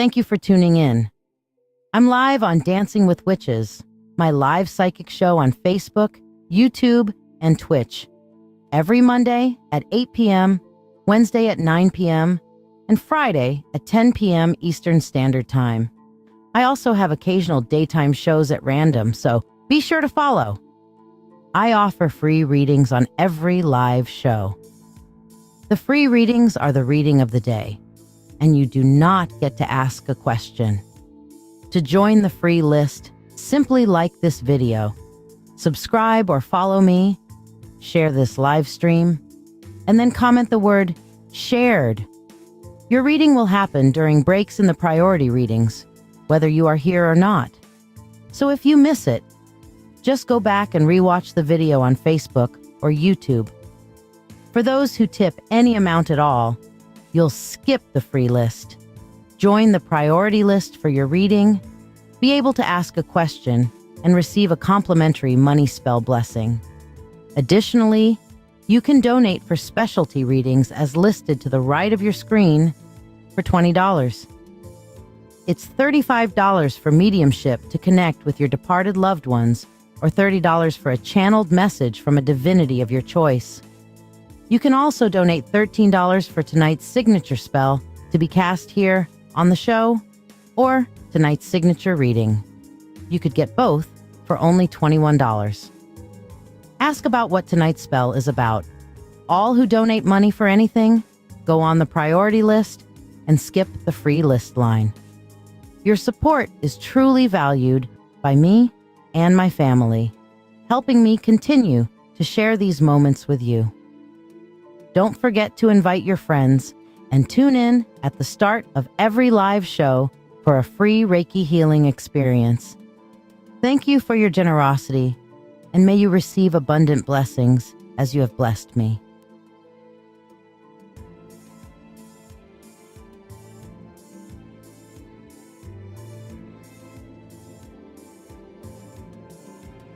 thank you for tuning in. I'm live on Dancing with Witches, my live psychic show on Facebook, YouTube, and Twitch, every Monday at 8 p.m., Wednesday at 9 p.m., and Friday at 10 p.m. Eastern Standard Time. I also have occasional daytime shows at random, so be sure to follow. I offer free readings on every live show. The free readings are the reading of the day, and you do not get to ask a question. To join the free list, simply like this video, subscribe or follow me, share this live stream, and then comment the word shared. Your reading will happen during breaks in the priority readings, whether you are here or not. So if you miss it, just go back and rewatch the video on Facebook or YouTube. For those who tip any amount at all, you'll skip the free list. Join the priority list for your reading, be able to ask a question, and receive a complimentary money spell blessing. Additionally, you can donate for specialty readings as listed to the right of your screen for $20. It's $35 for mediumship to connect with your departed loved ones, or $30 for a channeled message from a divinity of your choice. You can also donate $13 for tonight's signature spell to be cast here on the show, or tonight's signature reading. You could get both for only $21. Ask about what tonight's spell is about. All who donate money for anything go on the priority list and skip the free list line. Your support is truly valued by me and my family, helping me continue to share these moments with you. Don't forget to invite your friends and tune in at the start of every live show for a free Reiki healing experience. Thank you for your generosity, and may you receive abundant blessings as you have blessed me.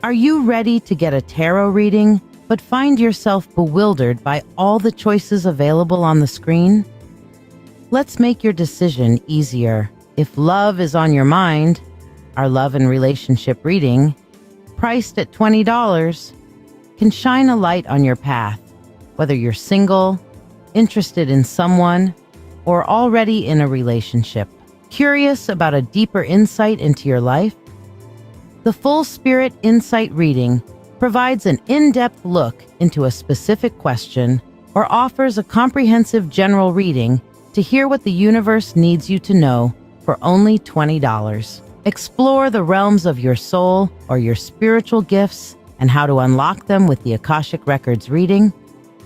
Are you ready to get a tarot reading, but find yourself bewildered by all the choices available on the screen? Let's make your decision easier. If love is on your mind, our love and relationship reading, priced at $20, can shine a light on your path, whether you're single, interested in someone, or already in a relationship. Curious about a deeper insight into your life? The Full Spirit Insight reading provides an in-depth look into a specific question or offers a comprehensive general reading to hear what the universe needs you to know for only $20. Explore the realms of your soul or your spiritual gifts and how to unlock them with the Akashic Records reading,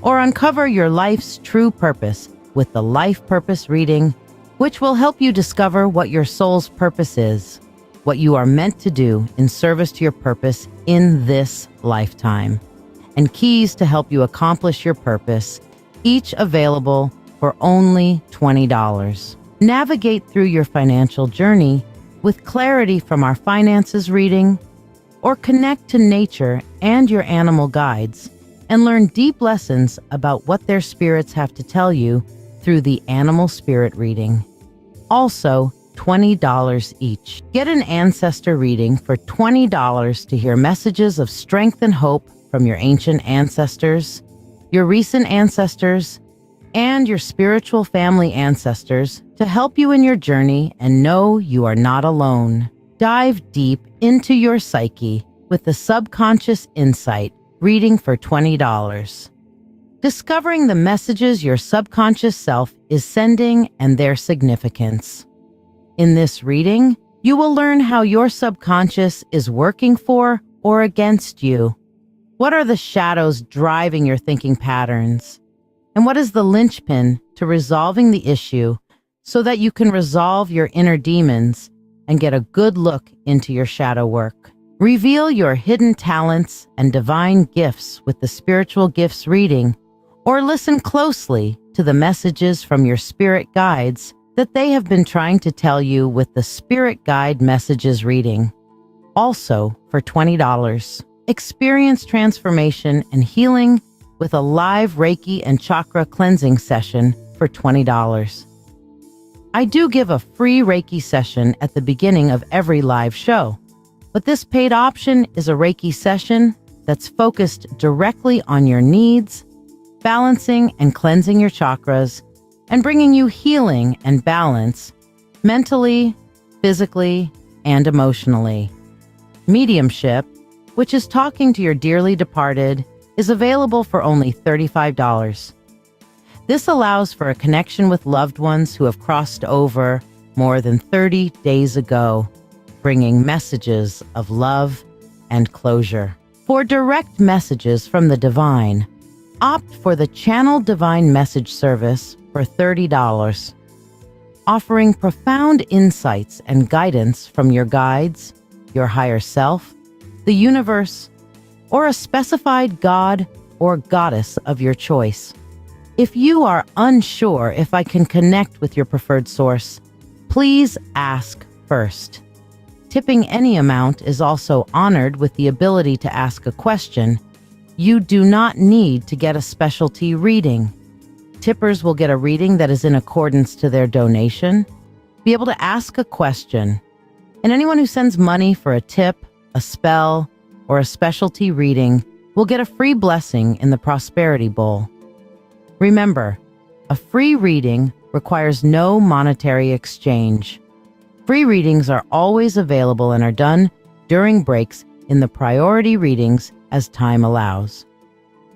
or uncover your life's true purpose with the Life Purpose reading, which will help you discover what your soul's purpose is, what you are meant to do in service to your purpose in this lifetime, and keys to help you accomplish your purpose, each available for only $20. Navigate through your financial journey with clarity from our finances reading, or connect to nature and your animal guides and learn deep lessons about what their spirits have to tell you through the animal spirit reading. Also, $20 each. Get an ancestor reading for $20 to hear messages of strength and hope from your ancient ancestors, your recent ancestors, and your spiritual family ancestors to help you in your journey and know you are not alone. Dive deep into your psyche with the Subconscious Insight reading for $20. Discovering the messages your subconscious self is sending and their significance. In this reading, you will learn how your subconscious is working for or against you. What are the shadows driving your thinking patterns? And what is the linchpin to resolving the issue so that you can resolve your inner demons and get a good look into your shadow work? Reveal your hidden talents and divine gifts with the Spiritual Gifts reading, or listen closely to the messages from your spirit guides that they have been trying to tell you with the Spirit Guide Messages reading. Also for $20. Experience transformation and healing with a live Reiki and Chakra cleansing session for $20. I do give a free Reiki session at the beginning of every live show, but this paid option is a Reiki session that's focused directly on your needs, balancing and cleansing your chakras, and bringing you healing and balance mentally, physically, and emotionally. Mediumship, which is talking to your dearly departed, is available for only $35. This allows for a connection with loved ones who have crossed over more than 30 days ago, bringing messages of love and closure. For direct messages from the divine, opt for the Channel Divine Message service for $30, offering profound insights and guidance from your guides, your higher self, the universe, or a specified god or goddess of your choice. If you are unsure if I can connect with your preferred source, please ask first. Tipping any amount is also honored with the ability to ask a question. You do not need to get a specialty reading. Tippers will get a reading that is in accordance to their donation, be able to ask a question, and anyone who sends money for a tip, a spell, or a specialty reading will get a free blessing in the Prosperity Bowl. Remember, a free reading requires no monetary exchange. Free readings are always available and are done during breaks in the priority readings as time allows.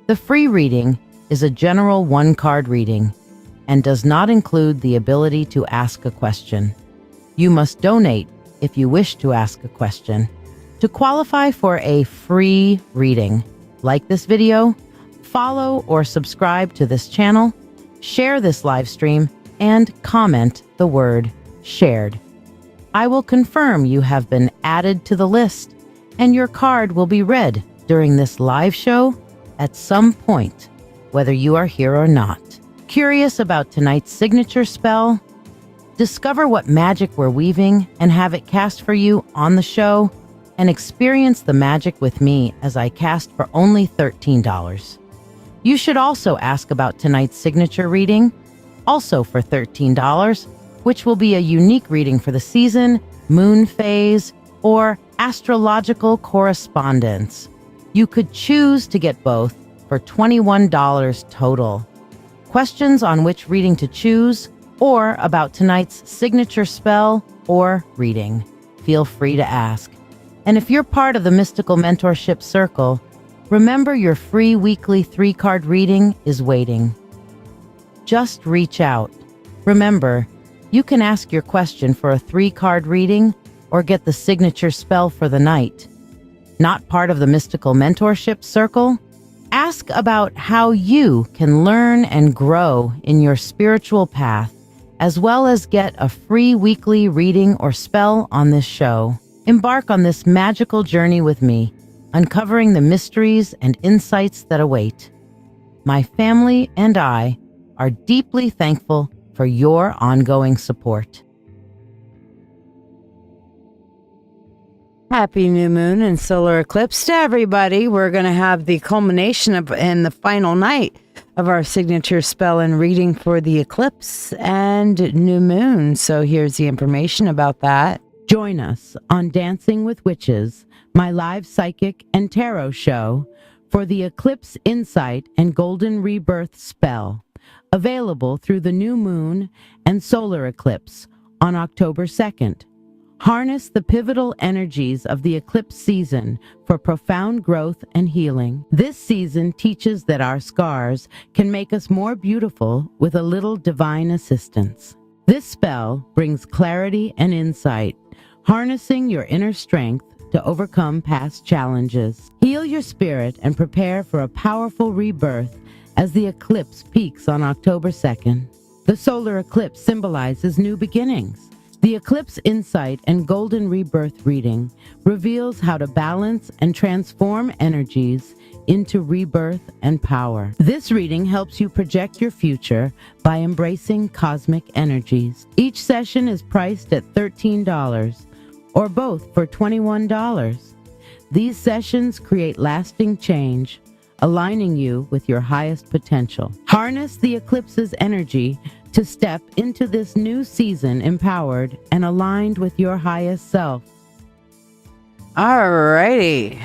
The free reading is a general one-card reading and does not include the ability to ask a question. You must donate if you wish to ask a question. To qualify for a free reading, like this video, follow or subscribe to this channel, share this live stream, and comment the word shared. I will confirm you have been added to the list, and your card will be read during this live show at some point, whether you are here or not. Curious about tonight's signature spell? Discover what magic we're weaving and have it cast for you on the show, and experience the magic with me as I cast for only $13. You should also ask about tonight's signature reading, also for $13, which will be a unique reading for the season, moon phase, or astrological correspondence. You could choose to get both for $21 total. Questions on which reading to choose or about tonight's signature spell or reading, feel free to ask. And if you're part of the Mystical Mentorship Circle, remember your free weekly 3-card reading is waiting. Just reach out. Remember, you can ask your question for a 3-card reading or get the signature spell for the night. Not part of the Mystical Mentorship Circle? Ask about how you can learn and grow in your spiritual path, as well as get a free weekly reading or spell on this show. Embark on this magical journey with me, uncovering the mysteries and insights that await. My family and I are deeply thankful for your ongoing support. Happy new moon and solar eclipse to everybody. We're going to have the culmination of and the final night of our signature spell and reading for the eclipse and new moon. So here's the information about that. Join us on Dancing with Witches, my live psychic and tarot show, for the Eclipse Insight and Golden Rebirth spell, available through the new moon and solar eclipse on October 2nd. Harness the pivotal energies of the eclipse season for profound growth and healing. This season teaches that our scars can make us more beautiful with a little divine assistance. This spell brings clarity and insight, harnessing your inner strength to overcome past challenges. Heal your spirit and prepare for a powerful rebirth as the eclipse peaks on October 2nd. The solar eclipse symbolizes new beginnings. The Eclipse Insight and Golden Rebirth reading reveals how to balance and transform energies into rebirth and power. This reading helps you project your future by embracing cosmic energies. Each session is priced at $13 or both for $21. These sessions create lasting change, aligning you with your highest potential. Harness the eclipse's energy to step into this new season empowered and aligned with your highest self. Alrighty.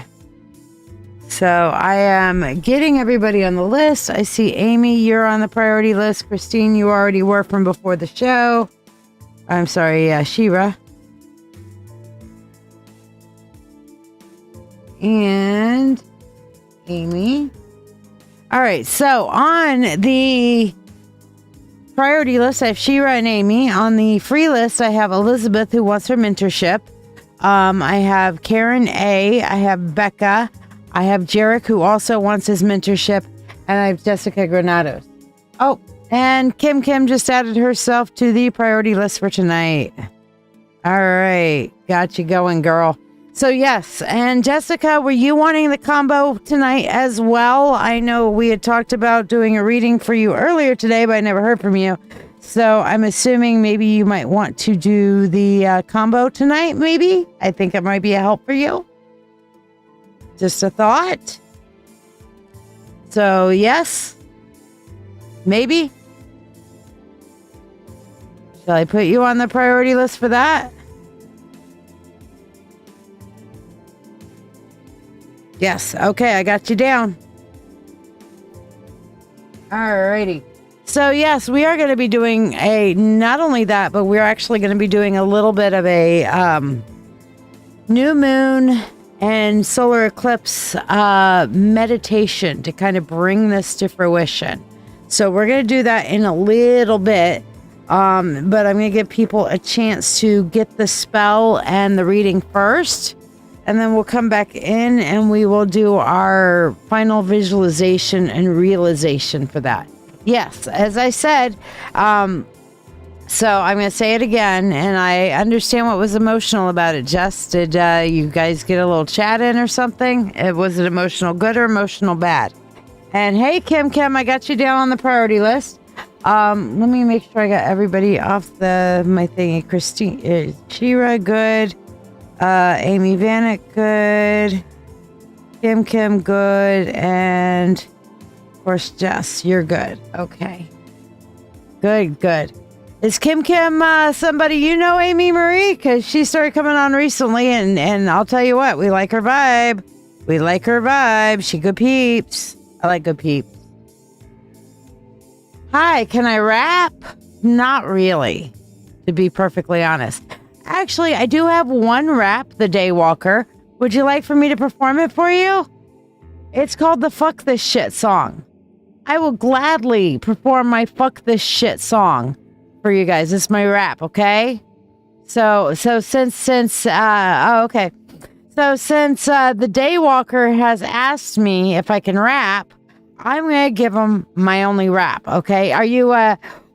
So I am getting everybody on the list. I see Amy, you're on the priority list. Christine, you already were from before the show. I'm sorry, Shira. And Amy. All right, so on the priority list, I have Shira and Amy. On the free list, I have Elizabeth, who wants her mentorship. I have Karen A. I have Becca. I have Jarek, who also wants his mentorship. And I have Jessica Granados. Oh, and Kim just added herself to the priority list for tonight. All right. Got you going, girl. So, yes. And Jessica, were you wanting the combo tonight as well? I know we had talked about doing a reading for you earlier today, but I never heard from you. So, I'm assuming maybe you might want to do the combo tonight, maybe? I think it might be a help for you. Just a thought. So, yes. Maybe. Shall I put you on the priority list for that? Yes. Okay, I got you down. Alrighty. So, yes, we are going to be doing not only that, but we're actually going to be doing a little bit of a new moon and solar eclipse meditation to kind of bring this to fruition. So we're going to do that in a little bit. But I'm going to give people a chance to get the spell and the reading first. And then we'll come back in and we will do our final visualization and realization for that. Yes, as I said, so I'm going to say it again, and I understand what was emotional about it. Jess, did you guys get a little chat in or something? Was it emotional good or emotional bad? And hey, Kim, I got you down on the priority list. Let me make sure I got everybody off my thing. Christine, Shira, good. Amy Vanek, good. Kim, good. And of course, Jess, you're good. Okay. Good. Is Kim somebody you know, Amy Marie? Because she started coming on recently, and I'll tell you what, we like her vibe. She good peeps. I like good peeps. Hi, can I rap? Not really, to be perfectly honest. Actually, I do have one rap, The Daywalker. Would you like for me to perform it for you? It's called the Fuck This Shit song. I will gladly perform my Fuck This Shit song for you guys. It's my rap, okay? So since the Daywalker has asked me if I can rap, I'm going to give him my only rap, okay? Are you,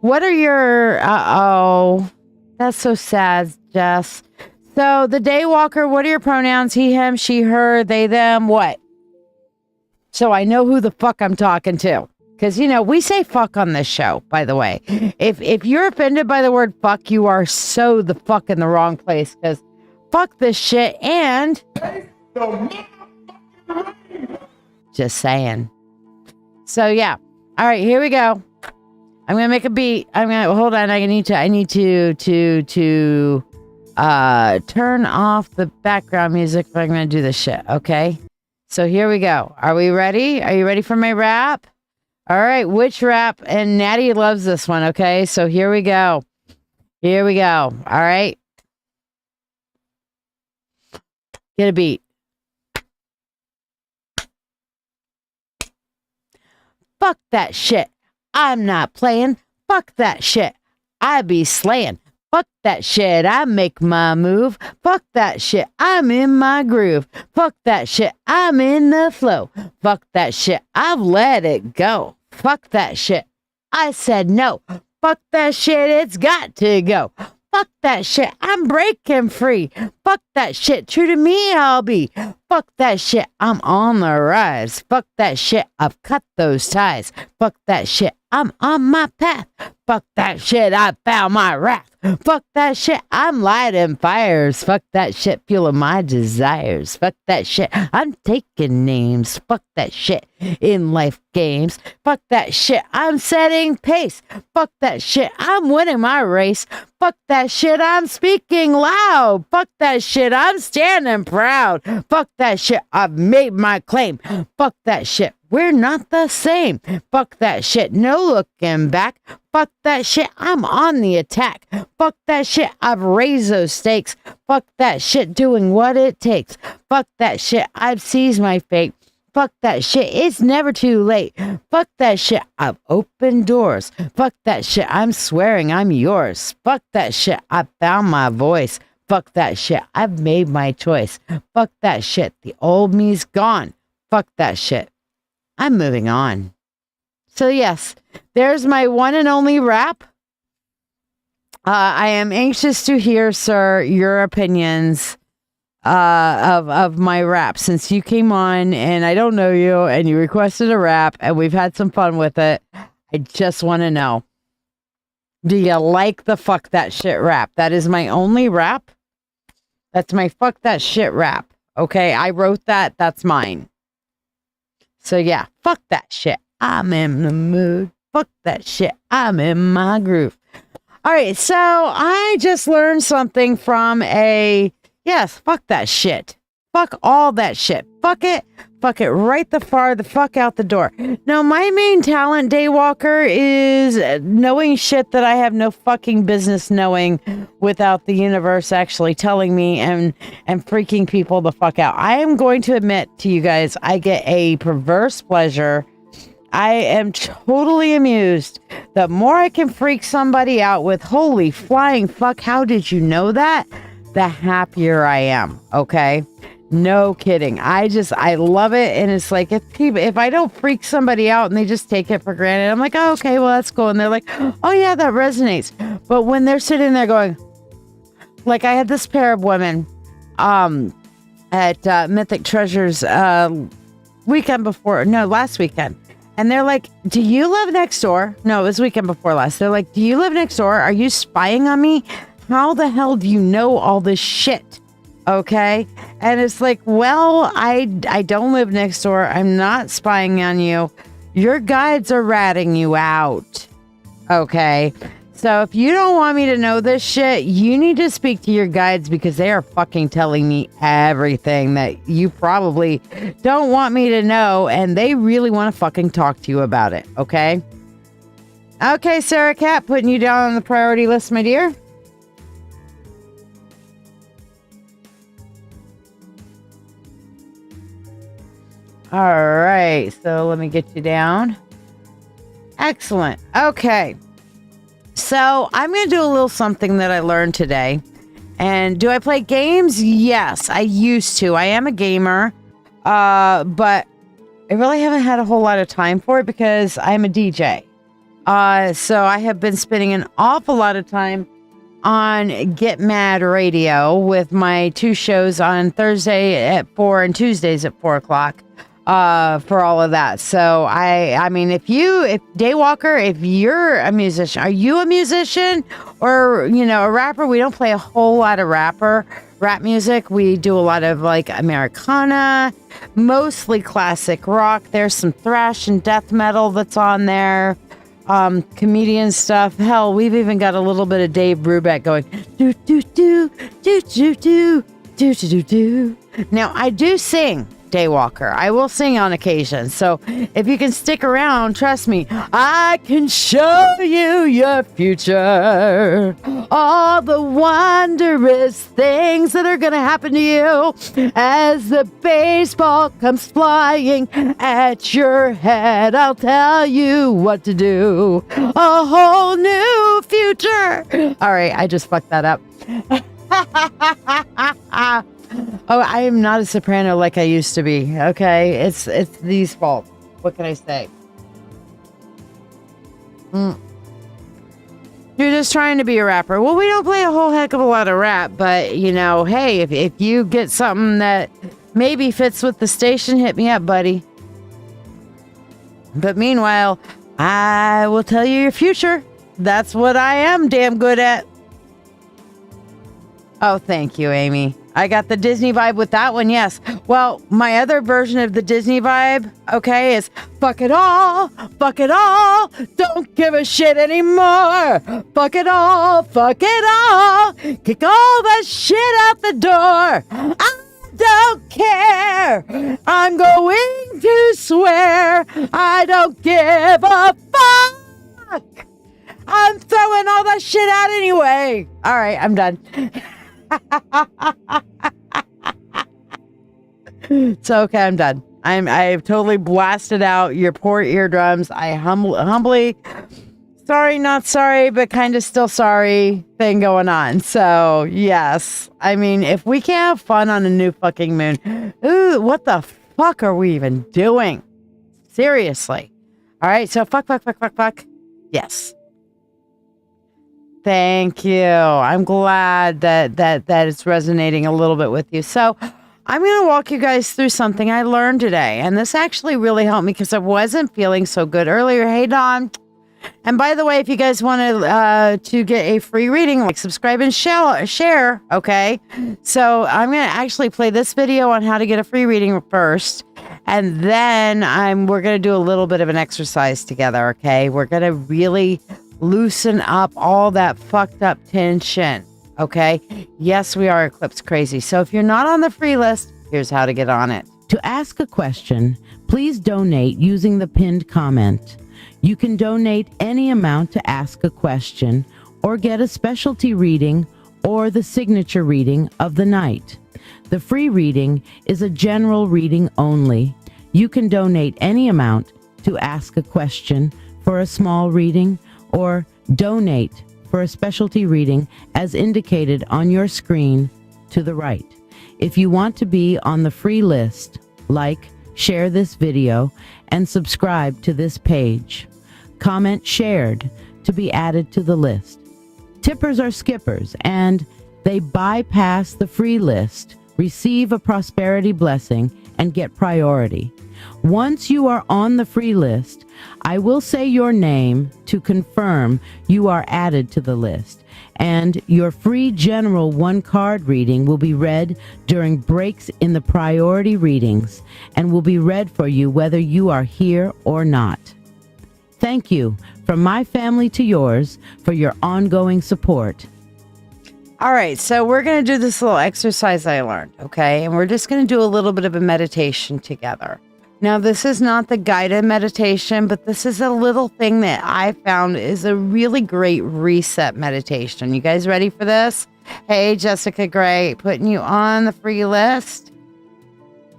what are your, that's so sad, Jess. So, the Daywalker, what are your pronouns? He, him, she, her, they, them, what? So I know who the fuck I'm talking to. Because, we say fuck on this show, by the way. If you're offended by the word fuck, you are so the fuck in the wrong place. Because fuck this shit and... Just saying. So, yeah. All right, here we go. I'm going to make a beat. Hold on. I need to turn off the background music if I'm going to do this shit. Okay. So here we go. Are we ready? Are you ready for my rap? All right. Which rap? And Natty loves this one. Okay. So here we go. All right. Get a beat. Fuck that shit. I'm not playing. Fuck that shit. I be slaying. Fuck that shit. I make my move. Fuck that shit. I'm in my groove. Fuck that shit. I'm in the flow. Fuck that shit. I've let it go. Fuck that shit. I said no. Fuck that shit. It's got to go. Fuck that shit. I'm breaking free. Fuck that shit. True to me, I'll be. Fuck that shit. I'm on the rise. Fuck that shit. I've cut those ties. Fuck that shit. I'm on my path. Fuck that shit. I found my wrath. Fuck that shit. I'm lighting fires. Fuck that shit. Fueling my desires. Fuck that shit. I'm taking names. Fuck that shit. In life games. Fuck that shit. I'm setting pace. Fuck that shit. I'm winning my race. Fuck that shit. I'm speaking loud. Fuck that shit. I'm standing proud. Fuck that shit. I've made my claim. Fuck that shit. We're not the same. Fuck that shit. No looking back. Fuck that shit. I'm on the attack. Fuck that shit. I've raised those stakes. Fuck that shit. Doing what it takes. Fuck that shit. I've seized my fate. Fuck that shit. It's never too late. Fuck that shit. I've opened doors. Fuck that shit. I'm swearing I'm yours. Fuck that shit. I found my voice. Fuck that shit. I've made my choice. Fuck that shit. The old me's gone. Fuck that shit. I'm moving on. So yes, there's my one and only rap. I am anxious to hear, sir, your opinions of my rap, since you came on and I don't know you and you requested a rap and we've had some fun with it. I just want to know, do you like the fuck that shit rap? That is my only rap. That's my fuck that shit rap. Okay, I wrote that. That's mine. So yeah, fuck that shit. I'm in the mood. Fuck that shit. I'm in my groove. All right, so I just learned something from yes, fuck that shit. Fuck all that shit. Fuck it. Fuck it right the fuck out the door. Now, my main talent, Daywalker, is knowing shit that I have no fucking business knowing without the universe actually telling me and freaking people the fuck out. I am going to admit to you guys, I get a perverse pleasure. I am totally amused. The more I can freak somebody out with, holy flying fuck, how did you know that? The happier I am, okay? No kidding. I love it. And it's like, if I don't freak somebody out and they just take it for granted, I'm like, oh, okay, well, that's cool. And they're like, oh yeah, that resonates. But when they're sitting there going, like I had this pair of women at Mythic Treasures last weekend. And they're like, do you live next door? No, it was weekend before last. They're like, do you live next door? Are you spying on me? How the hell do you know all this shit? Okay. And it's like, well, I don't live next door. I'm not spying on you. Your guides are ratting you out. Okay. So if you don't want me to know this shit, you need to speak to your guides, because they are fucking telling me everything that you probably don't want me to know. And they really want to fucking talk to you about it. Okay. Okay, Sarah Cat, putting you down on the priority list, my dear. All right, so let me get you down. Excellent. Okay. So I'm going to do a little something that I learned today. And do I play games? Yes, I used to. I am a gamer, but I really haven't had a whole lot of time for it because I'm a DJ. So I have been spending an awful lot of time on Get Mad Radio with my 2 shows on Thursday at 4 and Tuesdays at 4 o'clock. For all of that. So I mean, if Daywalker, if you're a musician, are you a musician or, a rapper? We don't play a whole lot of rap music. We do a lot of like Americana, mostly classic rock. There's some thrash and death metal that's on there. Comedian stuff. Hell, we've even got a little bit of Dave Brubeck going do do do do do do do do do. Now I do sing, Daywalker. I will sing on occasion. So if you can stick around, trust me, I can show you your future. All the wondrous things that are going to happen to you as the baseball comes flying at your head. I'll tell you what to do. A whole new future. All right, I just fucked that up. Oh, I am not a soprano like I used to be. Okay, it's these fault. What can I say? You're just trying to be a rapper. Well, we don't play a whole heck of a lot of rap, but, you know, hey, if you get something that maybe fits with the station, hit me up, buddy. But meanwhile, I will tell you your future. That's what I am damn good at. Oh, thank you, Amy. I got the Disney vibe with that one, yes. Well, my other version of the Disney vibe, okay, is fuck it all, don't give a shit anymore. Fuck it all, kick all that shit out the door. I don't care, I'm going to swear I don't give a fuck. I'm throwing all that shit out anyway. All right, I'm done. So okay, I'm done. I've totally blasted out your poor eardrums. I humbly sorry, not sorry, but kind of still sorry thing going on. So yes, I mean, if we can't have fun on a new fucking moon, ooh, what the fuck are we even doing? Seriously. All right, so fuck. Yes. Thank you. I'm glad that it's resonating a little bit with you. So I'm going to walk you guys through something I learned today. And this actually really helped me because I wasn't feeling so good earlier. Hey, Don. And by the way, if you guys want to get a free reading, like, subscribe, and share, okay? So I'm going to actually play this video on how to get a free reading first. And then we're going to do a little bit of an exercise together, okay? We're going to really loosen up all that fucked up tension, okay? Yes, we are eclipse crazy. So if you're not on the free list, here's how to get on it. To ask a question, please donate using the pinned comment. You can donate any amount to ask a question or get a specialty reading or the signature reading of the night. The free reading is a general reading only. You can donate any amount to ask a question for a small reading or donate for a specialty reading as indicated on your screen to the right. If you want to be on the free list, like, share this video, and subscribe to this page. Comment shared to be added to the list. Tippers are skippers, and they bypass the free list, receive a prosperity blessing, and get priority. Once you are on the free list, I will say your name to confirm you are added to the list, and your free general one-card reading will be read during breaks in the priority readings and will be read for you whether you are here or not. Thank you, from my family to yours, for your ongoing support. All right, so we're going to do this little exercise I learned, okay? And we're just going to do a little bit of a meditation together. Now, this is not the guided meditation, but this is a little thing that I found is a really great reset meditation. You guys ready for this? Hey, Jessica Gray, putting you on the free list.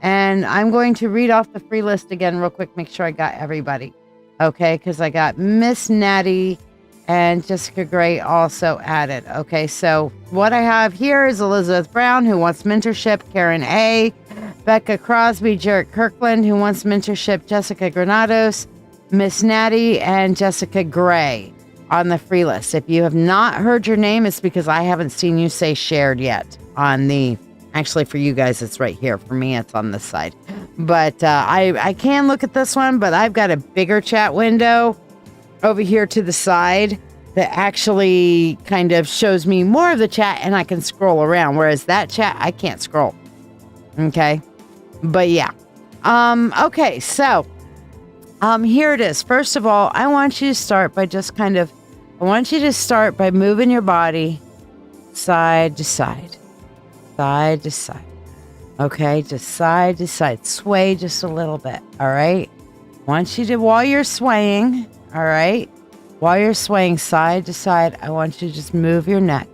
And I'm going to read off the free list again real quick, make sure I got everybody. Okay, because I got Miss Natty and Jessica Gray also added. Okay, so what I have here is Elizabeth Brown, who wants mentorship, Karen A., Becca Crosby, Jarrett Kirkland, who wants mentorship, Jessica Granados, Miss Natty, and Jessica Gray on the free list. If you have not heard your name, it's because I haven't seen you say shared yet on the... Actually, for you guys, it's right here. For me, it's on this side. But I can look at this one, but I've got a bigger chat window over here to the side that actually kind of shows me more of the chat, and I can scroll around. Whereas that chat, I can't scroll. Okay? But yeah. Okay, so here it is. First of all, I want you to start by just kind of... I want you to start by moving your body side to side. Side to side. Okay, just side to side. Sway just a little bit, all right? I want you to, while you're swaying, all right? While you're swaying side to side, I want you to just move your neck.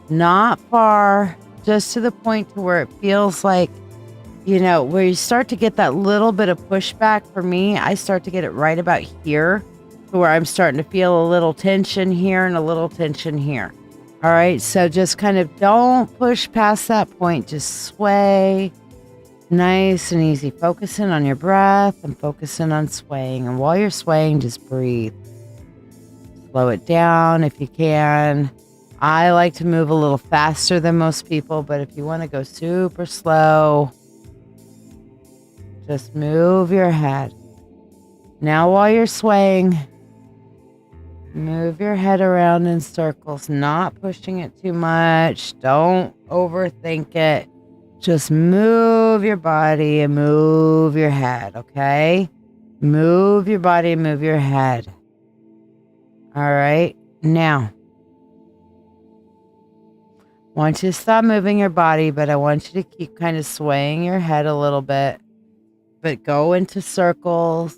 Not far, just to the point to where it feels like, you know, where you start to get that little bit of pushback. For me, I start to get it right about here, to where I'm starting to feel a little tension here and a little tension here. All right, so just kind of don't push past that point. Just sway nice and easy. Focusing on your breath and focusing on swaying. And while you're swaying, just breathe. Slow it down if you can. I like to move a little faster than most people, but if you want to go super slow, just move your head. Now while you're swaying, move your head around in circles, not pushing it too much. Don't overthink it. Just move your body and move your head, okay? Move your body and move your head. All right, now, I want you to stop moving your body, but I want you to keep kind of swaying your head a little bit, but go into circles.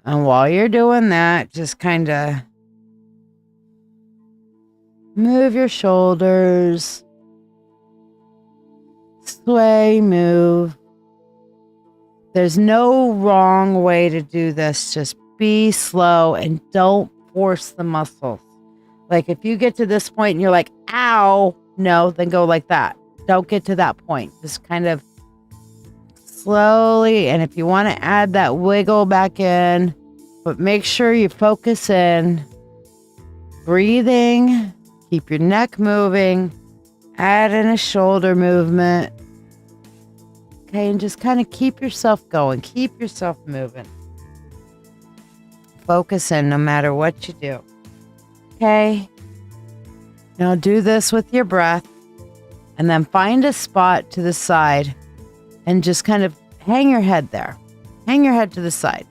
And while you're doing that, just kind of move your shoulders, sway, move. There's no wrong way to do this. Just be slow and don't force the muscles. Like if you get to this point and you're like, ow, no, then go like that. Don't get to that point. Just kind of slowly. And if you want to add that wiggle back in, but make sure you focus in, breathing, keep your neck moving, add in a shoulder movement. Okay, and just kind of keep yourself going. Keep yourself moving. Focus in no matter what you do. Okay? Now do this with your breath. And then find a spot to the side and just kind of hang your head there. Hang your head to the side.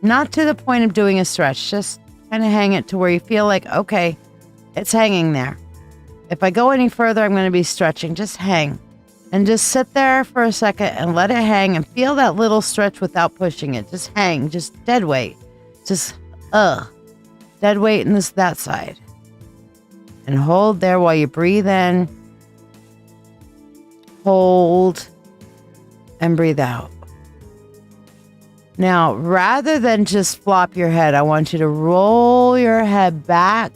Not to the point of doing a stretch. Just kind of hang it to where you feel like, okay, it's hanging there. If I go any further, I'm going to be stretching. Just hang. And just sit there for a second and let it hang and feel that little stretch without pushing it. Just hang, just dead weight. Just, dead weight in that side. And hold there while you breathe in. Hold and breathe out. Now, rather than just flop your head, I want you to roll your head back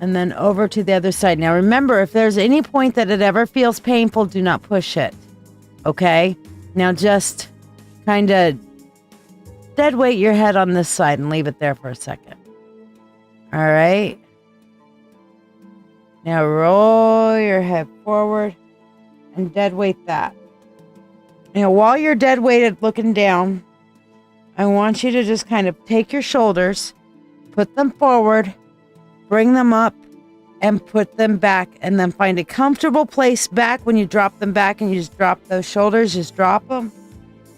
and then over to the other side. Now remember, if there's any point that it ever feels painful, do not push it. Okay? Now just kind of dead weight your head on this side and leave it there for a second. All right? Now roll your head forward and dead weight that. Now while you're dead weighted looking down, I want you to just kind of take your shoulders, put them forward, bring them up and put them back, and then find a comfortable place back when you drop them back, and you just drop those shoulders, just drop them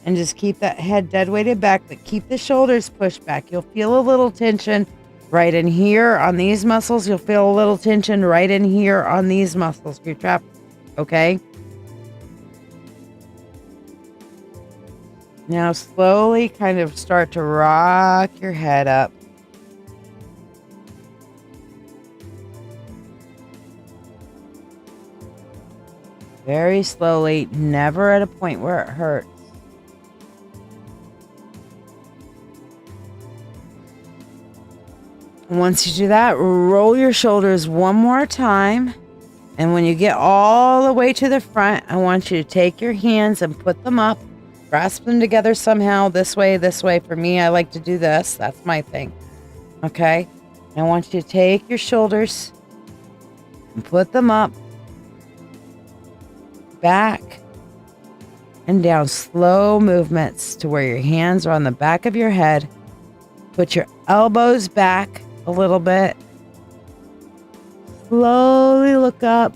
and just keep that head dead weighted back, but keep the shoulders pushed back. You'll feel a little tension right in here on these muscles. You'll feel a little tension right in here on these muscles. You're trapped. Okay. Now slowly kind of start to rock your head up. Very slowly, never at a point where it hurts. Once you do that, roll your shoulders one more time. And when you get all the way to the front, I want you to take your hands and put them up. Grasp them together somehow, this way, this way. For me, I like to do this. That's my thing. Okay? I want you to take your shoulders and put them up, back, and down. Slow movements to where your hands are on the back of your head. Put your elbows back a little bit. Slowly look up.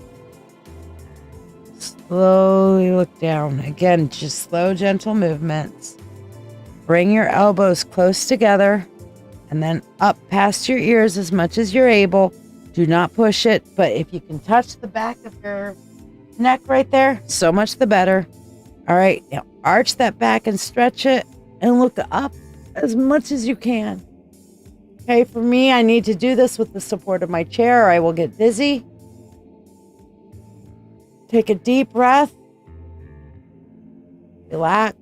Slowly look down. Again, just slow, gentle movements. Bring your elbows close together and then up past your ears as much as you're able. Do not push it, but if you can touch the back of your neck right there, so much the better. All right, now arch that back and stretch it and look up as much as you can. Okay, for me, I need to do this with the support of my chair or I will get dizzy. Take a deep breath. Relax.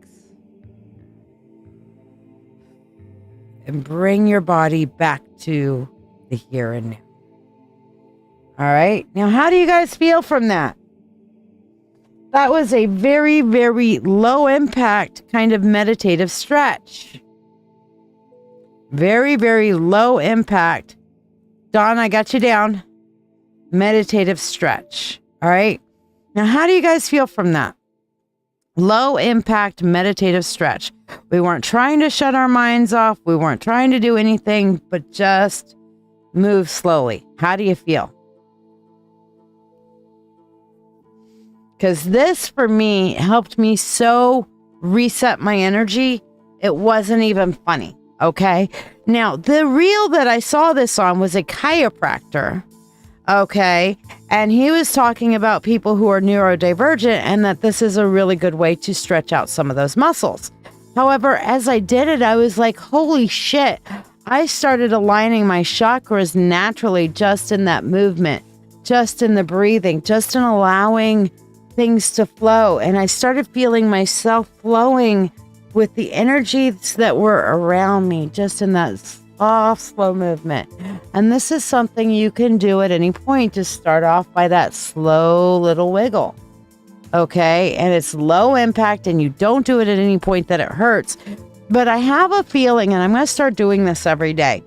And bring your body back to the here and now. All right. Now, how do you guys feel from that? That was a very, very low impact kind of meditative stretch. Very, very low impact. Dawn, I got you down. Meditative stretch. All right. Now, how do you guys feel from that? Low impact meditative stretch. We weren't trying to shut our minds off. We weren't trying to do anything, but just move slowly. How do you feel? Because this, for me, helped me so reset my energy. It wasn't even funny. Okay. Now, the reel that I saw this on was a chiropractor. Okay. And he was talking about people who are neurodivergent and that this is a really good way to stretch out some of those muscles. However, as I did it, I was like, holy shit. I started aligning my chakras naturally just in that movement, just in the breathing, just in allowing things to flow. And I started feeling myself flowing with the energies that were around me, just in that soft, slow movement. And this is something you can do at any point. Just start off by that slow little wiggle. Okay. And it's low impact and you don't do it at any point that it hurts. But I have a feeling, and I'm going to start doing this every day.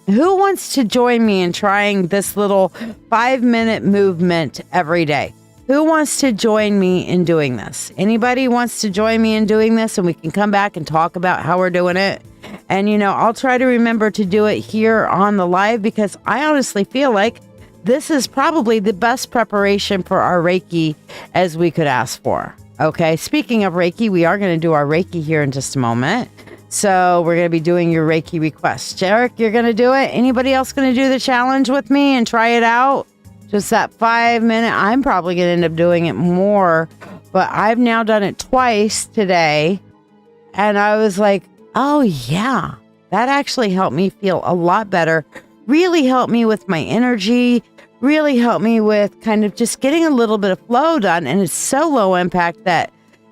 Who wants to join me in trying this little 5-minute movement every day? Who wants to join me in doing this? Anybody wants to join me in doing this, and we can come back and talk about how we're doing it. And, I'll try to remember to do it here on the live, because I honestly feel like this is probably the best preparation for our Reiki as we could ask for. Okay. Speaking of Reiki, we are going to do our Reiki here in just a moment. So we're going to be doing your Reiki requests. Jarek, you're going to do it. Anybody else going to do the challenge with me and try it out? Just that 5-minute. I'm probably going to end up doing it more, but I've now done it twice today. And I was like, oh yeah, that actually helped me feel a lot better. Really helped me with my energy. Really helped me with kind of just getting a little bit of flow done. And it's so low impact that,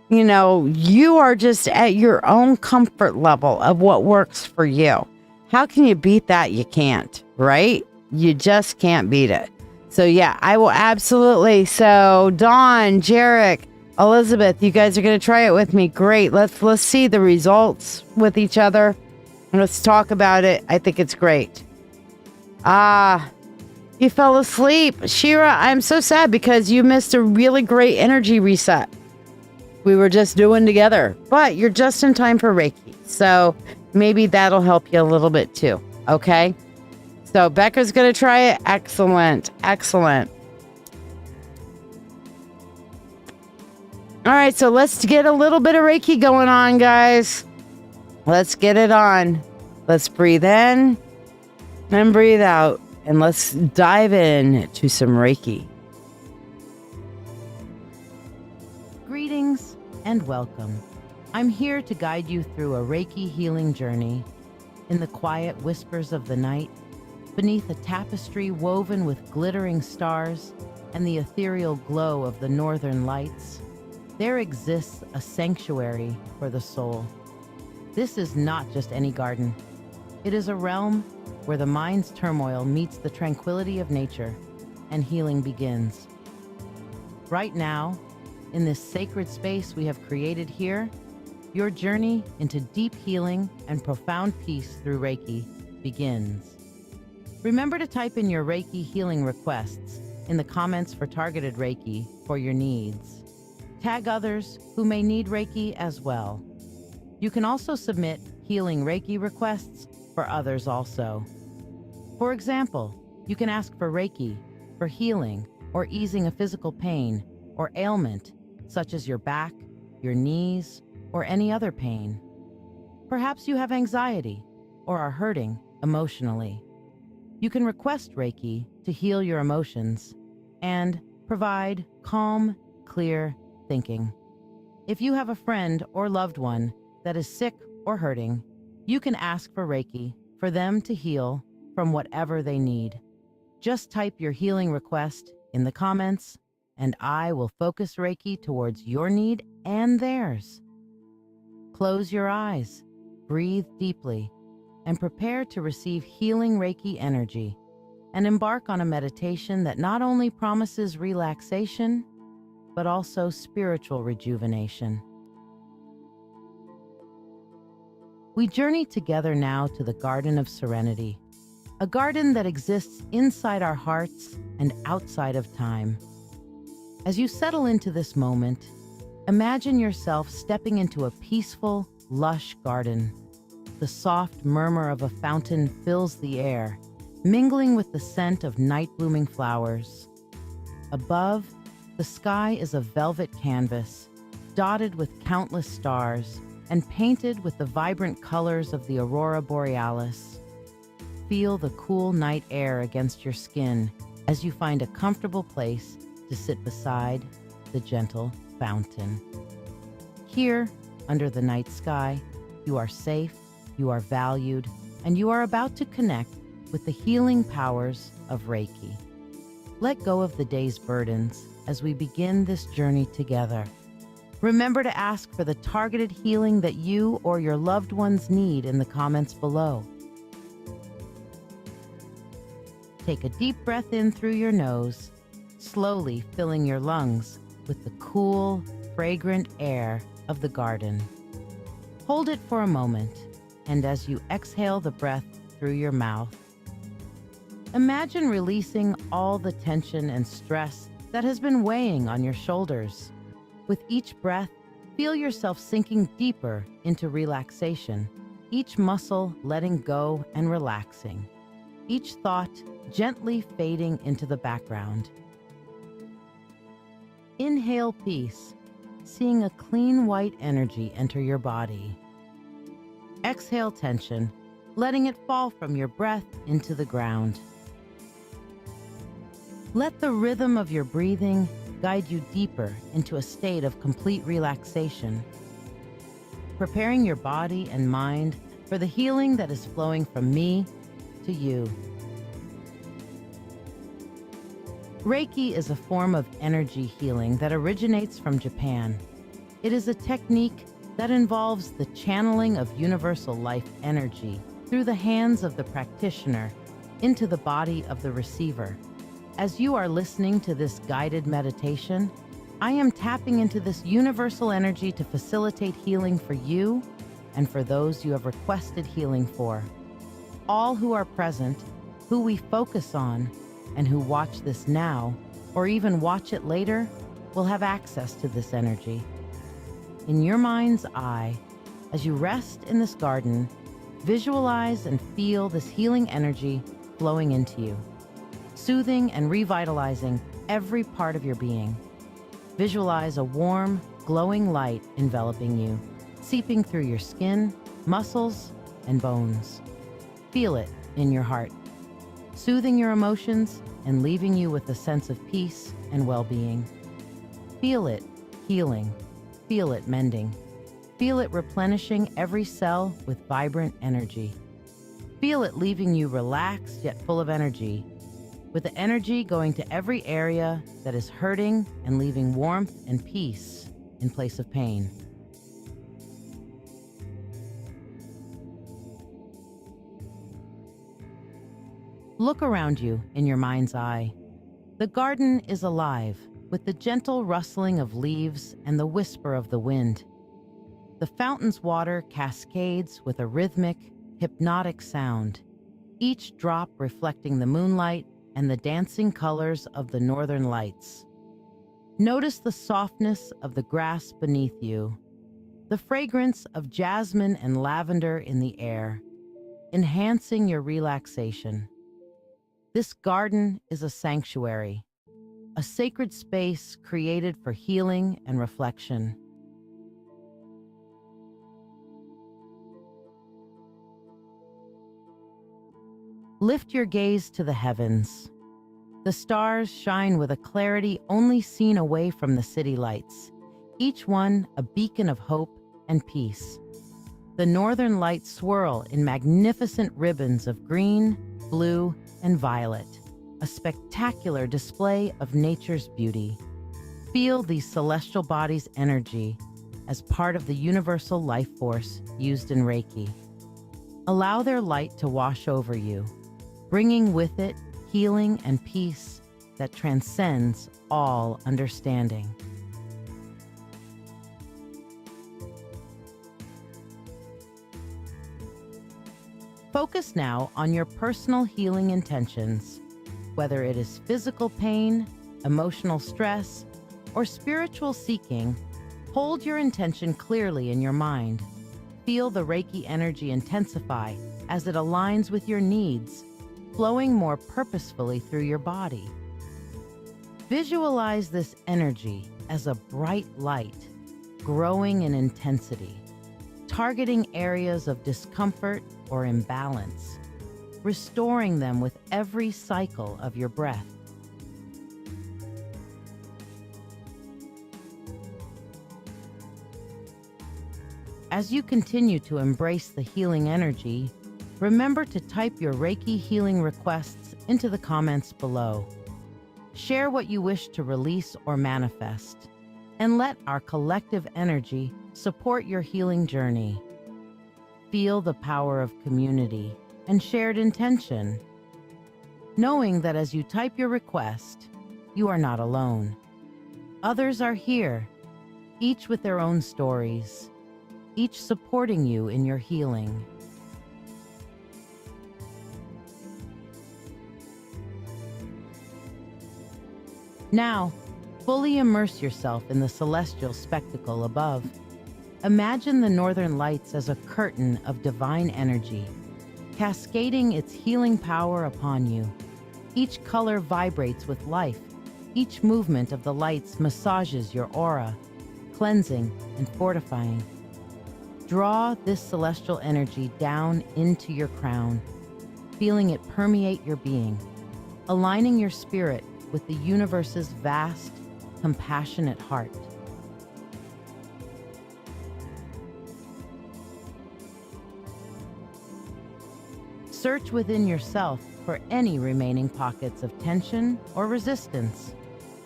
you are just at your own comfort level of what works for you. How can you beat that? You can't, right? You just can't beat it. So yeah, I will absolutely. So Dawn, Jarek, Elizabeth, you guys are going to try it with me. Great. Let's see the results with each other. Let's talk about it. I think it's great. You fell asleep. Shira, I'm so sad because you missed a really great energy reset. We were just doing together, but you're just in time for Reiki. So maybe that'll help you a little bit too. Okay. So Becca's going to try it. Excellent. Excellent. All right. So let's get a little bit of Reiki going on, guys. Let's get it on. Let's breathe in and breathe out. And let's dive in to some Reiki. Greetings and welcome. I'm here to guide you through a Reiki healing journey in the quiet whispers of the night, beneath a tapestry woven with glittering stars and the ethereal glow of the northern lights. There exists a sanctuary for the soul. This is not just any garden. It is a realm where the mind's turmoil meets the tranquility of nature and healing begins. Right now, in this sacred space we have created here, your journey into deep healing and profound peace through Reiki begins. Remember to type in your Reiki healing requests in the comments for targeted Reiki for your needs. Tag others who may need Reiki as well. You can also submit healing Reiki requests for others also. For example, you can ask for Reiki for healing or easing a physical pain or ailment, such as your back, your knees, or any other pain. Perhaps you have anxiety or are hurting emotionally. You can request Reiki to heal your emotions and provide calm, clear thinking. If you have a friend or loved one that is sick or hurting, you can ask for Reiki for them to heal from whatever they need. Just type your healing request in the comments, and I will focus Reiki towards your need and theirs. Close your eyes, breathe deeply, and prepare to receive healing Reiki energy, and embark on a meditation that not only promises relaxation, but also spiritual rejuvenation. We journey together now to the Garden of Serenity, a garden that exists inside our hearts and outside of time. As you settle into this moment, imagine yourself stepping into a peaceful, lush garden. The soft murmur of a fountain fills the air, mingling with the scent of night-blooming flowers. Above, the sky is a velvet canvas, dotted with countless stars and painted with the vibrant colors of the aurora borealis. Feel the cool night air against your skin as you find a comfortable place to sit beside the gentle fountain. Here, under the night sky, you are safe, you are valued, and you are about to connect with the healing powers of Reiki. Let go of the day's burdens as we begin this journey together. Remember to ask for the targeted healing that you or your loved ones need in the comments below. Take a deep breath in through your nose, slowly filling your lungs with the cool, fragrant air of the garden. Hold it for a moment, and as you exhale the breath through your mouth, imagine releasing all the tension and stress that has been weighing on your shoulders. With each breath, feel yourself sinking deeper into relaxation, each muscle letting go and relaxing, each thought gently fading into the background. Inhale peace, seeing a clean white energy enter your body. Exhale tension, letting it fall from your breath into the ground. Let the rhythm of your breathing guide you deeper into a state of complete relaxation, preparing your body and mind for the healing that is flowing from me to you. Reiki is a form of energy healing that originates from Japan. It is a technique that involves the channeling of universal life energy through the hands of the practitioner into the body of the receiver. As you are listening to this guided meditation, I am tapping into this universal energy to facilitate healing for you and for those you have requested healing for. All who are present, who we focus on, and who watch this now, or even watch it later, will have access to this energy. In your mind's eye, as you rest in this garden, visualize and feel this healing energy flowing into you, soothing and revitalizing every part of your being. Visualize a warm, glowing light enveloping you, seeping through your skin, muscles, and bones. Feel it in your heart, soothing your emotions and leaving you with a sense of peace and well-being. Feel it healing, feel it mending, feel it replenishing every cell with vibrant energy. Feel it leaving you relaxed yet full of energy, with the energy going to every area that is hurting and leaving warmth and peace in place of pain. Look around you in your mind's eye. The garden is alive with the gentle rustling of leaves and the whisper of the wind. The fountain's water cascades with a rhythmic, hypnotic sound, each drop reflecting the moonlight and the dancing colors of the northern lights. Notice the softness of the grass beneath you, the fragrance of jasmine and lavender in the air, enhancing your relaxation. This garden is a sanctuary, a sacred space created for healing and reflection. Lift your gaze to the heavens. The stars shine with a clarity only seen away from the city lights, each one a beacon of hope and peace. The northern lights swirl in magnificent ribbons of green, blue, and violet, a spectacular display of nature's beauty. Feel these celestial bodies' energy as part of the universal life force used in Reiki. Allow their light to wash over you, bringing with it healing and peace that transcends all understanding. Focus now on your personal healing intentions, whether it is physical pain, emotional stress, or spiritual seeking. Hold your intention clearly in your mind. Feel the Reiki energy intensify as it aligns with your needs, flowing more purposefully through your body. Visualize this energy as a bright light, growing in intensity, targeting areas of discomfort or imbalance, restoring them with every cycle of your breath. As you continue to embrace the healing energy, remember to type your Reiki healing requests into the comments below. Share what you wish to release or manifest, and let our collective energy support your healing journey. Feel the power of community and shared intention, knowing that as you type your request, you are not alone. Others are here, each with their own stories, each supporting you in your healing. Now, fully immerse yourself in the celestial spectacle above. Imagine the northern lights as a curtain of divine energy, cascading its healing power upon you. Each color vibrates with life. Each movement of the lights massages your aura, cleansing and fortifying. Draw this celestial energy down into your crown, feeling it permeate your being, aligning your spirit with the universe's vast, compassionate heart. Search within yourself for any remaining pockets of tension or resistance.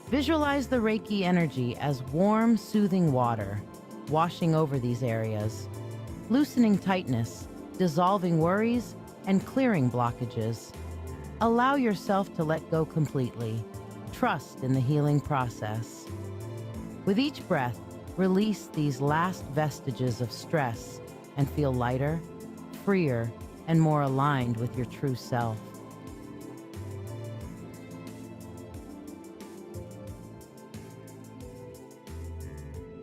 Visualize the Reiki energy as warm, soothing water, washing over these areas, loosening tightness, dissolving worries, and clearing blockages. Allow yourself to let go completely. Trust in the healing process. With each breath, release these last vestiges of stress and feel lighter, freer, and more aligned with your true self.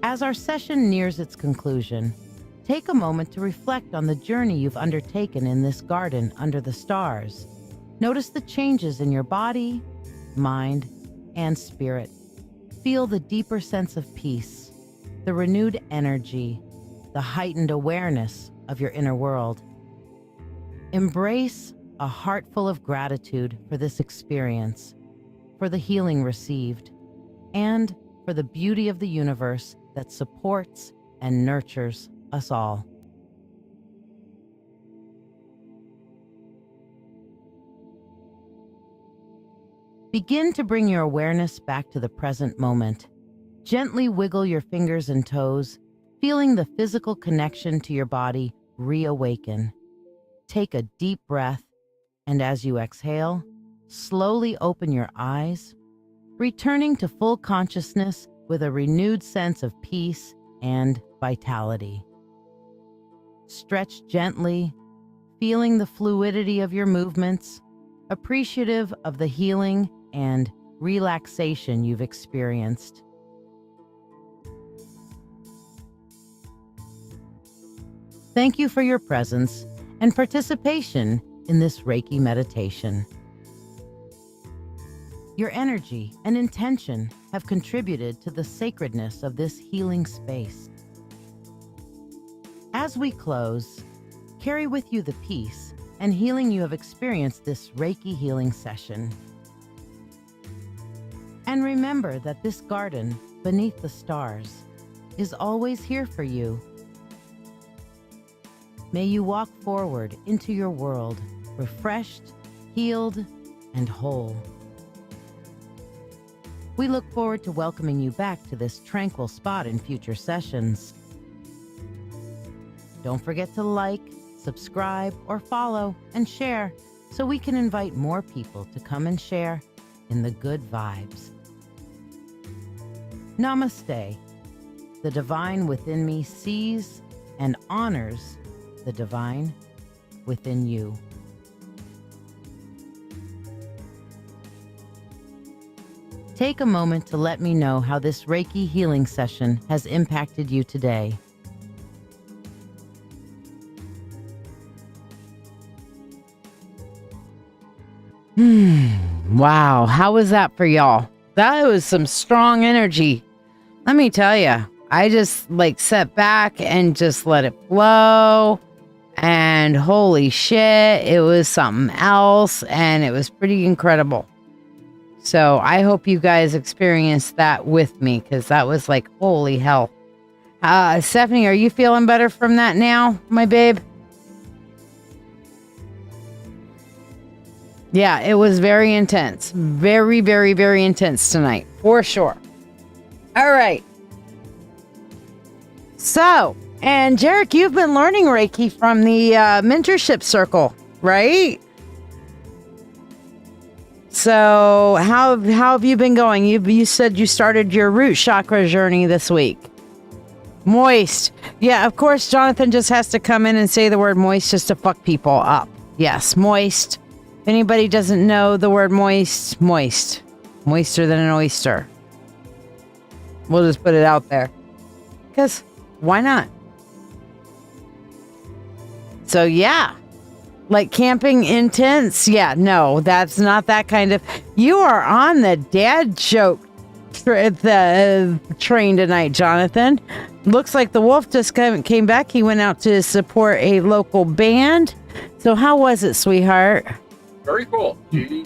As our session nears its conclusion, take a moment to reflect on the journey you've undertaken in this garden under the stars. Notice the changes in your body, mind, and spirit. Feel the deeper sense of peace, the renewed energy, the heightened awareness of your inner world. Embrace a heart full of gratitude for this experience, for the healing received, and for the beauty of the universe that supports and nurtures us all. Begin to bring your awareness back to the present moment. Gently wiggle your fingers and toes, feeling the physical connection to your body reawaken. Take a deep breath, and as you exhale, slowly open your eyes, returning to full consciousness with a renewed sense of peace and vitality. Stretch gently, feeling the fluidity of your movements, appreciative of the healing and relaxation you've experienced. Thank you for your presence and participation in this Reiki meditation. Your energy and intention have contributed to the sacredness of this healing space. As we close, carry with you the peace and healing you have experienced this Reiki healing session. And remember that this garden beneath the stars is always here for you. May you walk forward into your world, refreshed, healed, and whole. We look forward to welcoming you back to this tranquil spot in future sessions. Don't forget to like, subscribe, or follow and share so we can invite more people to come and share in the good vibes. Namaste. The divine within me sees and honors the divine within you. Take a moment to let me know how this Reiki healing session has impacted you today. Wow. How was that for y'all? That was some strong energy. Let me tell you, I just like sat back and just let it flow. And holy shit, it was something else. And it was pretty incredible. So I hope you guys experienced that with me, because that was like, holy hell. Stephanie, are you feeling better from that now, my babe? Yeah, it was very intense. Very, very, very intense tonight, for sure. All right. So, and Jarek, you've been learning Reiki from the mentorship circle, right? So, how have you been going? You said you started your root chakra journey this week. Moist. Yeah, of course, Jonathan just has to come in and say the word moist just to fuck people up. Yes, moist. If anybody doesn't know the word moist, moist. Moister than an oyster. We'll just put it out there. Because why not? So, yeah. Like camping intense? Yeah, no, that's not that kind of... You are on the dad joke train tonight, Jonathan. Looks like the wolf just came back. He went out to support a local band. So how was it, sweetheart? Very cool. She's a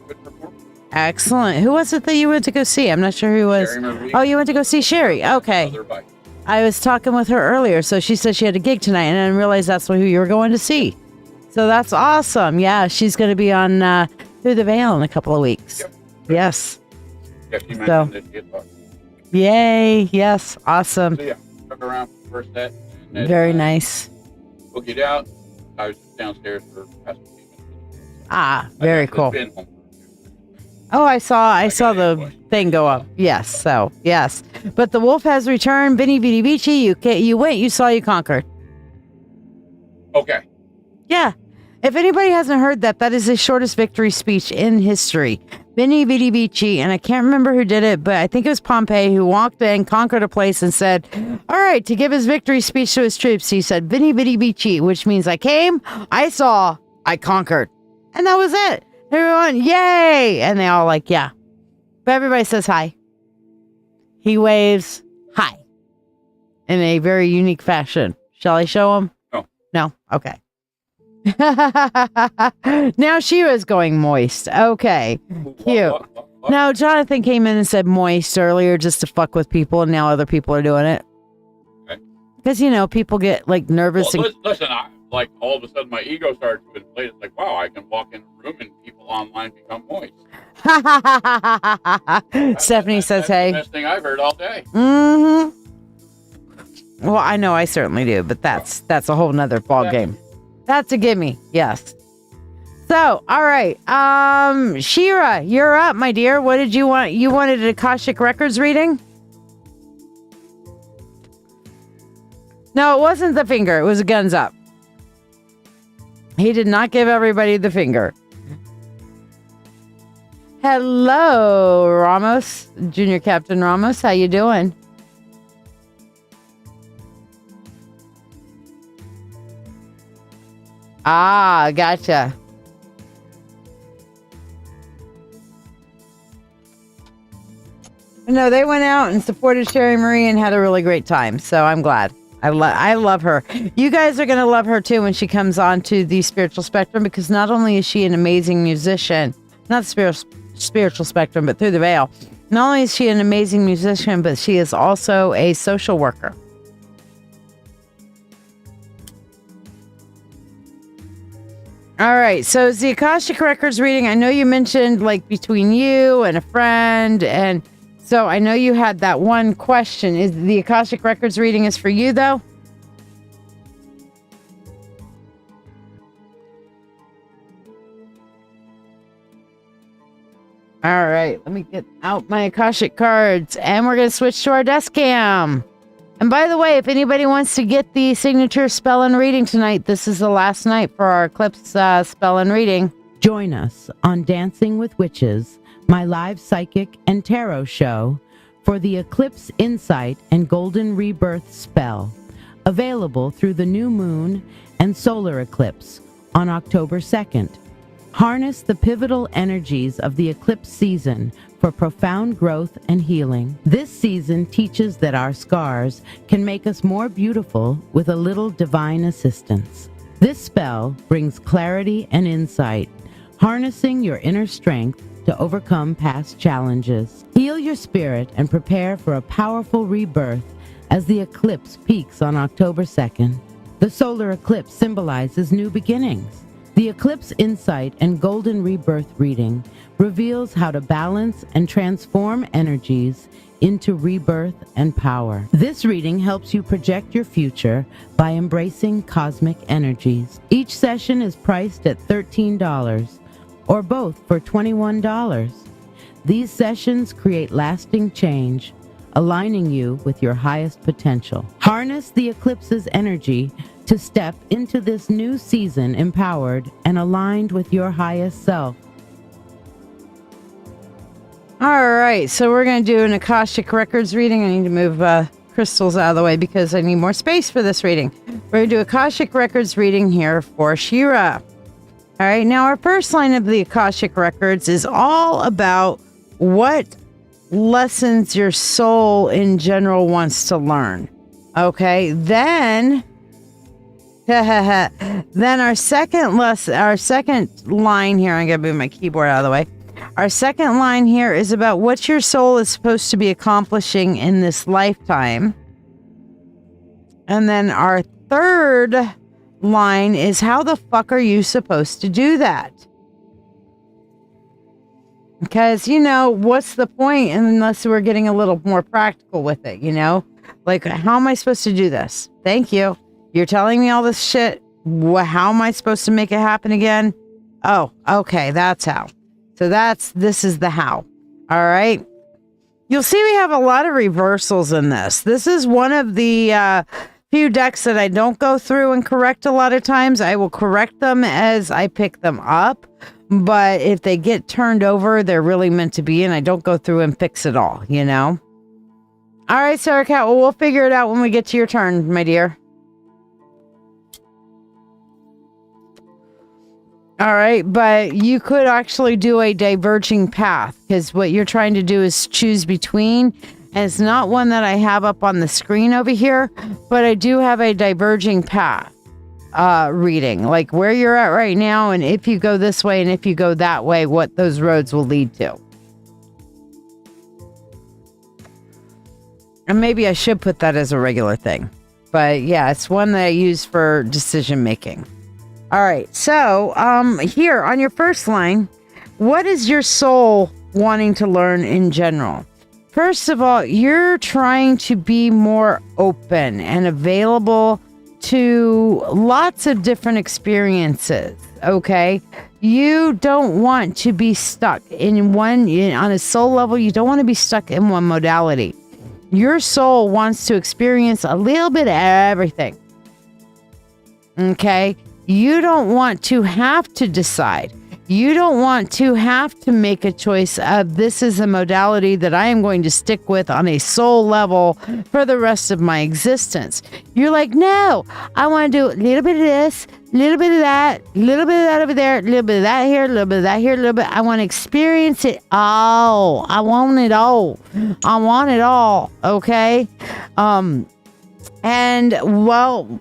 good performer. Excellent. Who was it that you went to go see? I'm not sure who it was. Sherry Marie. Oh, you went to go see Sherry. Okay. Other bike. I was talking with her earlier, so she said she had a gig tonight, and I didn't realize that's who you were going to see. So that's awesome. Yeah, she's going to be on Through the Veil in a couple of weeks. Yep. Yes. Yeah, she mentioned that she had talked. Yay. Yes. Awesome. So yeah, took her around for the first set. And then, Very nice. Booked it out. I was just downstairs for past a few minutes. Ah, very cool. Been home. Oh, I saw got the it. thing go up. Yes. So, yes. But the wolf has returned. Bini Bidi Bichi, you went, you saw, you conquered. Okay. Yeah. If anybody hasn't heard that, that is the shortest victory speech in history. Bini Bidi Bichi, and I can't remember who did it, but I think it was Pompey who walked in, conquered a place, and said, all right, to give his victory speech to his troops, he said, Bini Bidi Bichi, which means I came, I saw, I conquered. And that was it. Everyone, yay! And they all like, yeah. But everybody says hi. He waves, hi. In a very unique fashion. Shall I show him? No. No? Okay. Now she was going moist. Okay. Cute. What? No, Jonathan came in and said moist earlier just to fuck with people, and now other people are doing it. Okay. Because, people get like nervous. Well, listen, like all of a sudden my ego started to inflate. It's like, wow, I can walk in a room and people online become moist. Stephanie says, that's hey. the best thing I've heard all day. Mm-hmm. Well, I know I certainly do, but that's a whole nother ball game. That's a gimme. Yes. So, all right. Shira, you're up, my dear. What did you want? You wanted an Akashic Records reading? No, it wasn't the finger. It was a guns up. He did not give everybody the finger. Hello, Ramos. Junior Captain Ramos. How you doing? Ah, gotcha. No, they went out and supported Sherry Marie and had a really great time. So I'm glad. I love her. You guys are going to love her too when she comes on to the spiritual spectrum, because not only is she an amazing musician, not the spiritual spectrum, but Through the Veil. Not only is she an amazing musician, but she is also a social worker. All right. So it's the Akashic Records reading. I know you mentioned like between you and a friend, and so I know you had that one question. Is the Akashic Records reading is for you though? All right. Let me get out my Akashic cards, and we're going to switch to our desk cam. And by the way, if anybody wants to get the signature spell and reading tonight, this is the last night for our eclipse spell and reading. Join us on Dancing with Witches, my live psychic and tarot show, for the Eclipse Insight and Golden Rebirth spell, available through the new moon and solar eclipse on October 2nd. Harness the pivotal energies of the eclipse season for profound growth and healing. This season teaches that our scars can make us more beautiful with a little divine assistance. This spell brings clarity and insight, harnessing your inner strength to overcome past challenges. Heal your spirit and prepare for a powerful rebirth as the eclipse peaks on October 2nd. The solar eclipse symbolizes new beginnings. The Eclipse Insight and Golden Rebirth reading reveals how to balance and transform energies into rebirth and power. This reading helps you project your future by embracing cosmic energies. Each session is priced at $13 or both for $21. These sessions create lasting change, aligning you with your highest potential. Harness the eclipse's energy to step into this new season empowered and aligned with your highest self. All right, so we're going to do an Akashic Records reading. I need to move crystals out of the way because I need more space for this reading. We're going to do Akashic Records reading here for Shira. All right, now our first line of the Akashic Records is all about what lessons your soul in general wants to learn. Okay, then our second line here, I'm going to move my keyboard out of the way. Our second line here is about what your soul is supposed to be accomplishing in this lifetime. And then our third line is how the fuck are you supposed to do that? Because, what's the point unless we're getting a little more practical with it, Like, how am I supposed to do this? Thank you. You're telling me all this shit. How am I supposed to make it happen again? Oh, okay, that's how. So this is the how. All right. You'll see we have a lot of reversals in this. This is one of the few decks that I don't go through and correct a lot of times. I will correct them as I pick them up. But if they get turned over, they're really meant to be, and I don't go through and fix it all, All right, Sarah Cat, well, we'll figure it out when we get to your turn, my dear. All right, but you could actually do a diverging path because what you're trying to do is choose between. And it's not one that I have up on the screen over here, but I do have a diverging path reading, like where you're at right now, and if you go this way and if you go that way, what those roads will lead to. And maybe I should put that as a regular thing. But yeah, it's one that I use for decision making. All right, so here on your first line, what is your soul wanting to learn in general? First of all, you're trying to be more open and available to lots of different experiences, okay? You don't want to be stuck in one, on a soul level, you don't want to be stuck in one modality. Your soul wants to experience a little bit of everything, okay? You don't want to have to decide. You don't want to have to make a choice of this is a modality that I am going to stick with on a soul level for the rest of my existence. You're like, no, I want to do a little bit of this, a little bit of that, a little bit of that over there, a little bit of that here, a little bit of that here, a little bit. I want to experience it all. I want it all. I want it all. Okay. And well,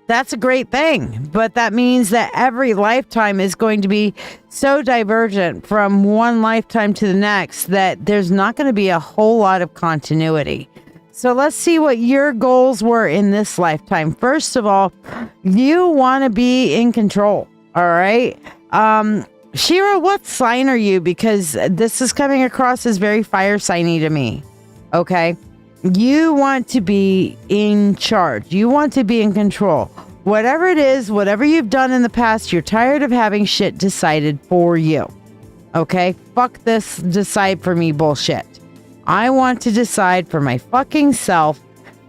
that's a great thing, but that means that every lifetime is going to be so divergent from one lifetime to the next that there's not going to be a whole lot of continuity. So let's see what your goals were in this lifetime. First of all, you want to be in control. All right. Shira, what sign are you? Because this is coming across as very fire signy to me. Okay. You want to be in charge. You want to be in control. Whatever it is, whatever you've done in the past, you're tired of having shit decided for you. Okay? Fuck this decide for me bullshit. I want to decide for my fucking self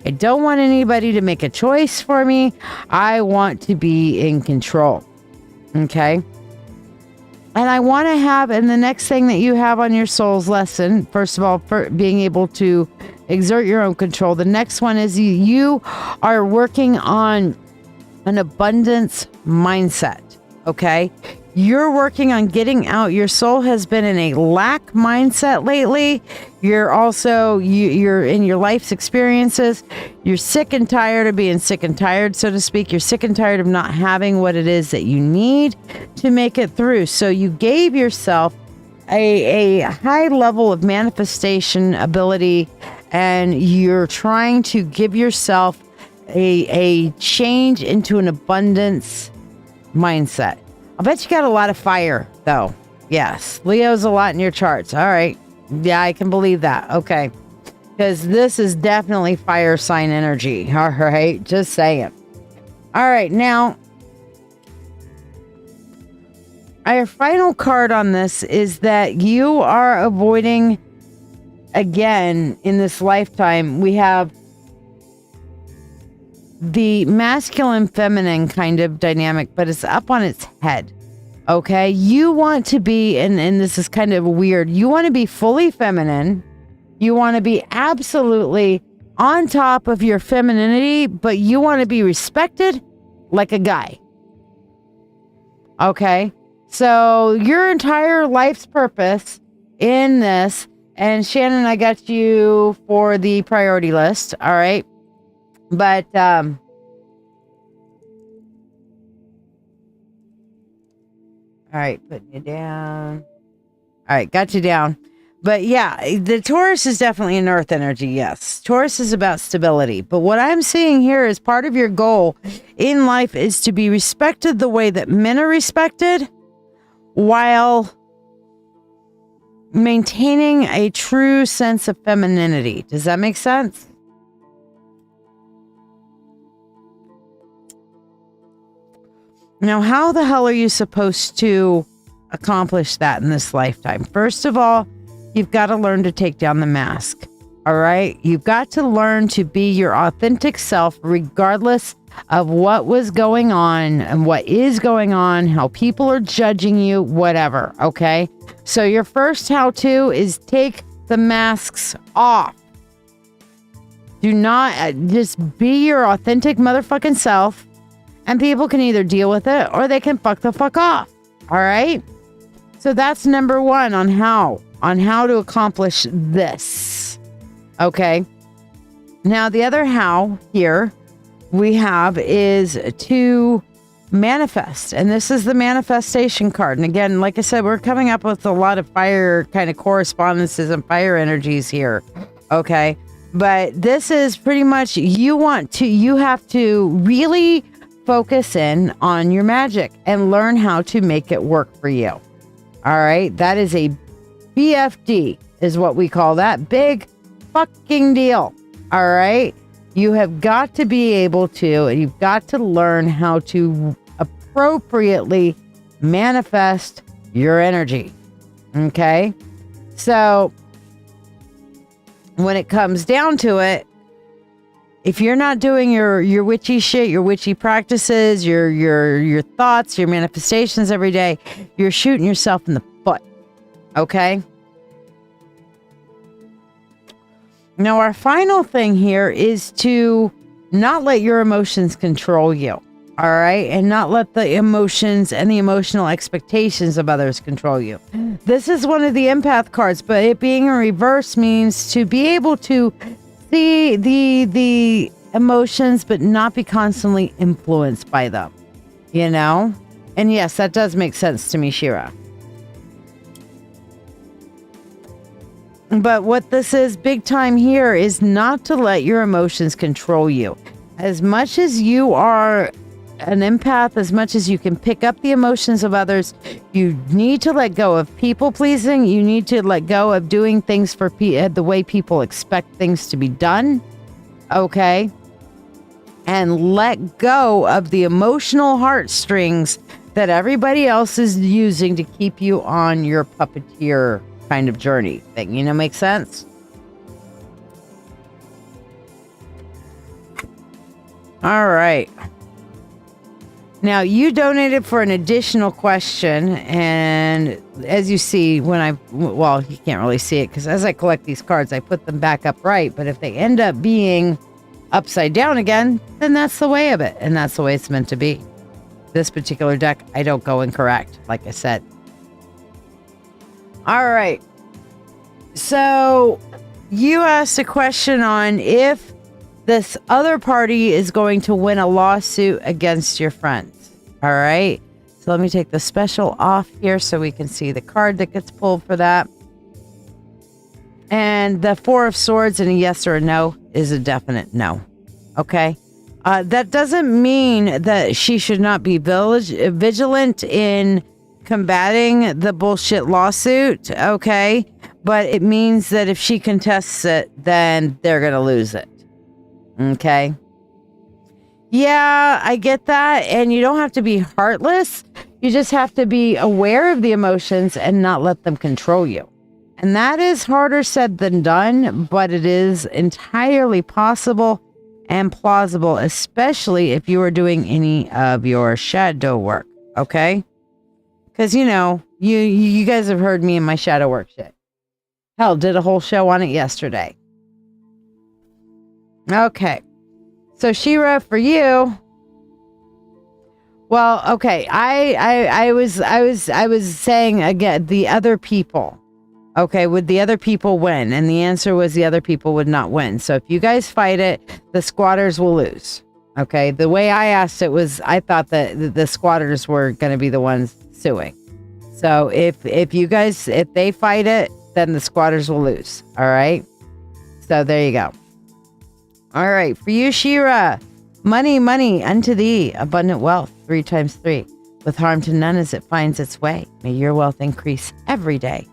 I don't want anybody to make a choice for me. I want to be in control. Okay. And I want to have, and the next thing that you have on your soul's lesson, first of all, for being able to exert your own control. The next one is you are working on an abundance mindset. Okay. You're working on getting out. Your soul has been in a lack mindset lately. You're also, you're in your life's experiences. You're sick and tired of being sick and tired, so to speak. You're sick and tired of not having what it is that you need to make it through. So you gave yourself a high level of manifestation ability, and you're trying to give yourself a change into an abundance mindset. I bet you got a lot of fire, though. Yes. Leo's a lot in your charts. All right. Yeah, I can believe that. Okay. Because this is definitely fire sign energy. All right. Just saying. All right. Now, our final card on this is that you are avoiding, again, in this lifetime, we have the masculine feminine kind of dynamic, but it's up on its head. Okay. You want to be, and this is kind of weird. You want to be fully feminine. You want to be absolutely on top of your femininity, but you want to be respected like a guy. Okay. So your entire life's purpose in this, and Shannon, I got you for the priority list. All right. But, all right, putting you down. All right, got you down. But yeah, the Taurus is definitely an earth energy. Yes. Taurus is about stability. But what I'm seeing here is part of your goal in life is to be respected the way that men are respected while maintaining a true sense of femininity. Does that make sense? Now, how the hell are you supposed to accomplish that in this lifetime? First of all, you've got to learn to take down the mask. All right. You've got to learn to be your authentic self, regardless of what was going on and what is going on, how people are judging you, whatever. Okay. So your first how-to is take the masks off. Do not just be your authentic motherfucking self. And people can either deal with it or they can fuck the fuck off. All right. So that's number one on how to accomplish this. Okay. Now, the other how here we have is to manifest. And this is the manifestation card. And again, like I said, we're coming up with a lot of fire kind of correspondences and fire energies here. Okay. But this is pretty much you have to really focus in on your magic and learn how to make it work for you. All right. That is a BFD is what we call that. Big fucking deal. All right. You have got to be able to, and you've got to learn how to appropriately manifest your energy. Okay. So when it comes down to it, if you're not doing your witchy shit, your witchy practices, your thoughts, your manifestations every day, you're shooting yourself in the foot. Okay? Now, our final thing here is to not let your emotions control you. All right? And not let the emotions and the emotional expectations of others control you. This is one of the empath cards, but it being in reverse means to be able to see the emotions, but not be constantly influenced by them, you know? And yes, that does make sense to me, Shira. But what this is big time here is not to let your emotions control you. As much as you are an empath, as much as you can pick up the emotions of others, you need to let go of people pleasing. You need to let go of doing things for the way people expect things to be done. Okay. And let go of the emotional heartstrings that everybody else is using to keep you on your puppeteer kind of journey thing. You know, make sense? All right. Now, you donated for an additional question, and as you see, well, you can't really see it because as I collect these cards, I put them back upright, but if they end up being upside down again, then that's the way of it, and that's the way it's meant to be. This particular deck, I don't go incorrect, like I said. All right. So, you asked a question on if this other party is going to win a lawsuit against your friends. All right. So let me take the special off here so we can see the card that gets pulled for that. And the Four of Swords and a yes or a no is a definite no. Okay. That doesn't mean that she should not be vigilant in combating the bullshit lawsuit. Okay. But it means that if she contests it, then they're going to lose it. Okay. Yeah, I get that. And you don't have to be heartless. You just have to be aware of the emotions and not let them control you. And that is harder said than done, but it is entirely possible and plausible, especially if you are doing any of your shadow work. Okay. Because, you guys have heard me in my shadow work shit. Hell, did a whole show on it yesterday. Okay. So Shira, for you. Well, okay. I was saying again, the other people. Okay, would the other people win? And the answer was the other people would not win. So if you guys fight it, the squatters will lose. Okay. The way I asked it was I thought that the squatters were going to be the ones suing. So if they fight it, then the squatters will lose. All right. So there you go. All right. For you, Shira, money, money unto thee, abundant wealth, 3 times 3, with harm to none as it finds its way. May your wealth increase every day,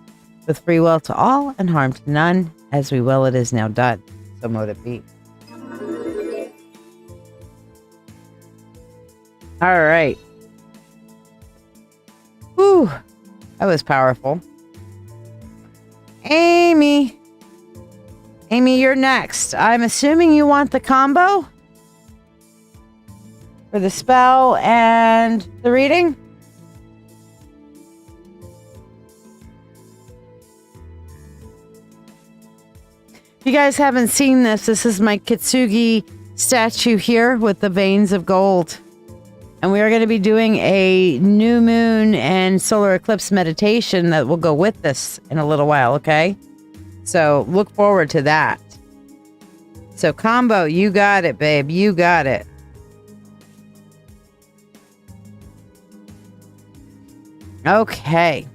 with free will to all and harm to none. As we will, it is now done. So mote it be. All right. Whew. That was powerful. Amy, you're next. I'm assuming you want the combo for the spell and the reading. If you guys haven't seen this is my Kitsugi statue here with the veins of gold. And we are going to be doing a new moon and solar eclipse meditation that will go with this in a little while, okay? So look forward to that. So combo, you got it, babe. You got it. Okay.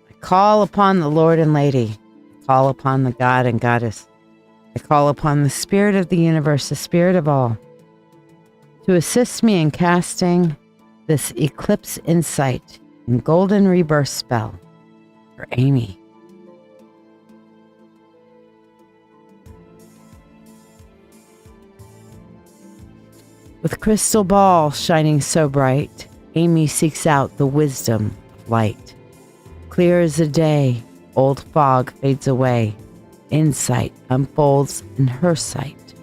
I call upon the Lord and Lady. I call upon the God and Goddess. I call upon the Spirit of the universe, the Spirit of all, to assist me in casting this eclipse insight and golden rebirth spell for Amy. With crystal ball shining so bright, Amy seeks out the wisdom of light. Clear as the day, old fog fades away. Insight unfolds in her sight.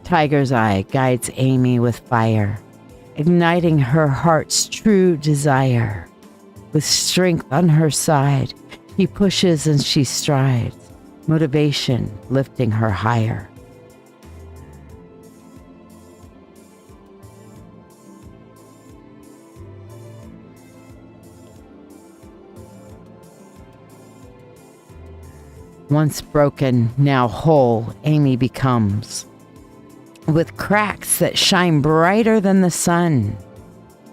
Tiger's eye guides Amy with fire, igniting her heart's true desire. With strength on her side, he pushes and she strides, motivation lifting her higher. Once broken, now whole, Amy becomes, with cracks that shine brighter than the sun.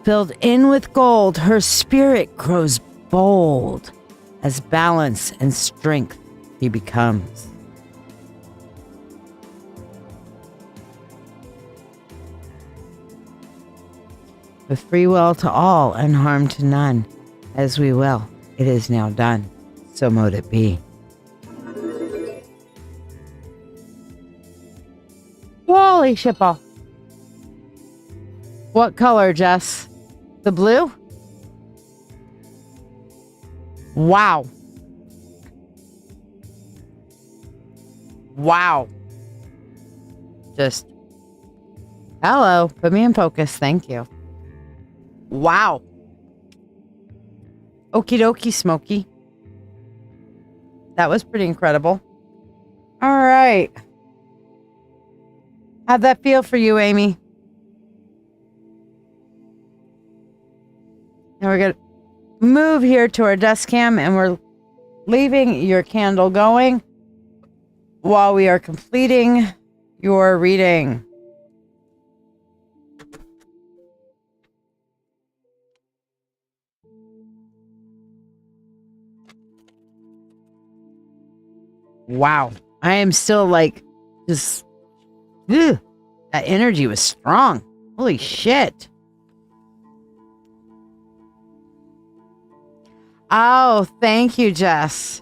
Filled in with gold, her spirit grows bold, as balance and strength he becomes. With free will to all and harm to none, as we will, it is now done. So mote it be. Holy shitball. What color, Jess? The blue? Wow. Wow. Just, hello. Put me in focus. Thank you. Wow. Okie dokie, Smokey. That was pretty incredible. All right. How'd that feel for you, Amy? And we're going to move here to our desk cam, and we're leaving your candle going while we are completing your reading. Wow. I am still like, just, ugh, that energy was strong. Holy shit. Oh, thank you, Jess.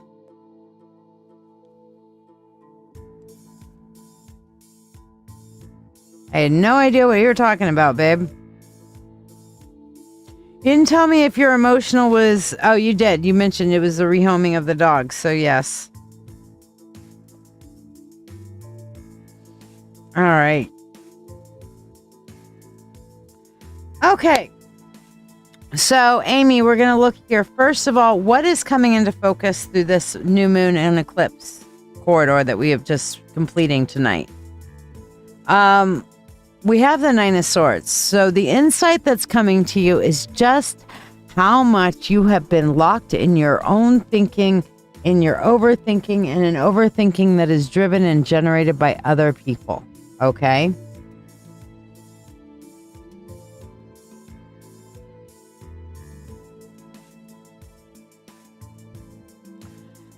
I had no idea what you were talking about, babe. You didn't tell me if your emotional was... Oh, you did. You mentioned it was the rehoming of the dog, so yes. All right. Okay. So, Amy, we're going to look here. First of all, what is coming into focus through this new moon and eclipse corridor that we have just completing tonight? We have the Nine of Swords. So the insight that's coming to you is just how much you have been locked in your own thinking, in your overthinking, and an overthinking that is driven and generated by other people. Okay?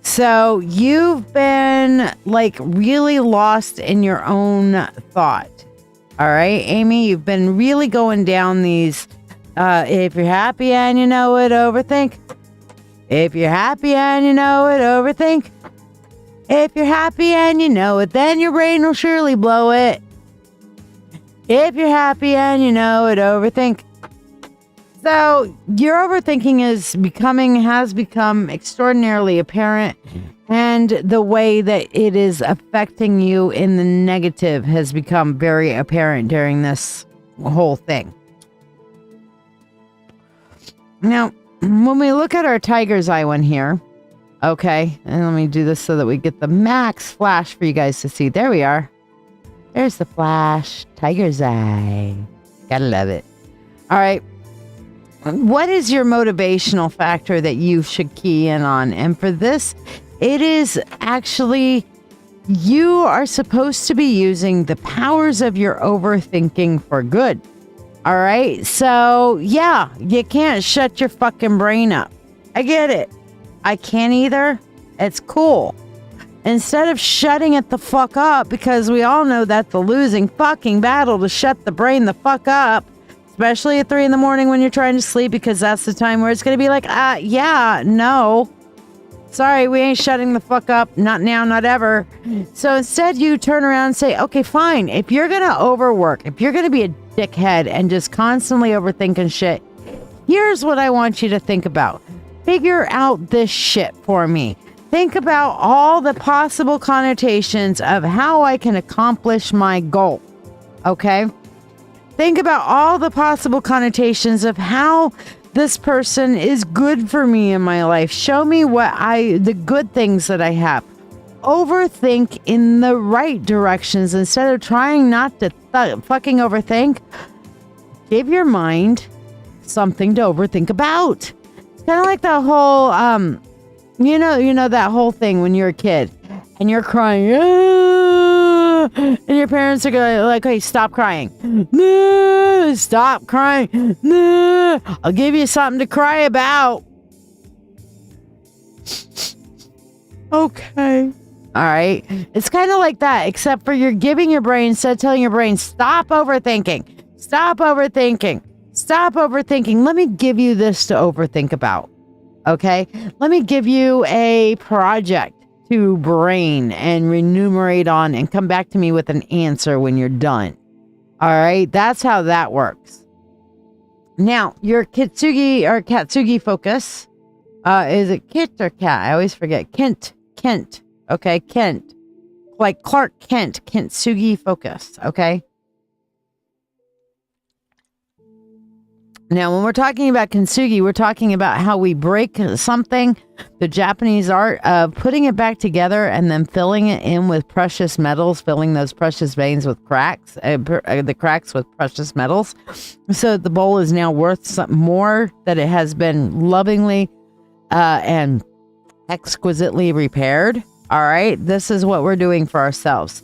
So you've been like really lost in your own thought. All right, Amy, you've been really going down these, if you're happy and you know it, overthink. If you're happy and you know it, overthink. If you're happy and you know it, then your brain will surely blow it. If you're happy and you know it, overthink. So your overthinking has become extraordinarily apparent, and the way that it is affecting you in the negative has become very apparent during this whole thing. Now, when we look at our tiger's eye one here, okay, and let me do this so that we get the max flash for you guys to see. There we are. There's the flash. Tiger's eye. Gotta love it. All right. What is your motivational factor that you should key in on? And for this, it is actually, you are supposed to be using the powers of your overthinking for good. All right. So yeah, you can't shut your fucking brain up. I get it. I can't either. It's cool. Instead of shutting it the fuck up, because we all know that's the losing fucking battle, to shut the brain the fuck up, especially at 3 a.m. when you're trying to sleep, because that's the time where it's going to be like, yeah, no. Sorry, we ain't shutting the fuck up. Not now, not ever. So instead you turn around and say, okay, fine. If you're going to overwork, if you're going to be a dickhead and just constantly overthinking shit, here's what I want you to think about. Figure out this shit for me. Think about all the possible connotations of how I can accomplish my goal. Okay? Think about all the possible connotations of how this person is good for me in my life. Show me the good things that I have. Overthink in the right directions instead of trying not to fucking overthink. Give your mind something to overthink about. It's kind of like the whole, you know that whole thing when you're a kid and you're crying, and your parents are going like, hey, stop crying. No, stop crying. No, I'll give you something to cry about. Okay. All right. It's kind of like that, except for you're giving your brain, instead of telling your brain, stop overthinking. Stop overthinking. Stop overthinking. Let me give you this to overthink about. Okay? Let me give you a project to brain and remunerate on and come back to me with an answer when you're done. All right, that's how that works. Now, your Kitsugi or Katsugi focus, is it Kit or Cat? I always forget. Kent. Okay, Kent. Like Clark Kent, Kintsugi focus, okay? Now, when we're talking about kintsugi, we're talking about how we break something, the Japanese art of putting it back together and then filling it in with precious metals, filling those precious veins with cracks, the cracks with precious metals. So the bowl is now worth something more, that it has been lovingly and exquisitely repaired. All right, this is what we're doing for ourselves.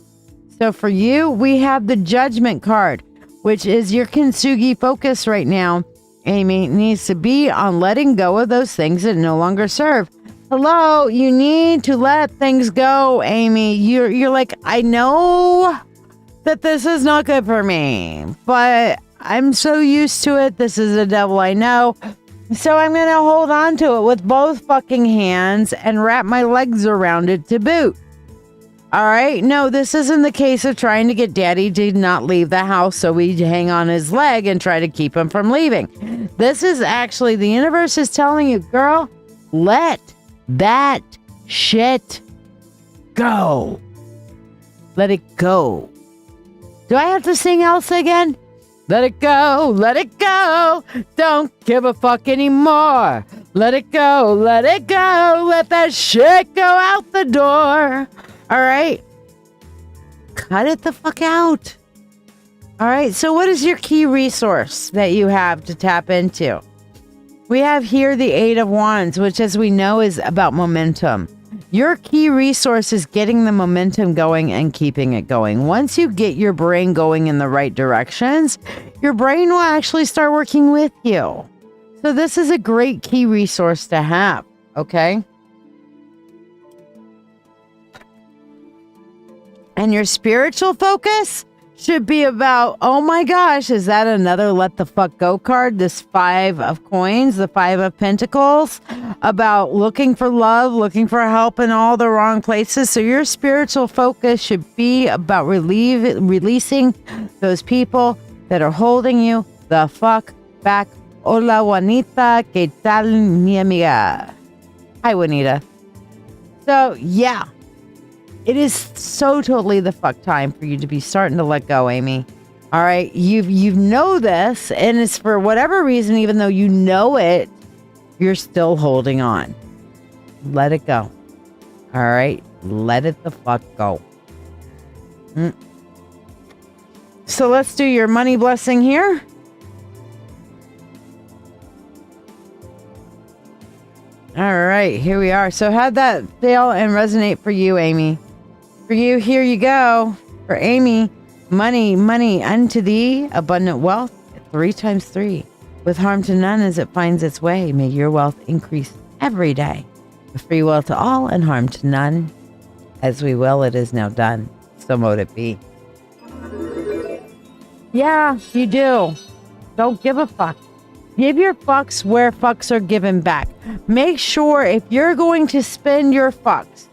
So for you, we have the Judgment card, which is your kintsugi focus right now. Amy, needs to be on letting go of those things that no longer serve. Hello, you need to let things go, Amy. You're like, I know that this is not good for me, but I'm so used to it. This is the devil I know. So I'm going to hold on to it with both fucking hands and wrap my legs around it to boot. All right. No, this isn't the case of trying to get daddy to not leave the house, so we hang on his leg and try to keep him from leaving. This is actually, the universe is telling you, girl, let that shit go. Let it go. Do I have to sing Elsa again? Let it go. Let it go. Don't give a fuck anymore. Let it go. Let it go. Let that shit go out the door. All right. Cut it the fuck out. All right. So what is your key resource that you have to tap into? We have here the Eight of Wands, which, as we know, is about momentum. Your key resource is getting the momentum going and keeping it going. Once you get your brain going in the right directions, your brain will actually start working with you. So this is a great key resource to have. Okay. And your spiritual focus should be about, oh my gosh, is that another let the fuck go card? This Five of Coins, the Five of Pentacles, about looking for love, looking for help in all the wrong places. So your spiritual focus should be about releasing those people that are holding you the fuck back. Hola, Juanita, ¿qué tal, mi amiga? Hi, Juanita. So, yeah. It is so totally the fuck time for you to be starting to let go, Amy. All right. You know this, and it's for whatever reason, even though you know it, you're still holding on. Let it go. All right. Let it the fuck go. So let's do your money blessing here. All right. Here we are. So how'd that feel and resonate for you, Amy? For you, here you go. For Amy, money unto thee, abundant wealth, 3 times 3. With harm to none as it finds its way, may your wealth increase every day. With free will to all and harm to none. As we will, it is now done. So mote it be. Yeah, you do. Don't give a fuck. Give your fucks where fucks are given back. Make sure if you're going to spend your fucks,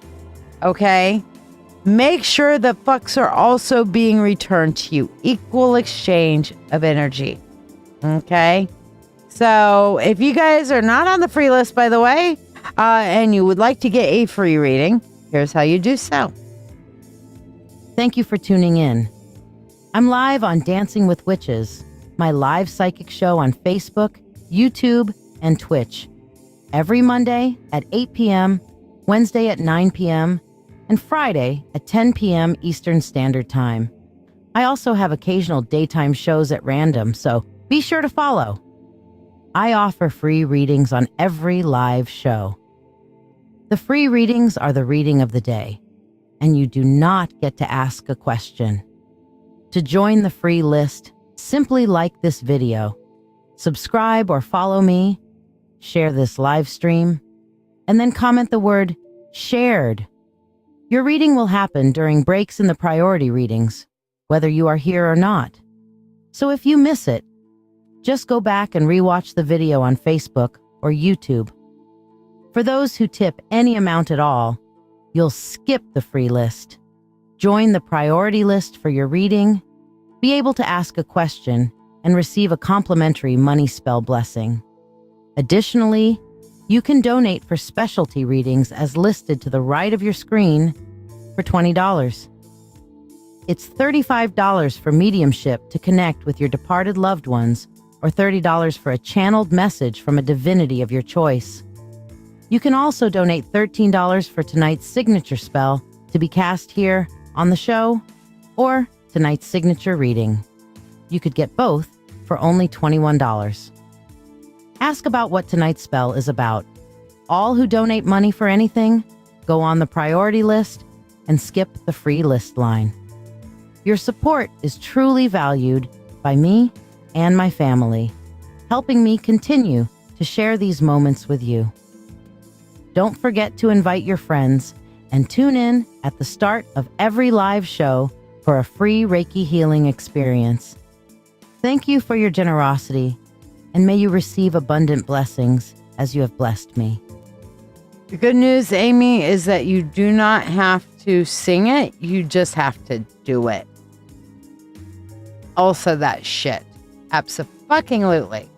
okay? Make sure the fucks are also being returned to you. Equal exchange of energy. Okay? So if you guys are not on the free list, by the way, and you would like to get a free reading, here's how you do so. Thank you for tuning in. I'm live on Dancing with Witches, my live psychic show on Facebook, YouTube, and Twitch. Every Monday at 8 p.m., Wednesday at 9 p.m., and Friday at 10 p.m. Eastern Standard Time. I also have occasional daytime shows at random, so be sure to follow. I offer free readings on every live show. The free readings are the reading of the day, and you do not get to ask a question. To join the free list, simply like this video, subscribe or follow me, share this live stream, and then comment the word shared. Your reading will happen during breaks in the priority readings, whether you are here or not. So if you miss it, just go back and rewatch the video on Facebook or YouTube. For those who tip any amount at all, you'll skip the free list. Join the priority list for your reading, be able to ask a question, and receive a complimentary money spell blessing. Additionally, you can donate for specialty readings as listed to the right of your screen for $20. It's $35 for mediumship to connect with your departed loved ones, or $30 for a channeled message from a divinity of your choice. You can also donate $13 for tonight's signature spell to be cast here on the show, or tonight's signature reading. You could get both for only $21. Ask about what tonight's spell is about. All who donate money for anything go on the priority list and skip the free list line. Your support is truly valued by me and my family, helping me continue to share these moments with you. Don't forget to invite your friends and tune in at the start of every live show for a free Reiki healing experience. Thank you for your generosity, and may you receive abundant blessings as you have blessed me. The good news, Amy, is that you do not have to sing it. You just have to do it. Also that shit. Abso-fucking-lutely.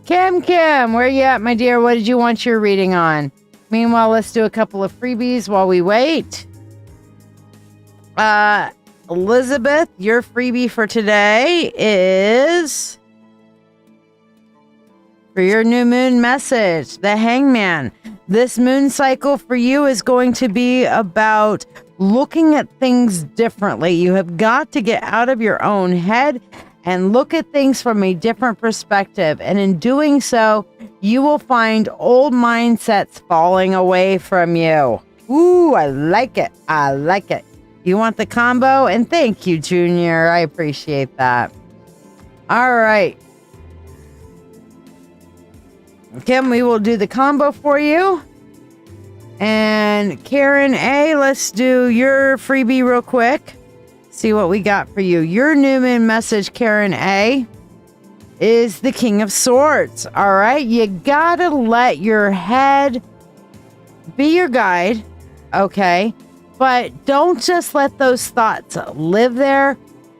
Kim, where you at, my dear? What did you want your reading on? Meanwhile, let's do a couple of freebies while we wait. Elizabeth, your freebie for today is for your new moon message, the Hangman. This moon cycle for you is going to be about looking at things differently. You have got to get out of your own head and look at things from a different perspective. And in doing so, you will find old mindsets falling away from you. Ooh, I like it. I like it. You want the combo? And thank you, Junior. I appreciate that. All right. Kim, we will do the combo for you. And Karen A., let's do your freebie real quick. See what we got for you. Your new moon message, Karen A., is the King of Swords. All right. You gotta let your head be your guide. Okay. But don't just let those thoughts live there.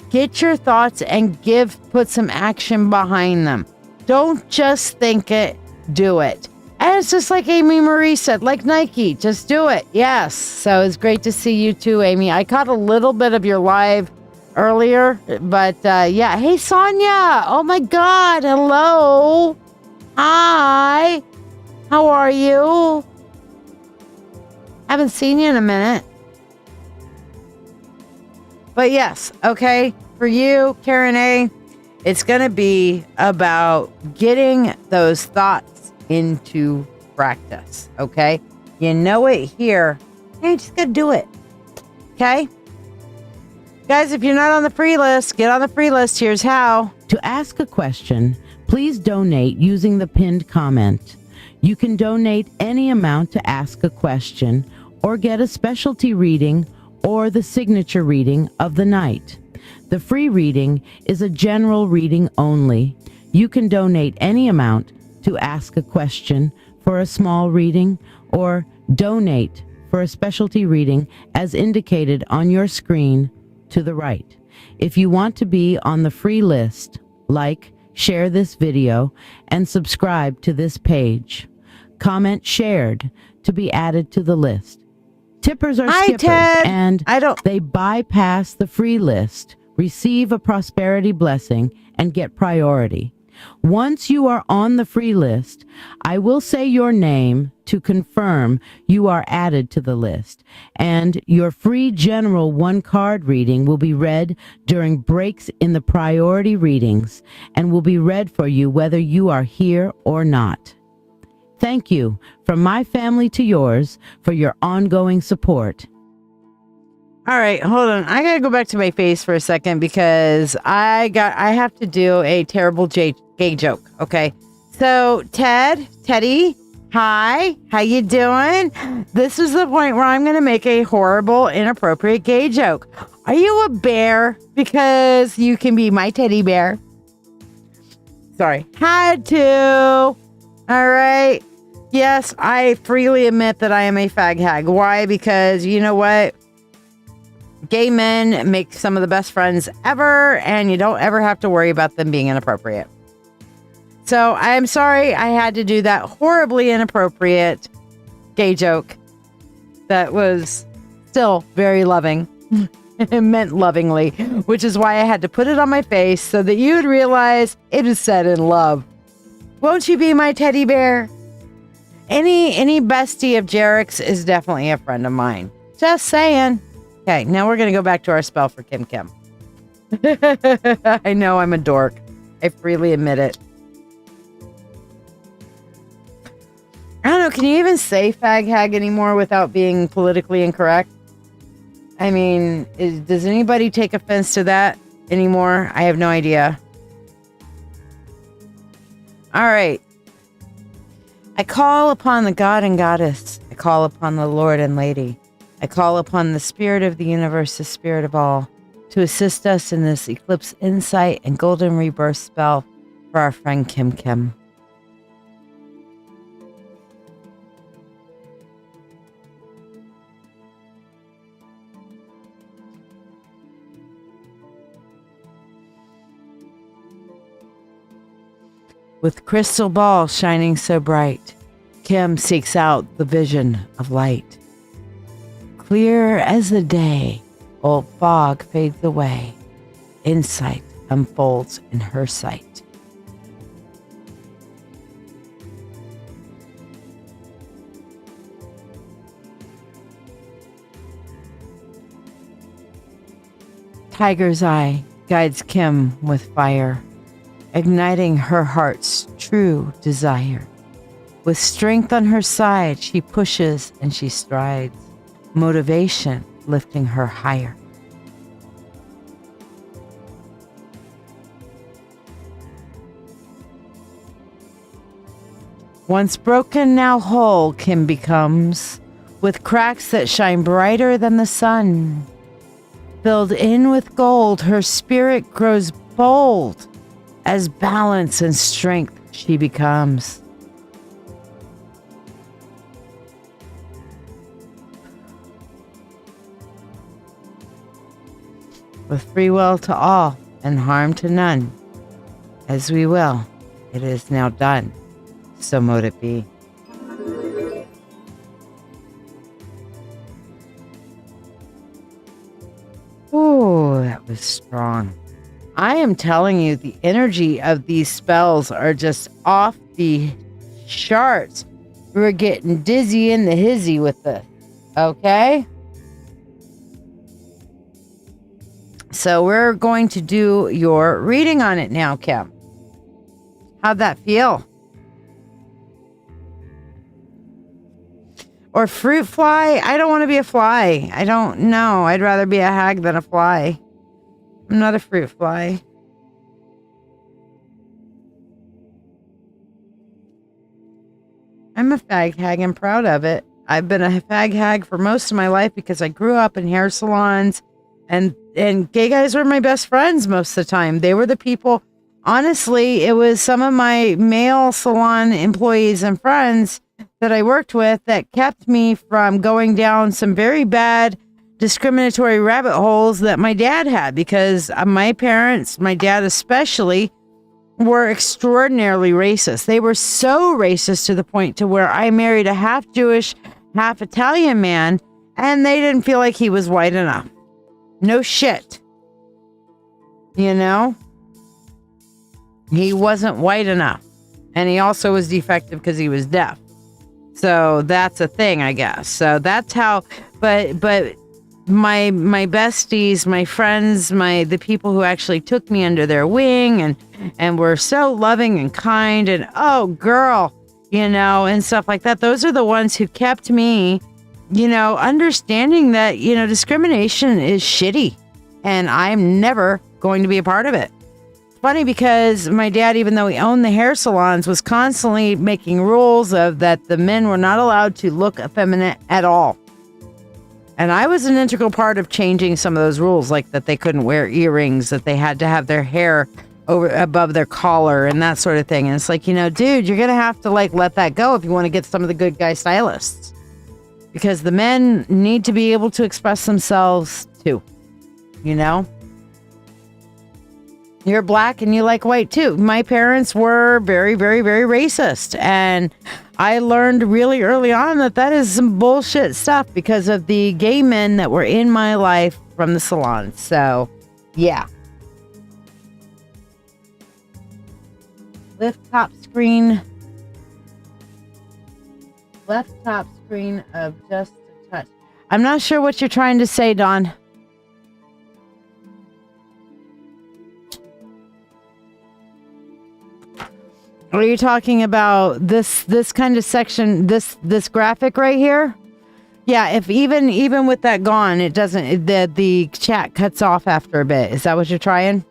Get your thoughts and put some action behind them. Don't just think it, do it. And it's just like Amy Marie said, like Nike, just do it. Yes. So it's great to see you too, Amy. I caught a little bit of your live earlier, but yeah. Hey, Sonia. Oh my God. Hello. Hi. How are you? Haven't seen you in a minute. But yes, okay. For you, Karen A., it's going to be about getting those thoughts into practice, okay? You know it here. You just got to do it, okay? Guys, if you're not on the free list, get on the free list. Here's how. To ask a question, please donate using the pinned comment. You can donate any amount to ask a question or get a specialty reading or the signature reading of the night. The free reading is a general reading only. You can donate any amount to ask a question for a small reading or donate for a specialty reading as indicated on your screen to the right. If you want to be on the free list, like, share this video, and subscribe to this page. Comment shared to be added to the list. Tippers are skippers, Ted. and they bypass the free list, receive a prosperity blessing, and get priority. Once you are on the free list, I will say your name to confirm you are added to the list, and your free general one-card reading will be read during breaks in the priority readings and will be read for you whether you are here or not. Thank you from my family to yours for your ongoing support. All right, hold on. I gotta go back to my face for a second because I have to do a terrible gay joke. Okay, so Teddy, hi, how you doing? This is the point where I'm gonna make a horrible, inappropriate gay joke. Are you a bear? Because you can be my teddy bear. Sorry, had to. All right. Yes, I freely admit that I am a fag hag. Why? Because you know what? Gay men make some of the best friends ever, and you don't ever have to worry about them being inappropriate. So I'm sorry I had to do that horribly inappropriate gay joke that was still very loving. It meant lovingly, which is why I had to put it on my face so that you would realize it is said in love. Won't you be my teddy bear? Any bestie of Jarek's is definitely a friend of mine. Just saying. Okay, now we're going to go back to our spell for Kim Kim. I know I'm a dork. I freely admit it. I don't know, can you even say fag hag anymore without being politically incorrect? I mean, does anybody take offense to that anymore? I have no idea. All right. I call upon the God and Goddess. I call upon the Lord and Lady. I call upon the Spirit of the Universe, the Spirit of all, to assist us in this eclipse insight and golden rebirth spell for our friend Kim Kim. With crystal ball shining so bright, Kim seeks out the vision of light. Clear as the day, old fog fades away. Insight unfolds in her sight. Tiger's eye guides Kim with fire, igniting her heart's true desire. With strength on her side, she pushes and she strides, motivation lifting her higher. Once broken, now whole, Kim becomes, with cracks that shine brighter than the sun. Filled in with gold, her spirit grows bold, as balance and strength she becomes. With free will to all and harm to none, as we will, it is now done, so mote it be. Ooh, that was strong. I am telling you, the energy of these spells are just off the charts. We're getting dizzy in the hizzy with this, okay? So we're going to do your reading on it now, Kim. How'd that feel? Or fruit fly? I don't want to be a fly. I don't know. I'd rather be a hag than a fly. I'm not a fruit fly. I'm a fag hag and proud of it. I've been a fag hag for most of my life because I grew up in hair salons, and gay guys were my best friends most of the time. They were the people. Honestly, it was some of my male salon employees and friends that I worked with that kept me from going down some very bad discriminatory rabbit holes that my dad had, because my parents, my dad especially, were extraordinarily racist. They were so racist to the point to where I married a half Jewish, half Italian man, and they didn't feel like he was white enough. No shit. You know? He wasn't white enough. And he also was defective because he was deaf. So that's a thing, I guess. So that's how, but my besties, my friends, the people who actually took me under their wing and were so loving and kind and, oh, girl, you know, and stuff like that. Those are the ones who kept me, you know, understanding that, you know, discrimination is shitty and I'm never going to be a part of it. Funny because my dad, even though he owned the hair salons, was constantly making rules of that the men were not allowed to look effeminate at all. And I was an integral part of changing some of those rules, like that they couldn't wear earrings, that they had to have their hair over above their collar and that sort of thing. And it's like, dude, you're going to have to like let that go if you want to get some of the good guy stylists. Because the men need to be able to express themselves too. You're black and you like white too. My parents were very, very, very racist. And I learned really early on that is some bullshit stuff because of the gay men that were in my life from the salon. So, yeah. Left top screen of just a touch. I'm not sure what you're trying to say, Dawn. Are you talking about this kind of section, this graphic right here? Yeah, if even with that gone, it doesn't, the chat cuts off after a bit. Is that what you're trying?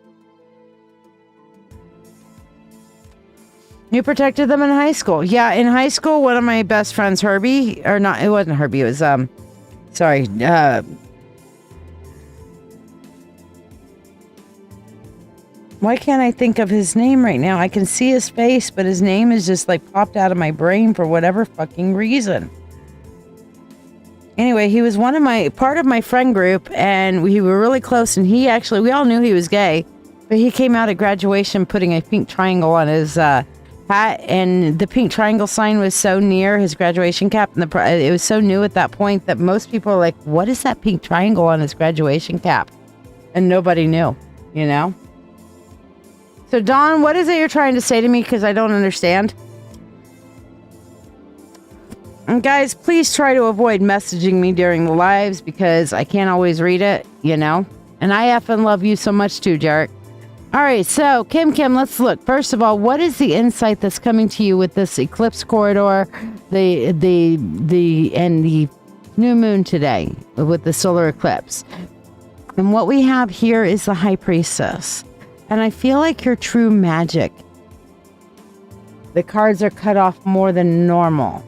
You protected them in high school. Yeah, in high school, one of my best friends, Herbie, or not, it wasn't Herbie, it was, sorry, why can't I think of his name right now? I can see his face, but his name is just like popped out of my brain for whatever fucking reason. Anyway, he was part of my friend group, and we were really close, and we all knew he was gay, but he came out at graduation putting a pink triangle on his hat, and the pink triangle sign was so near his graduation cap, and it was so new at that point that most people were like, what is that pink triangle on his graduation cap? And nobody knew, So, Dawn, what is it you're trying to say to me? Because I don't understand. And guys, please try to avoid messaging me during the lives because I can't always read it, And I effing love you so much too, Jarek. All right, so Kim, let's look. First of all, what is the insight that's coming to you with this eclipse corridor, and the new moon today with the solar eclipse? And what we have here is the High Priestess. And I feel like your true magic. The cards are cut off more than normal.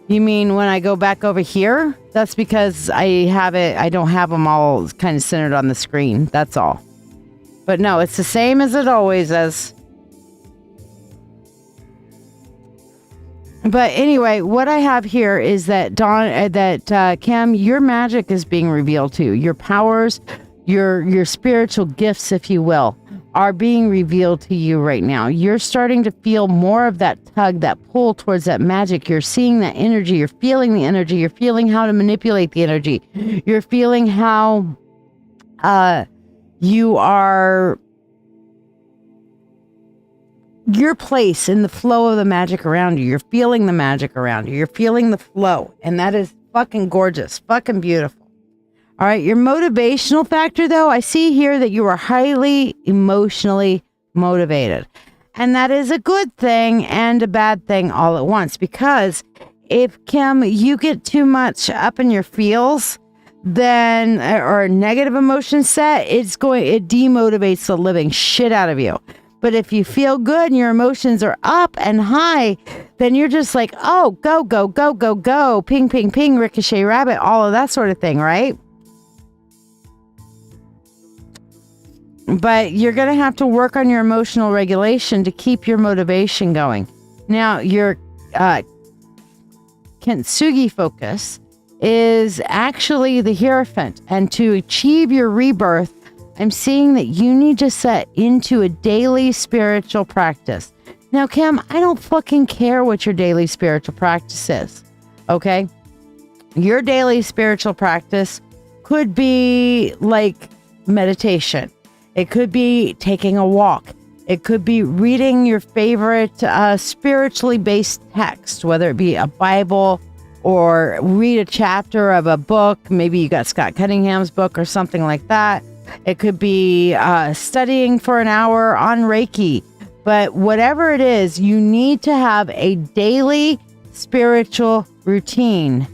You mean when I go back over here? That's because I don't have them all kind of centered on the screen. That's all. But no, it's the same as it always is. But anyway, what I have here is that Kim, your magic is being revealed to you. Your powers, your spiritual gifts, if you will, are being revealed to you right now. You're starting to feel more of that tug, that pull towards that magic. You're seeing that energy. You're feeling the energy. You're feeling how to manipulate the energy. You're feeling how your place in the flow of the magic around you. You're feeling the magic around you. You're feeling the flow. And that is fucking gorgeous. Fucking beautiful. All right, your motivational factor, though, I see here that you are highly emotionally motivated. And that is a good thing and a bad thing all at once. Because if, Kim, you get too much up in your feels, then, or negative emotion set, it demotivates the living shit out of you. But if you feel good and your emotions are up and high, then you're just like, oh, go, go, go, go, go, ping, ping, ping, ricochet rabbit, all of that sort of thing, right? But you're going to have to work on your emotional regulation to keep your motivation going. Now, your Kintsugi focus is actually the Hierophant. And to achieve your rebirth, I'm seeing that you need to set into a daily spiritual practice. Now, Kim, I don't fucking care what your daily spiritual practice is. Okay? Your daily spiritual practice could be like meditation. It could be taking a walk. It could be reading your favorite spiritually based text, whether it be a Bible or read a chapter of a book. Maybe you got Scott Cunningham's book or something like that. It could be studying for an hour on Reiki. But whatever it is, you need to have a daily spiritual routine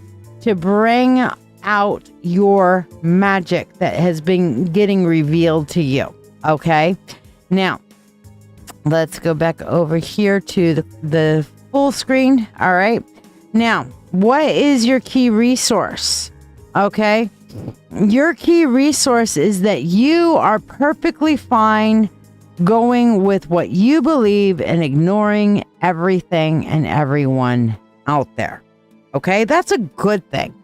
to bring out your magic that has been getting revealed to you. Okay? Now, let's go back over here to the full screen. All right. Now, what is your key resource? Okay. Your key resource is that you are perfectly fine going with what you believe and ignoring everything and everyone out there. Okay? That's a good thing.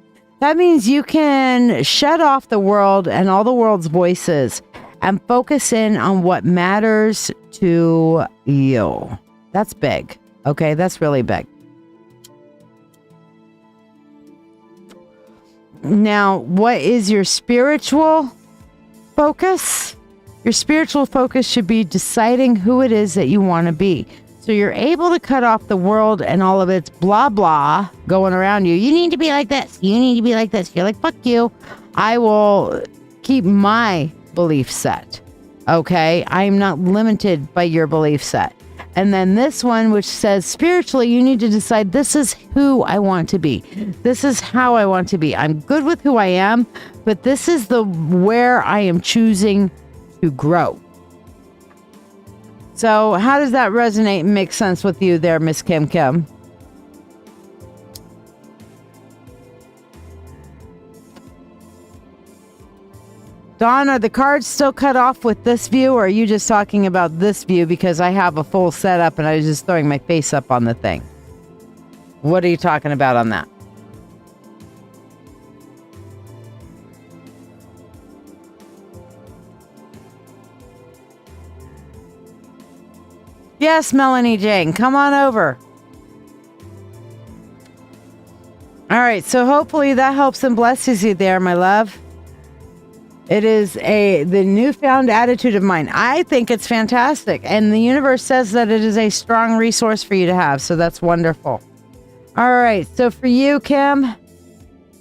That means you can shut off the world and all the world's voices and focus in on what matters to you. That's big. Okay? That's really big. Now, what is your spiritual focus? Your spiritual focus should be deciding who it is that you want to be. So you're able to cut off the world and all of its blah blah going around you. You need to be like this. You need to be like this. You're like, fuck you. I will keep my belief set. Okay? I am not limited by your belief set. And then this one, which says spiritually, you need to decide this is who I want to be. This is how I want to be. I'm good with who I am, but this is the where I am choosing to grow. So how does that resonate and make sense with you there, Miss Kim Kim? Dawn, are the cards still cut off with this view, or are you just talking about this view because I have a full setup and I was just throwing my face up on the thing? What are you talking about on that? Yes, Melanie Jane, come on over. All right, so hopefully that helps and blesses you there, my love. It is the newfound attitude of mine. I think it's fantastic. And the universe says that it is a strong resource for you to have. So that's wonderful. All right. So for you, Kim,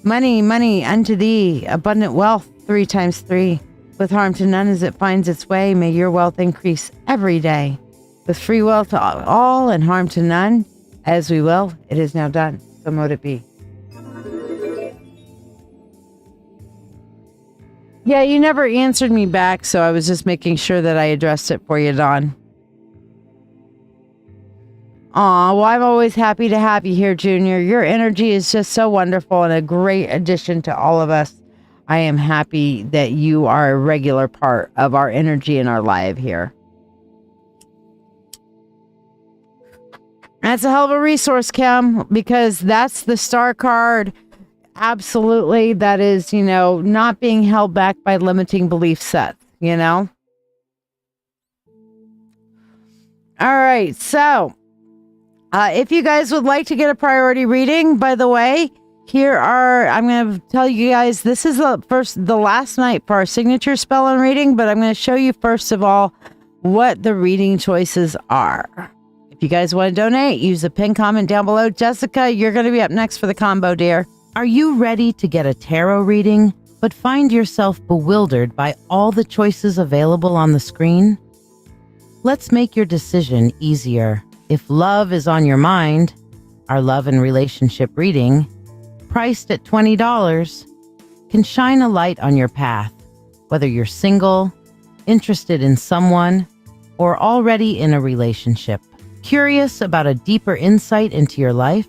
money, money unto thee, abundant wealth, 3 times 3, with harm to none as it finds its way. May your wealth increase every day, with free will to all and harm to none. As we will, it is now done. So mote it be. Yeah, you never answered me back, so I was just making sure that I addressed it for you, Dawn. Aw, well, I'm always happy to have you here, Junior. Your energy is just so wonderful and a great addition to all of us. I am happy that you are a regular part of our energy in our life here. That's a hell of a resource, Kim, because that's the star card. Absolutely. That is, not being held back by limiting belief sets, All right. So, if you guys would like to get a priority reading, by the way, I'm going to tell you guys, this is the last night for our signature spell and reading, but I'm going to show you first of all what the reading choices are. If you guys want to donate, use the pinned comment down below. Jessica, you're going to be up next for the combo, dear. Are you ready to get a tarot reading, but find yourself bewildered by all the choices available on the screen? Let's make your decision easier. If love is on your mind, our love and relationship reading, priced at $20, can shine a light on your path, whether you're single, interested in someone, or already in a relationship. Curious about a deeper insight into your life?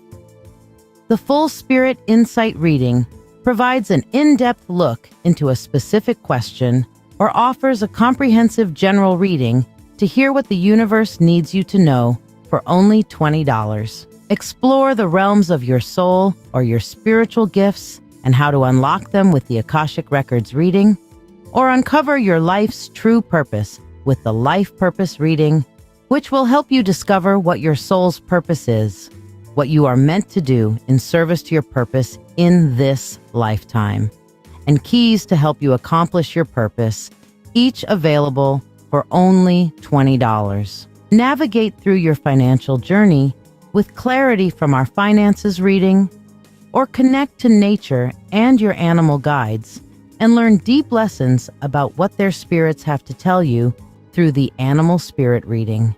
The Full Spirit Insight reading provides an in-depth look into a specific question or offers a comprehensive general reading to hear what the universe needs you to know for only $20. Explore the realms of your soul or your spiritual gifts and how to unlock them with the Akashic Records reading, or uncover your life's true purpose with the Life Purpose reading, which will help you discover what your soul's purpose is, what you are meant to do in service to your purpose in this lifetime, and keys to help you accomplish your purpose, each available for only $20. Navigate through your financial journey with clarity from our finances reading, or connect to nature and your animal guides and learn deep lessons about what their spirits have to tell you through the Animal Spirit reading.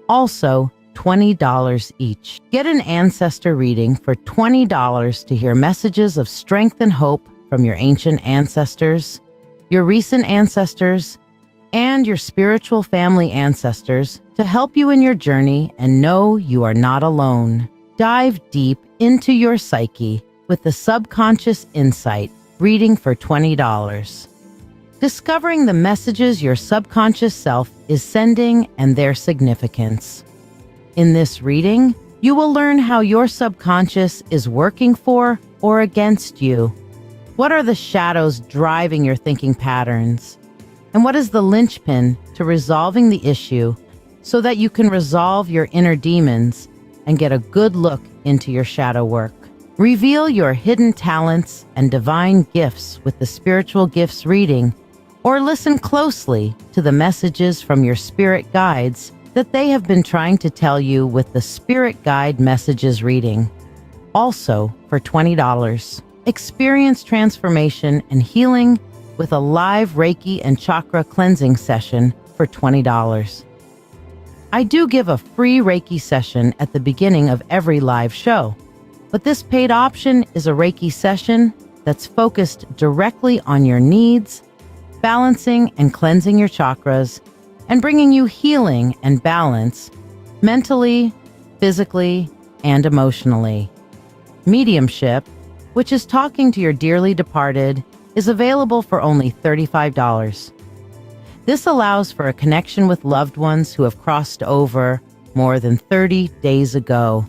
Also, $20 each. Get an ancestor reading for $20 to hear messages of strength and hope from your ancient ancestors, your recent ancestors, and your spiritual family ancestors to help you in your journey and know you are not alone. Dive deep into your psyche with the subconscious insight reading for $20. Discovering the messages your subconscious self is sending and their significance. In this reading, you will learn how your subconscious is working for or against you. What are the shadows driving your thinking patterns? And what is the linchpin to resolving the issue so that you can resolve your inner demons and get a good look into your shadow work? Reveal your hidden talents and divine gifts with the spiritual gifts reading, or listen closely to the messages from your spirit guides that they have been trying to tell you with the Spirit Guide Messages reading. Also for $20. Experience transformation and healing with a live Reiki and Chakra cleansing session for $20. I do give a free Reiki session at the beginning of every live show, but this paid option is a Reiki session that's focused directly on your needs, balancing and cleansing your chakras, and bringing you healing and balance mentally, physically, and emotionally. Mediumship, which is talking to your dearly departed, is available for only $35. This allows for a connection with loved ones who have crossed over more than 30 days ago,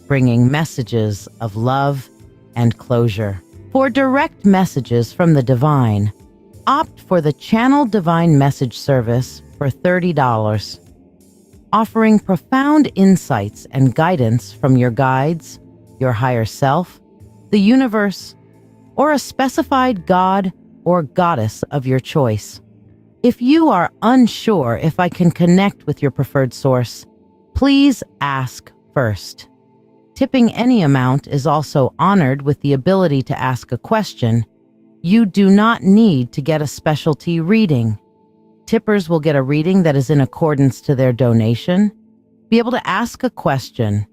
bringing messages of love and closure. For direct messages from the divine, opt for the Channel Divine Message service for $30, offering profound insights and guidance from your guides, your higher self, the universe, or a specified god or goddess of your choice. If you are unsure if I can connect with your preferred source, please ask first. Tipping any amount is also honored with the ability to ask a question. You do not need to get a specialty reading. Tippers will get a reading that is in accordance to their donation, be able to ask a question,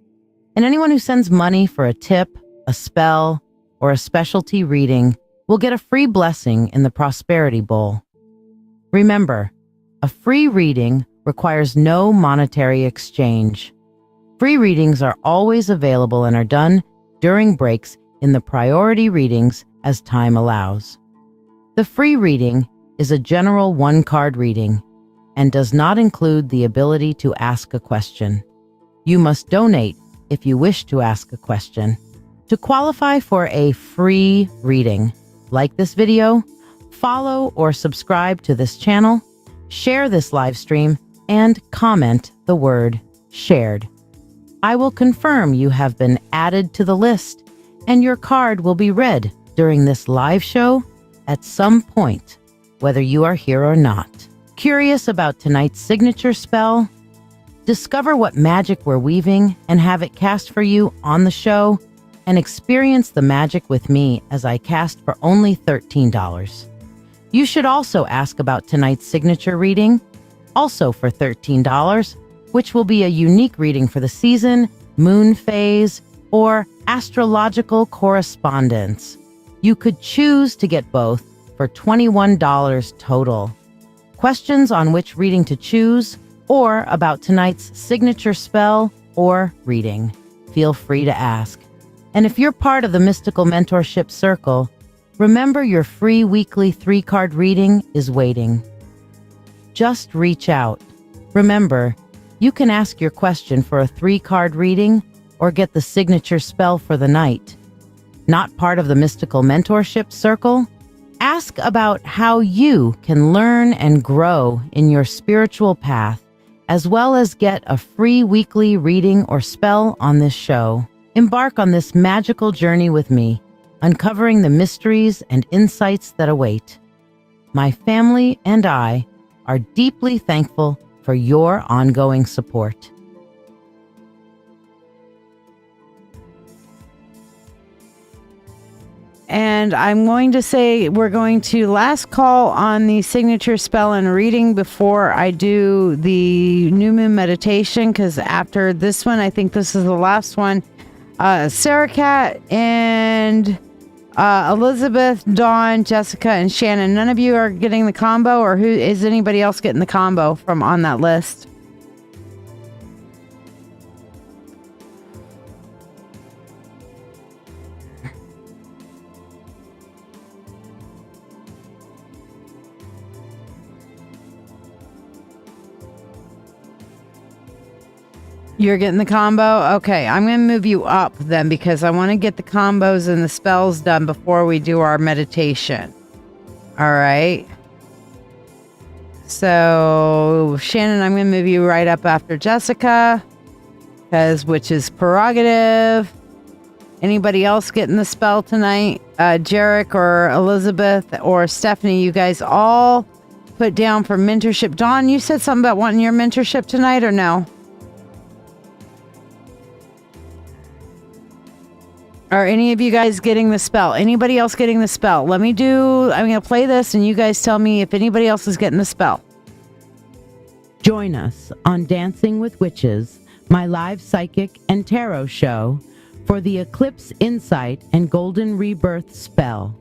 and anyone who sends money for a tip, a spell, or a specialty reading will get a free blessing in the Prosperity Bowl. Remember, a free reading requires no monetary exchange. Free readings are always available and are done during breaks in the priority readings as time allows. The free reading is a general one-card reading and does not include the ability to ask a question. You must donate if you wish to ask a question. To qualify for a free reading, like this video, follow or subscribe to this channel, share this live stream, and comment the word shared. I will confirm you have been added to the list, and your card will be read during this live show at some point, whether you are here or not. Curious about tonight's signature spell? Discover what magic we're weaving and have it cast for you on the show, and experience the magic with me as I cast for only $13. You should also ask about tonight's signature reading, also for $13, which will be a unique reading for the season, moon phase, or astrological correspondence. You could choose to get both for $21 total. Questions on which reading to choose or about tonight's signature spell or reading, feel free to ask. And if you're part of the Mystical Mentorship Circle, remember your free weekly 3-card reading is waiting. Just reach out. Remember, you can ask your question for a 3-card reading or get the signature spell for the night. Not part of the Mystical Mentorship Circle? Ask about how you can learn and grow in your spiritual path, as well as get a free weekly reading or spell on this show. Embark on this magical journey with me, uncovering the mysteries and insights that await. My family and I are deeply thankful for your ongoing support. And I'm going to say we're going to last call on the signature spell and reading before I do the new moon meditation, because after this one, I think this is the last one. Sarah Cat and Elizabeth, Dawn, Jessica, and Shannon. None of you are getting the combo, or who is anybody else getting the combo from on that list? You're getting the combo? Okay, I'm going to move you up then because I want to get the combos and the spells done before we do our meditation. All right. So, Shannon, I'm going to move you right up after Jessica, which is prerogative. Anybody else getting the spell tonight? Jarek or Elizabeth or Stephanie, you guys all put down for mentorship. Dawn, you said something about wanting your mentorship tonight or no? Are any of you guys getting the spell? Anybody else getting the spell? I'm going to play this and you guys tell me if anybody else is getting the spell. Join us on Dancing with Witches, my live psychic and tarot show for the Eclipse Insight and Golden Rebirth spell,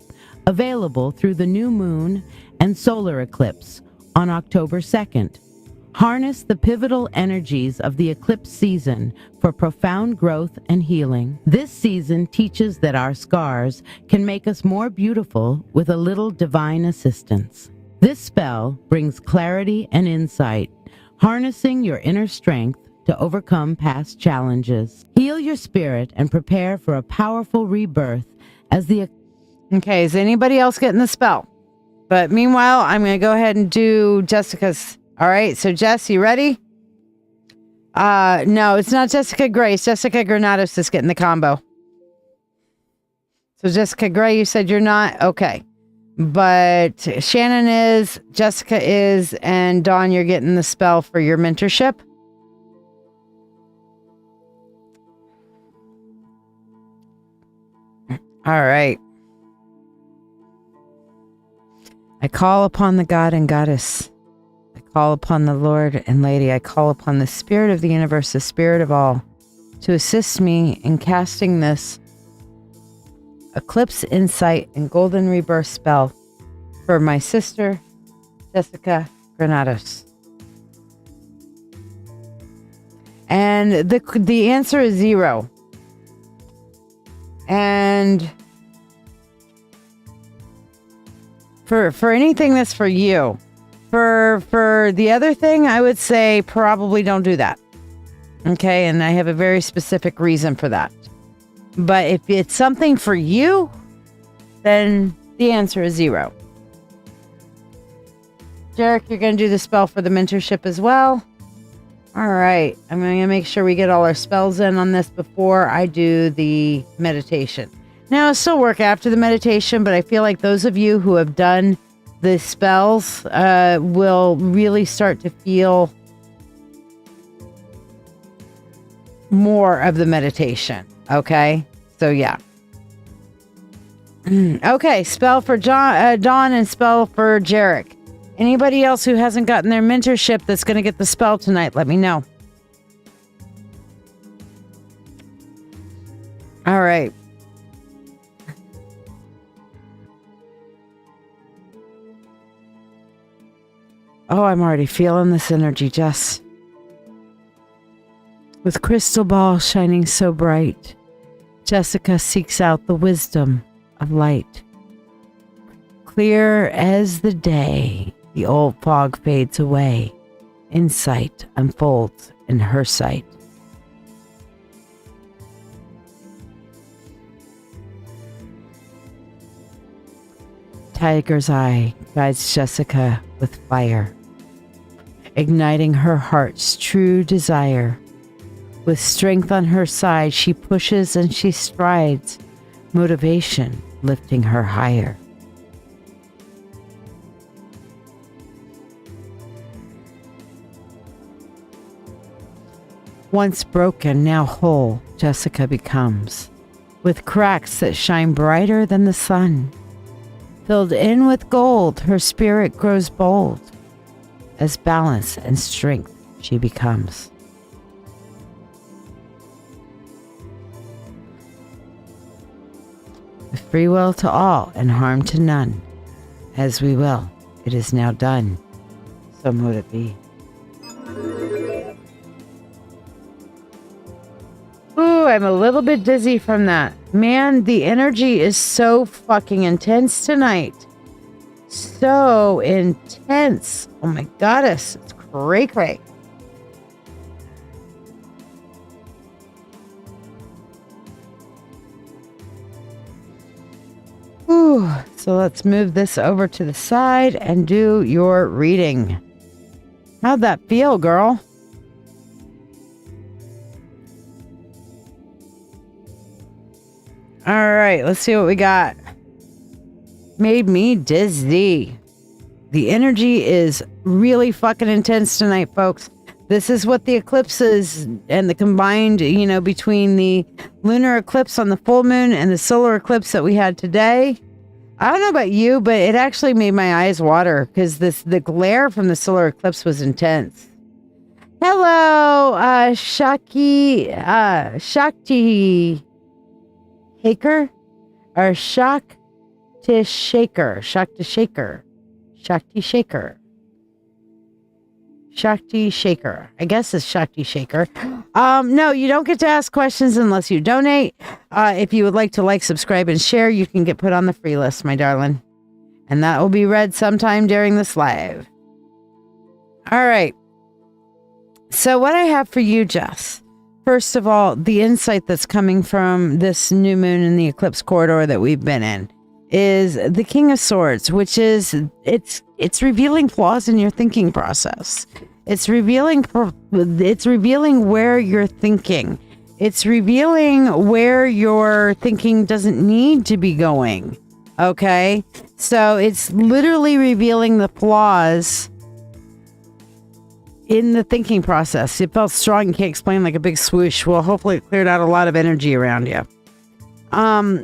available through the new moon and solar eclipse on October 2nd. Harness the pivotal energies of the eclipse season for profound growth and healing. This season teaches that our scars can make us more beautiful with a little divine assistance. This spell brings clarity and insight, harnessing your inner strength to overcome past challenges. Heal your spirit and prepare for a powerful rebirth as the... Okay, is anybody else getting the spell? But meanwhile, I'm going to go ahead and do Jessica's. All right, so Jess, you ready? No, it's not Jessica Gray. It's Jessica Granados that's getting the combo. So Jessica Gray, you said you're not? Okay. But Shannon is, Jessica is, and Dawn, you're getting the spell for your mentorship. All right. I call upon the God and Goddess. I call upon the Lord and Lady. I call upon the Spirit of the universe, the Spirit of all, to assist me in casting this Eclipse Insight and Golden Rebirth spell for my sister, Jessica Granados. And the answer is 0. And for anything that's for you, for the other thing, I would say probably don't do that. Okay, and I have a very specific reason for that. But if it's something for you, then the answer is 0. Jarek, you're going to do the spell for the mentorship as well. All right, I'm going to make sure we get all our spells in on this before I do the meditation. Now, I'll still work after the meditation, but I feel like those of you who have done the spells will really start to feel more of the meditation. Okay, so yeah. Okay, spell for Dawn and spell for Jarek. Anybody else who hasn't gotten their mentorship that's going to get the spell tonight, let me know. All right. Oh, I'm already feeling this energy, Jess. With crystal ball shining so bright, Jessica seeks out the wisdom of light. Clear as the day, the old fog fades away. Insight unfolds in her sight. Tiger's eye guides Jessica with fire, igniting her heart's true desire. With strength on her side, she pushes and she strides, motivation lifting her higher. Once broken, now whole, Jessica becomes, with cracks that shine brighter than the sun. Filled in with gold, her spirit grows bold, as balance and strength she becomes. With free will to all and harm to none, as we will, it is now done, so mote it be. Ooh, I'm a little bit dizzy from that. Man, the energy is so fucking intense tonight. So intense. Oh my goddess, it's cray cray. Whew. So let's move this over to the side and do your reading. How'd that feel, girl? All right, let's see what we got. Made me dizzy. The energy is really fucking intense tonight, folks. This is what the eclipse is, and the combined, between the lunar eclipse on the full moon and the solar eclipse that we had today. I don't know about you, but it actually made my eyes water because the glare from the solar eclipse was intense. Hello, Shakti Haker or Shakti Shaker. I guess it's Shakti Shaker. No, you don't get to ask questions unless you donate. If you would like to like, subscribe, and share, you can get put on the free list, my darling. And that will be read sometime during this live. All right. So what I have for you, Jess, first of all, the insight that's coming from this new moon in the eclipse corridor that we've been in is the King of Swords, which is, it's revealing flaws in your thinking process. It's revealing where you're thinking. It's revealing where your thinking doesn't need to be going. Okay? So it's literally revealing the flaws in the thinking process. It felt strong. You can't explain, like a big swoosh. Well, hopefully it cleared out a lot of energy around you.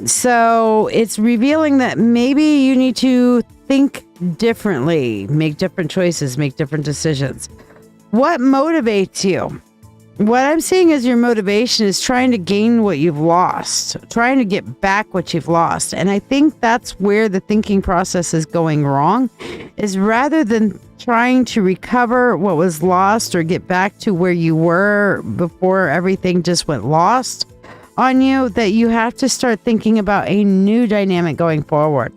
So it's revealing that maybe you need to think differently, make different choices, make different decisions. What motivates you? What I'm seeing as your motivation is trying to gain what you've lost, trying to get back what you've lost. And I think that's where the thinking process is going wrong, is rather than trying to recover what was lost or get back to where you were before everything just went lost on you, that you have to start thinking about a new dynamic going forward.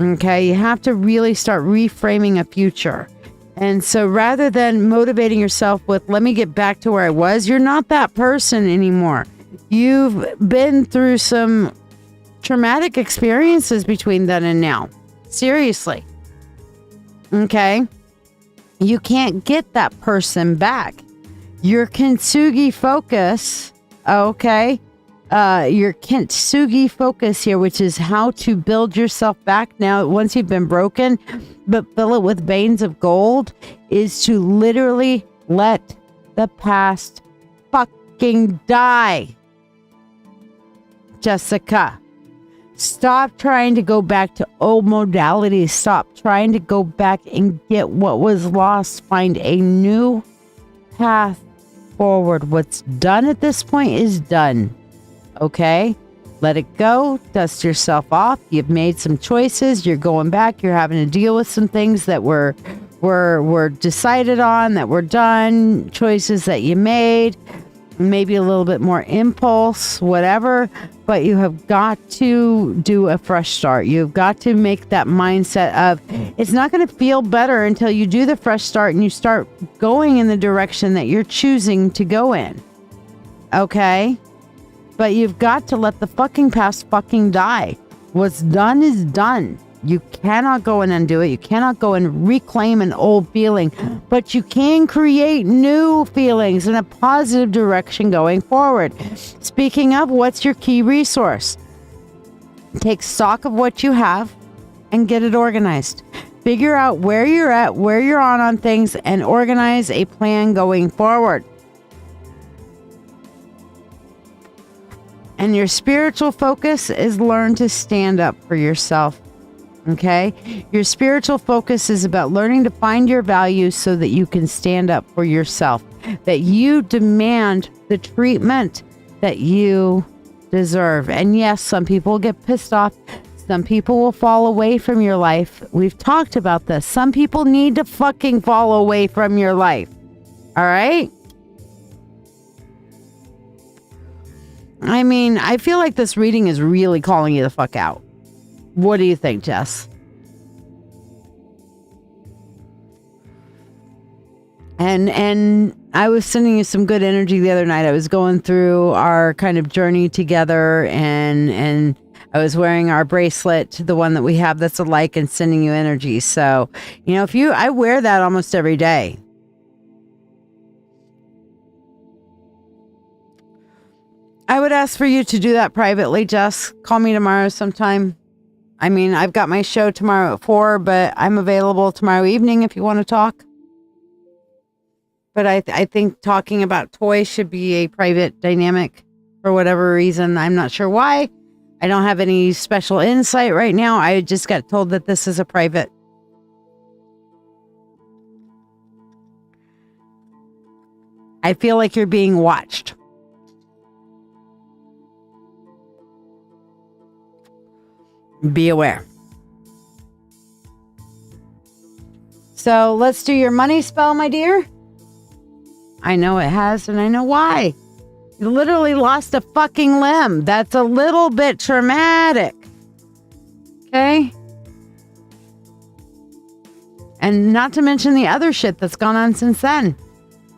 Okay, you have to really start reframing a future. And so rather than motivating yourself with, let me get back to where I was, you're not that person anymore. You've been through some traumatic experiences between then and now. Seriously. Okay? You can't get that person back. Your kintsugi focus, okay? Your kintsugi focus here, which is how to build yourself back now once you've been broken, but fill it with veins of gold, is to literally let the past fucking die. Jessica, stop trying to go back to old modalities. Stop trying to go back and get what was lost. Find a new path forward. What's done at this point is done. Okay? Let it go. Dust yourself off. You've made some choices. You're going back. You're having to deal with some things that were decided on, that were done, choices that you made, maybe a little bit more impulse, whatever, but you have got to do a fresh start. You've got to make that mindset of, it's not going to feel better until you do the fresh start and you start going in the direction that you're choosing to go in. Okay? But you've got to let the fucking past fucking die. What's done is done. You cannot go and undo it. You cannot go and reclaim an old feeling, but you can create new feelings in a positive direction going forward. Speaking of, what's your key resource? Take stock of what you have and get it organized. Figure out where you're at, where you're on things, and organize a plan going forward. And your spiritual focus is learn to stand up for yourself. Okay? Your spiritual focus is about learning to find your values so that you can stand up for yourself. That you demand the treatment that you deserve. And yes, some people will get pissed off. Some people will fall away from your life. We've talked about this. Some people need to fucking fall away from your life. All right? I mean, I feel like this reading is really calling you the fuck out. What do you think, Jess? And I was sending you some good energy the other night. I was going through our kind of journey together, and I I was wearing our bracelet, the one that we have that's alike and sending you energy. So, I wear that almost every day. I would ask for you to do that privately, Jess. Call me tomorrow sometime. I mean, I've got my show tomorrow at 4, but I'm available tomorrow evening if you want to talk. But I think talking about toys should be a private dynamic for whatever reason. I'm not sure why. I don't have any special insight right now. I just got told that this is a private. I feel like you're being watched. Be aware. So let's do your money spell, my dear. I know it has, and I know why. You literally lost a fucking limb. That's a little bit traumatic. Okay? And not to mention the other shit that's gone on since then.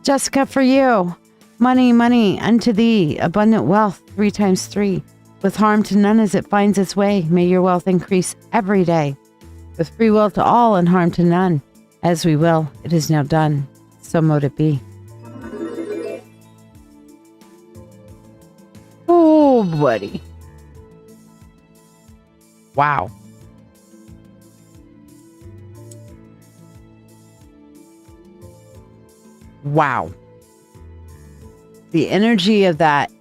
Jessica, for you. Money, money, unto thee. Abundant wealth, 3 times 3. With harm to none as it finds its way. May your wealth increase every day. With free will to all and harm to none. As we will, it is now done. So mote it be. Oh, buddy. Wow. Wow. The energy of that,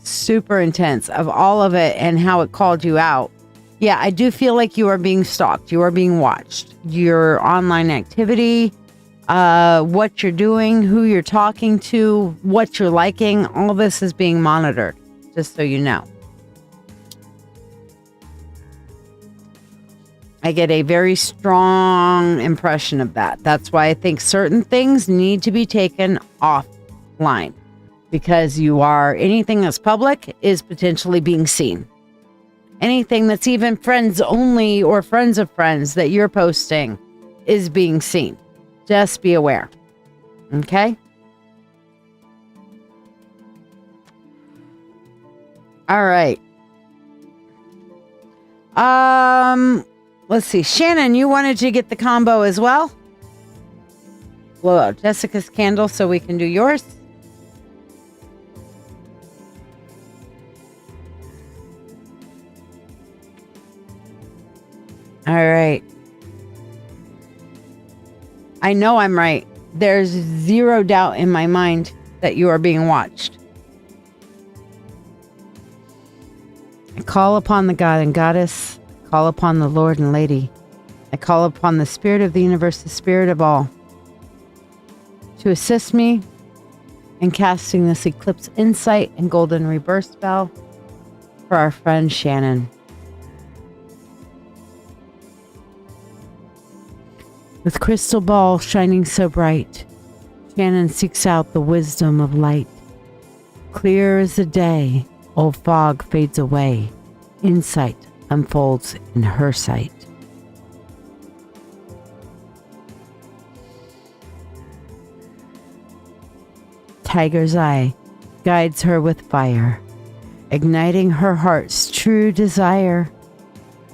super intense, of all of it and how it called you out. Yeah, I do feel like you are being stalked. You are being watched. Your online activity, what you're doing, who you're talking to, what you're liking, all this is being monitored, just so you know. I get a very strong impression of that. That's why I think certain things need to be taken offline, because anything that's public is potentially being seen. Anything that's even friends only or friends of friends that you're posting is being seen. Just be aware. Okay? All right. Let's see. Shannon, you wanted to get the combo as well? Blow out Jessica's candle so we can do yours. All right. I know I'm right. There's zero doubt in my mind that you are being watched. I call upon the God and Goddess. I call upon the Lord and Lady. I call upon the Spirit of the universe, the Spirit of all, to assist me in casting this eclipse insight and golden rebirth spell for our friend Shannon. With crystal ball shining so bright, Shannon seeks out the wisdom of light. Clear as the day, old fog fades away. Insight unfolds in her sight. Tiger's eye guides her with fire, igniting her heart's true desire.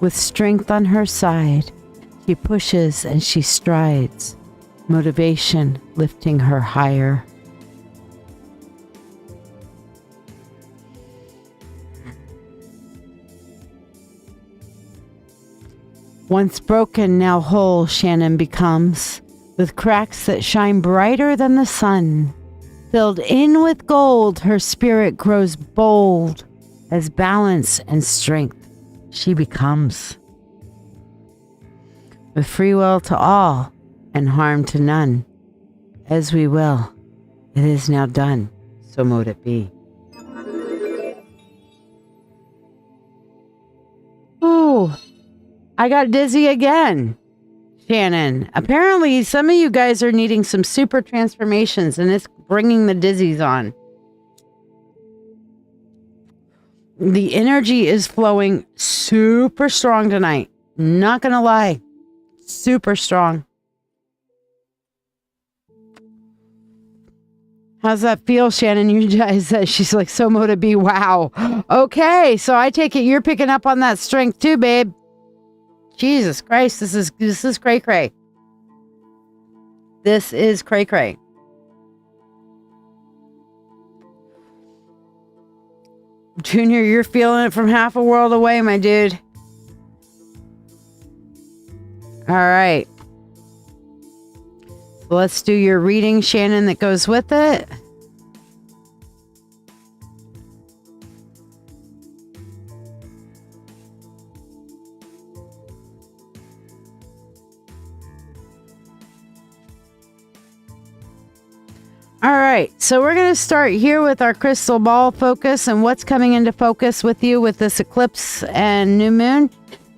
With strength on her side, she pushes and she strides, motivation lifting her higher. Once broken, now whole, Shannon becomes, with cracks that shine brighter than the sun. Filled in with gold, her spirit grows bold, as balance and strength she becomes. With free will to all and harm to none, as we will, it is now done, so mote it be. Ooh, I got dizzy again. Shannon, apparently some of you guys are needing some super transformations and it's bringing the dizzies on. The energy is flowing super strong tonight. Not gonna lie. Super strong. How's that feel, Shannon? You guys said she's like so mo to be. Wow. Okay, so I take it you're picking up on that strength too, babe. Jesus Christ, this is cray cray. This is cray cray. Junior, you're feeling it from half a world away, my dude. All right. So let's do your reading, Shannon, that goes with it. All right, so we're going to start here with our crystal ball focus, and what's coming into focus with you with this eclipse and new moon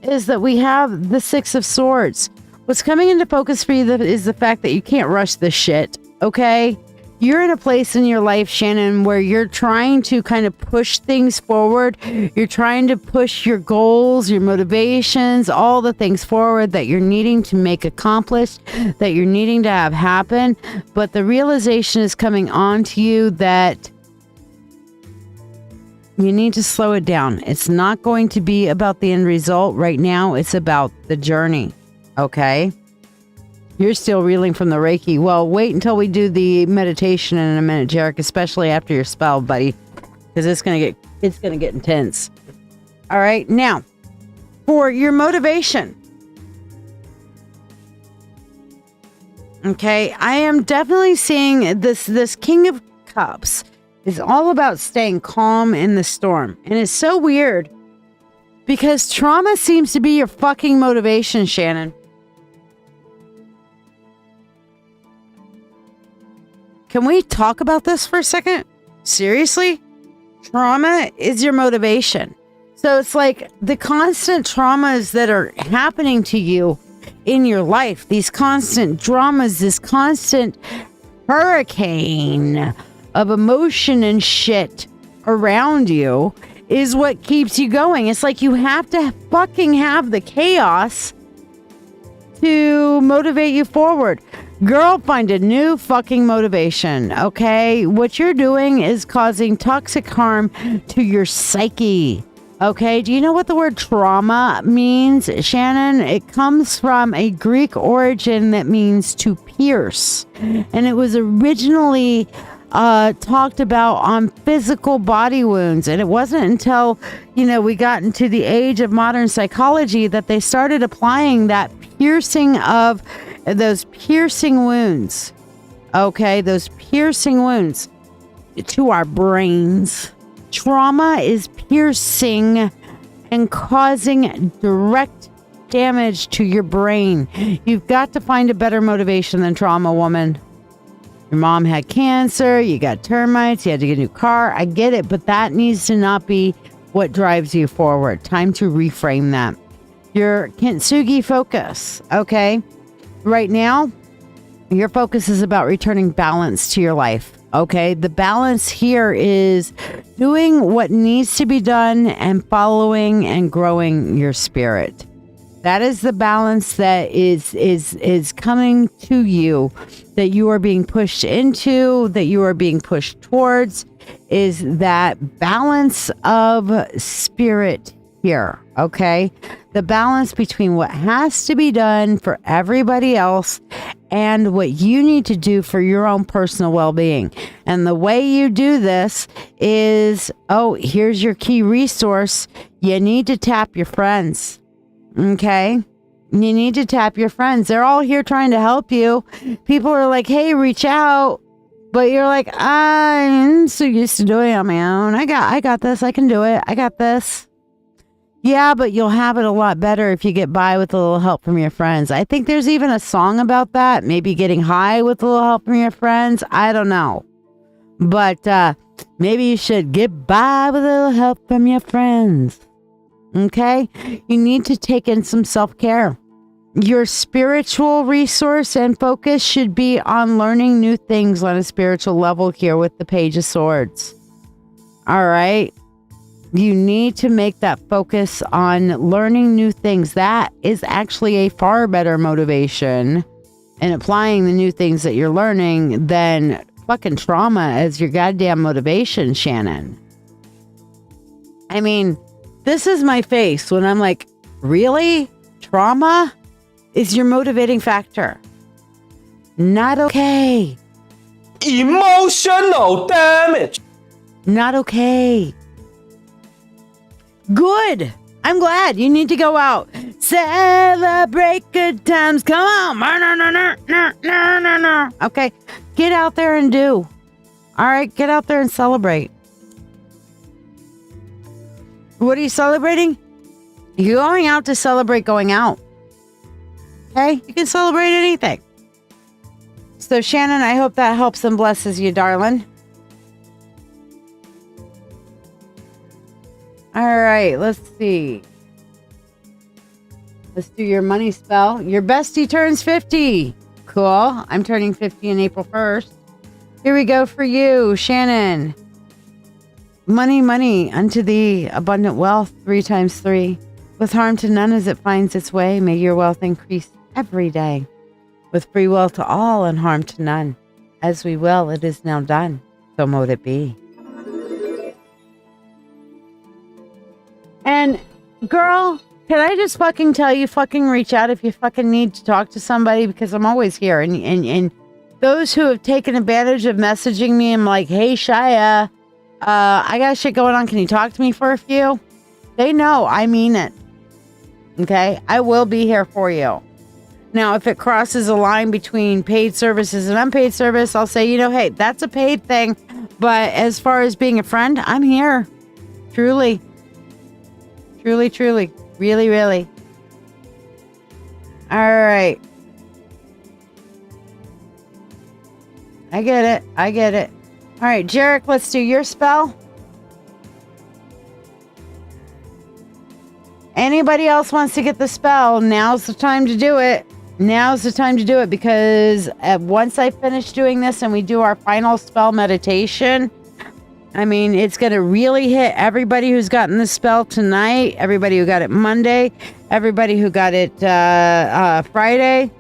is that we have the Six of Swords. What's coming into focus for you is the fact that you can't rush this shit, okay? You're in a place in your life, Shannon, where you're trying to kind of push things forward. You're trying to push your goals, your motivations, all the things forward that you're needing to make accomplished, that you're needing to have happen. But the realization is coming on to you that you need to slow it down. It's not going to be about the end result right now. It's about the journey, okay? You're still reeling from the Reiki. Well, wait until we do the meditation in a minute, Jarek, especially after your spell, buddy, because it's gonna get intense. All right, now for your motivation. Okay, I am definitely seeing this King of Cups is all about staying calm in the storm, and it's so weird because trauma seems to be your fucking motivation, Shannon. Can we talk about this for a second? Seriously? Trauma is your motivation. So it's like the constant traumas that are happening to you in your life, these constant dramas, this constant hurricane of emotion and shit around you is what keeps you going. It's like you have to fucking have the chaos to motivate you forward. Girl, find a new fucking motivation, okay? What you're doing is causing toxic harm to your psyche, okay? Do you know what the word trauma means, Shannon? It comes from a Greek origin that means to pierce. And it was originally talked about on physical body wounds. And it wasn't until, we got into the age of modern psychology that they started applying that piercing of those piercing wounds, okay, those piercing wounds to our brains. Trauma is piercing and causing direct damage to your brain. You've got to find a better motivation than trauma, woman. Your mom had cancer, you got termites, you had to get a new car. I get it, but that needs to not be what drives you forward. Time to reframe that. Your kintsugi focus, okay? Right now, your focus is about returning balance to your life, okay? The balance here is doing what needs to be done and following and growing your spirit. That is the balance that is coming to you, that you are being pushed into, that you are being pushed towards, is that balance of spirit here, okay? The balance between what has to be done for everybody else and what you need to do for your own personal well-being. And the way you do this is, here's your key resource. You need to tap your friends, okay? You need to tap your friends. They're all here trying to help you. People are like, hey, reach out. But you're like, I'm so used to doing it on my own. I got this. I can do it. I got this. Yeah, but you'll have it a lot better if you get by with a little help from your friends. I think there's even a song about that. Maybe getting high with a little help from your friends. I don't know. But maybe you should get by with a little help from your friends. Okay? You need to take in some self-care. Your spiritual resource and focus should be on learning new things on a spiritual level here with the Page of Swords. All right? You need to make that focus on learning new things. That is actually a far better motivation in applying the new things that you're learning than fucking trauma as your goddamn motivation, Shannon. I mean, this is my face when I'm like, really? Trauma is your motivating factor. Not okay. Emotional damage. Not okay. Good. I'm glad. You need to go out. Celebrate good times. Come on. Okay. Get out there and do. All right. Get out there and celebrate. What are you celebrating? You're going out to celebrate going out. Okay? You can celebrate anything. So, Shannon, I hope that helps and blesses you, darling. All right, let's see. Let's do your money spell. Your bestie turns 50. Cool. I'm turning 50 on April 1st. Here we go for you, Shannon. Money, money, unto thee, abundant wealth, 3 times 3. With harm to none as it finds its way, may your wealth increase every day. With free will to all and harm to none. As we will, it is now done. So mote it be. And girl, can I just fucking tell you, fucking reach out if you fucking need to talk to somebody, because I'm always here. And those who have taken advantage of messaging me, I'm like, hey, Shia, I got shit going on. Can you talk to me for a few? They know I mean it. Okay? I will be here for you. Now, if it crosses a line between paid services and unpaid service, I'll say, hey, that's a paid thing. But as far as being a friend, I'm here. Truly. Truly, truly. Really, really. All right. I get it. I get it. All right, Jarek, let's do your spell. Anybody else wants to get the spell, now's the time to do it. Now's the time to do it, because once I finish doing this and we do our final spell meditation, I mean, it's going to really hit everybody who's gotten the spell tonight, everybody who got it Monday, everybody who got it Friday.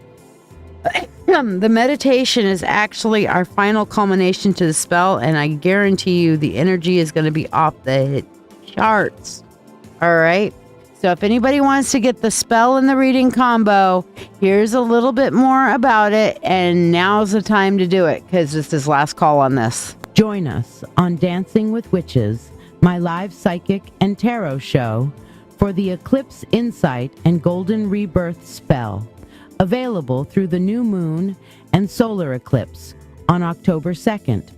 The meditation is actually our final culmination to the spell, and I guarantee you the energy is going to be off the charts. All right? So if anybody wants to get the spell and the reading combo, here's a little bit more about it, and now's the time to do it, because this is last call on this. Join us on Dancing with Witches, my live psychic and tarot show, for the Eclipse Insight and Golden Rebirth spell, available through the new moon and solar eclipse on October 2nd.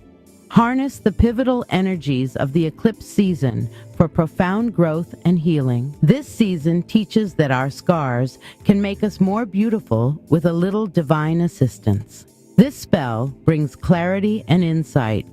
Harness the pivotal energies of the eclipse season for profound growth and healing. This season teaches that our scars can make us more beautiful with a little divine assistance. This spell brings clarity and insight,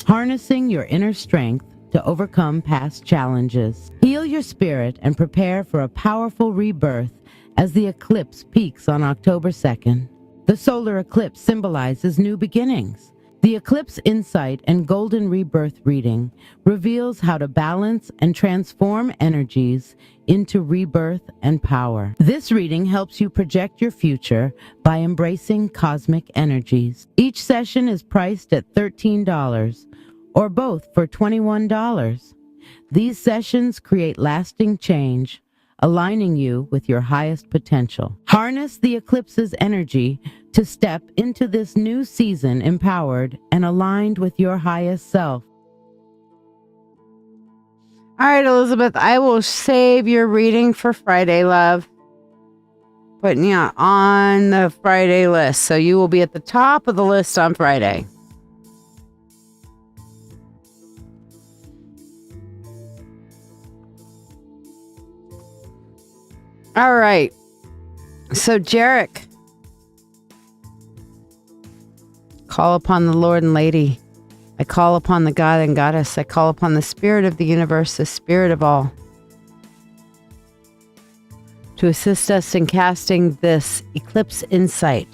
harnessing your inner strength to overcome past challenges. Heal your spirit and prepare for a powerful rebirth as the eclipse peaks on October 2nd. The solar eclipse symbolizes new beginnings. The Eclipse Insight and Golden Rebirth reading reveals how to balance and transform energies into rebirth and power. This reading helps you project your future by embracing cosmic energies. Each session is priced at $13 or both for $21. These sessions create lasting change, aligning you with your highest potential. Harness the eclipse's energy to step into this new season empowered and aligned with your highest self. All right, Elizabeth, I will save your reading for Friday, love. Putting you on the Friday list, so you will be at the top of the list on Friday. All right. So, Jarek, call upon the Lord and Lady. I call upon the God and Goddess. I call upon the Spirit of the universe, the Spirit of all, to assist us in casting this Eclipse Insight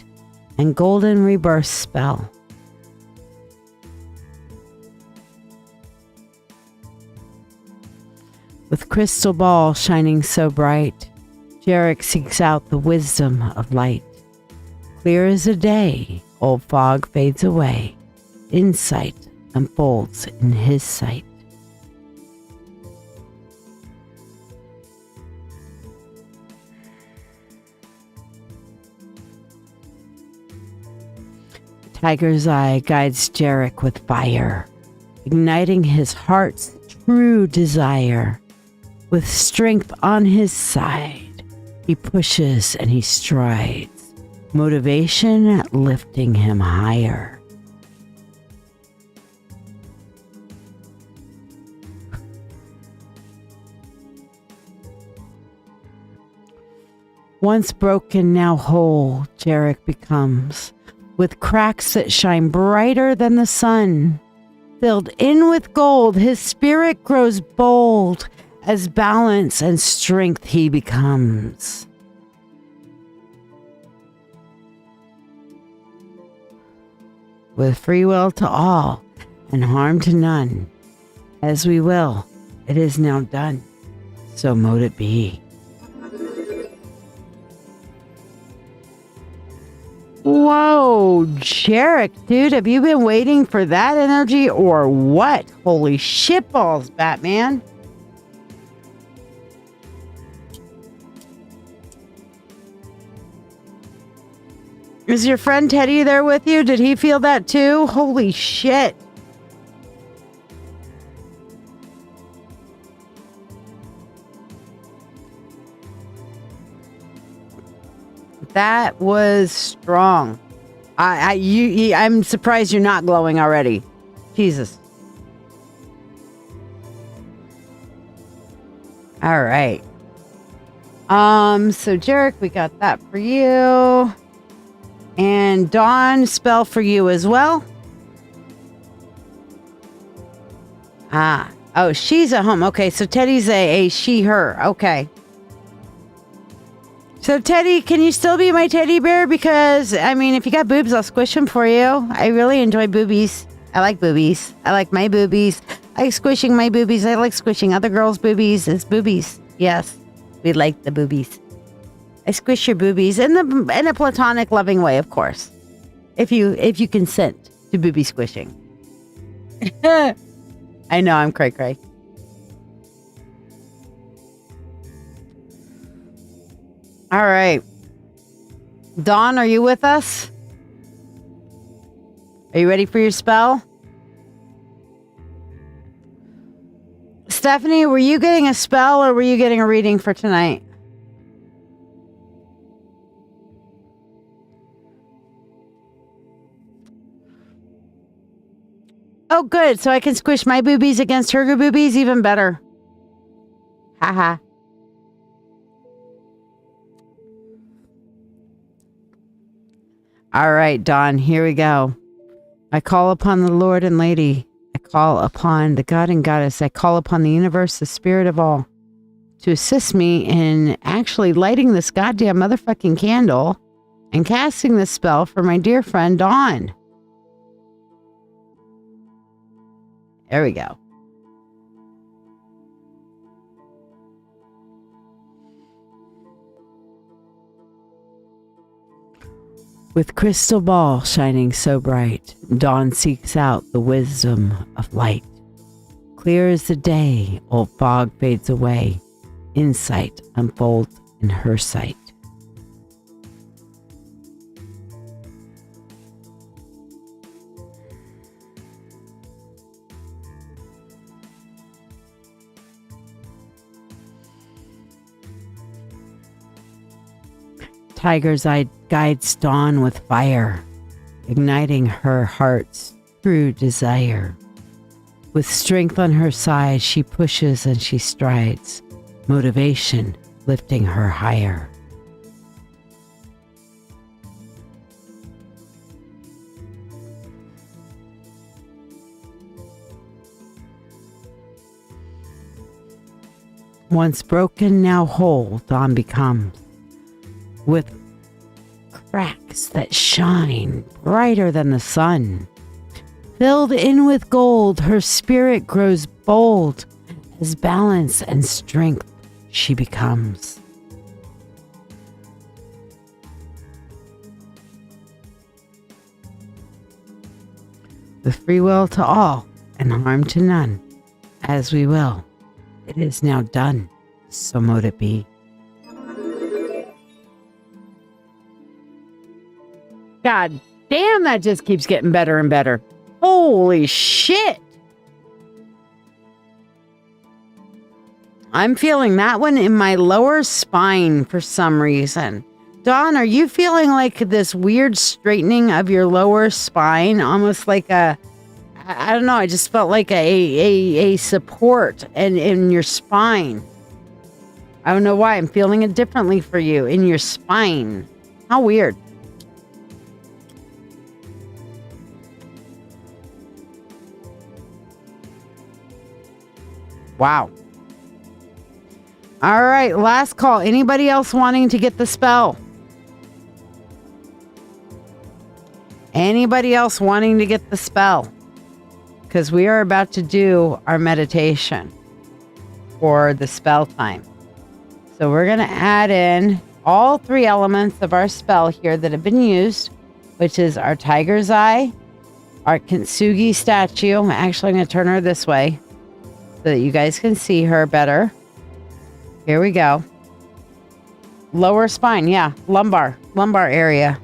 and Golden Rebirth spell. With crystal ball shining so bright, Jarek seeks out the wisdom of light. Clear as a day, old fog fades away. insight unfolds in his sight. Tiger's eye guides Jarek with fire, igniting his heart's true desire. With strength on his side, he pushes and he strides, motivation lifting him higher. Once broken, now whole, Jarek becomes, with cracks that shine brighter than the sun. Filled in with gold, his spirit grows bold, as balance and strength he becomes. With free will to all and harm to none, as we will, it is now done, so mote it be. Whoa, Jarek, dude, have you been waiting for that energy or what? Holy shitballs, Batman. Is your friend Teddy there with you? Did he feel that too? Holy shit. That was strong. I'm surprised you're not glowing already. Jesus. All right. So Jarek, we got that for you. And Dawn, spell for you as well. Oh, she's at home. Okay, so Teddy's a she, her. Okay. So Teddy, can you still be my teddy bear? Because, I mean, if you got boobs, I'll squish them for you. I really enjoy boobies. I like boobies. I like my boobies. I like squishing my boobies. I like squishing other girls' boobies. It's boobies. Yes, we like the boobies. I squish your boobies in a platonic, loving way, of course. If you consent to booby squishing. I know I'm cray cray. All right. Dawn, are you with us? Are you ready for your spell? Stephanie, were you getting a spell or were you getting a reading for tonight? Oh, good. So I can squish my boobies against her boobies? Even better. Haha. All right, Dawn, here we go. I call upon the Lord and Lady. I call upon the God and Goddess. I call upon the universe, the spirit of all, to assist me in actually lighting this goddamn motherfucking candle and casting this spell for my dear friend, Dawn. There we go. With crystal ball shining so bright, dawn seeks out the wisdom of light. Clear as the day, old fog fades away. Insight unfolds in her sight. Tiger's eye guides Dawn with fire, igniting her heart's true desire. With strength on her side, she pushes and she strides, motivation lifting her higher. Once broken, now whole, Dawn becomes. With cracks that shine brighter than the sun. Filled in with gold, her spirit grows bold. As balance and strength she becomes. with free will to all and harm to none, as we will. It is now done, so mote it be. God damn, that just keeps getting better and better. Holy shit. I'm feeling that one in my lower spine for some reason. Dawn, are you feeling like this weird straightening of your lower spine? Almost like I don't know, I just felt like a support in your spine. I don't know why, I'm feeling it differently for you in your spine. How weird. Wow. All right, last call. Anybody else wanting to get the spell? Anybody else wanting to get the spell? Because we are about to do our meditation for the spell time. So we're going to add in all 3 elements of our spell here that have been used, which is our tiger's eye, our kintsugi statue. Actually, I'm going to turn her this way so that you guys can see her better. Here we go. Lower spine, yeah, lumbar area.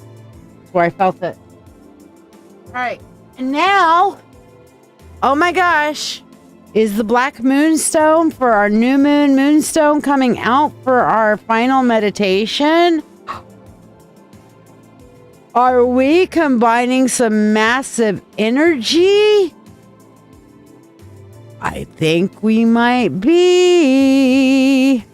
That's where I felt it. All right, and now, oh my gosh, is the black moonstone for our new moonstone coming out for our final meditation? Are we combining some massive energy? I think we might be.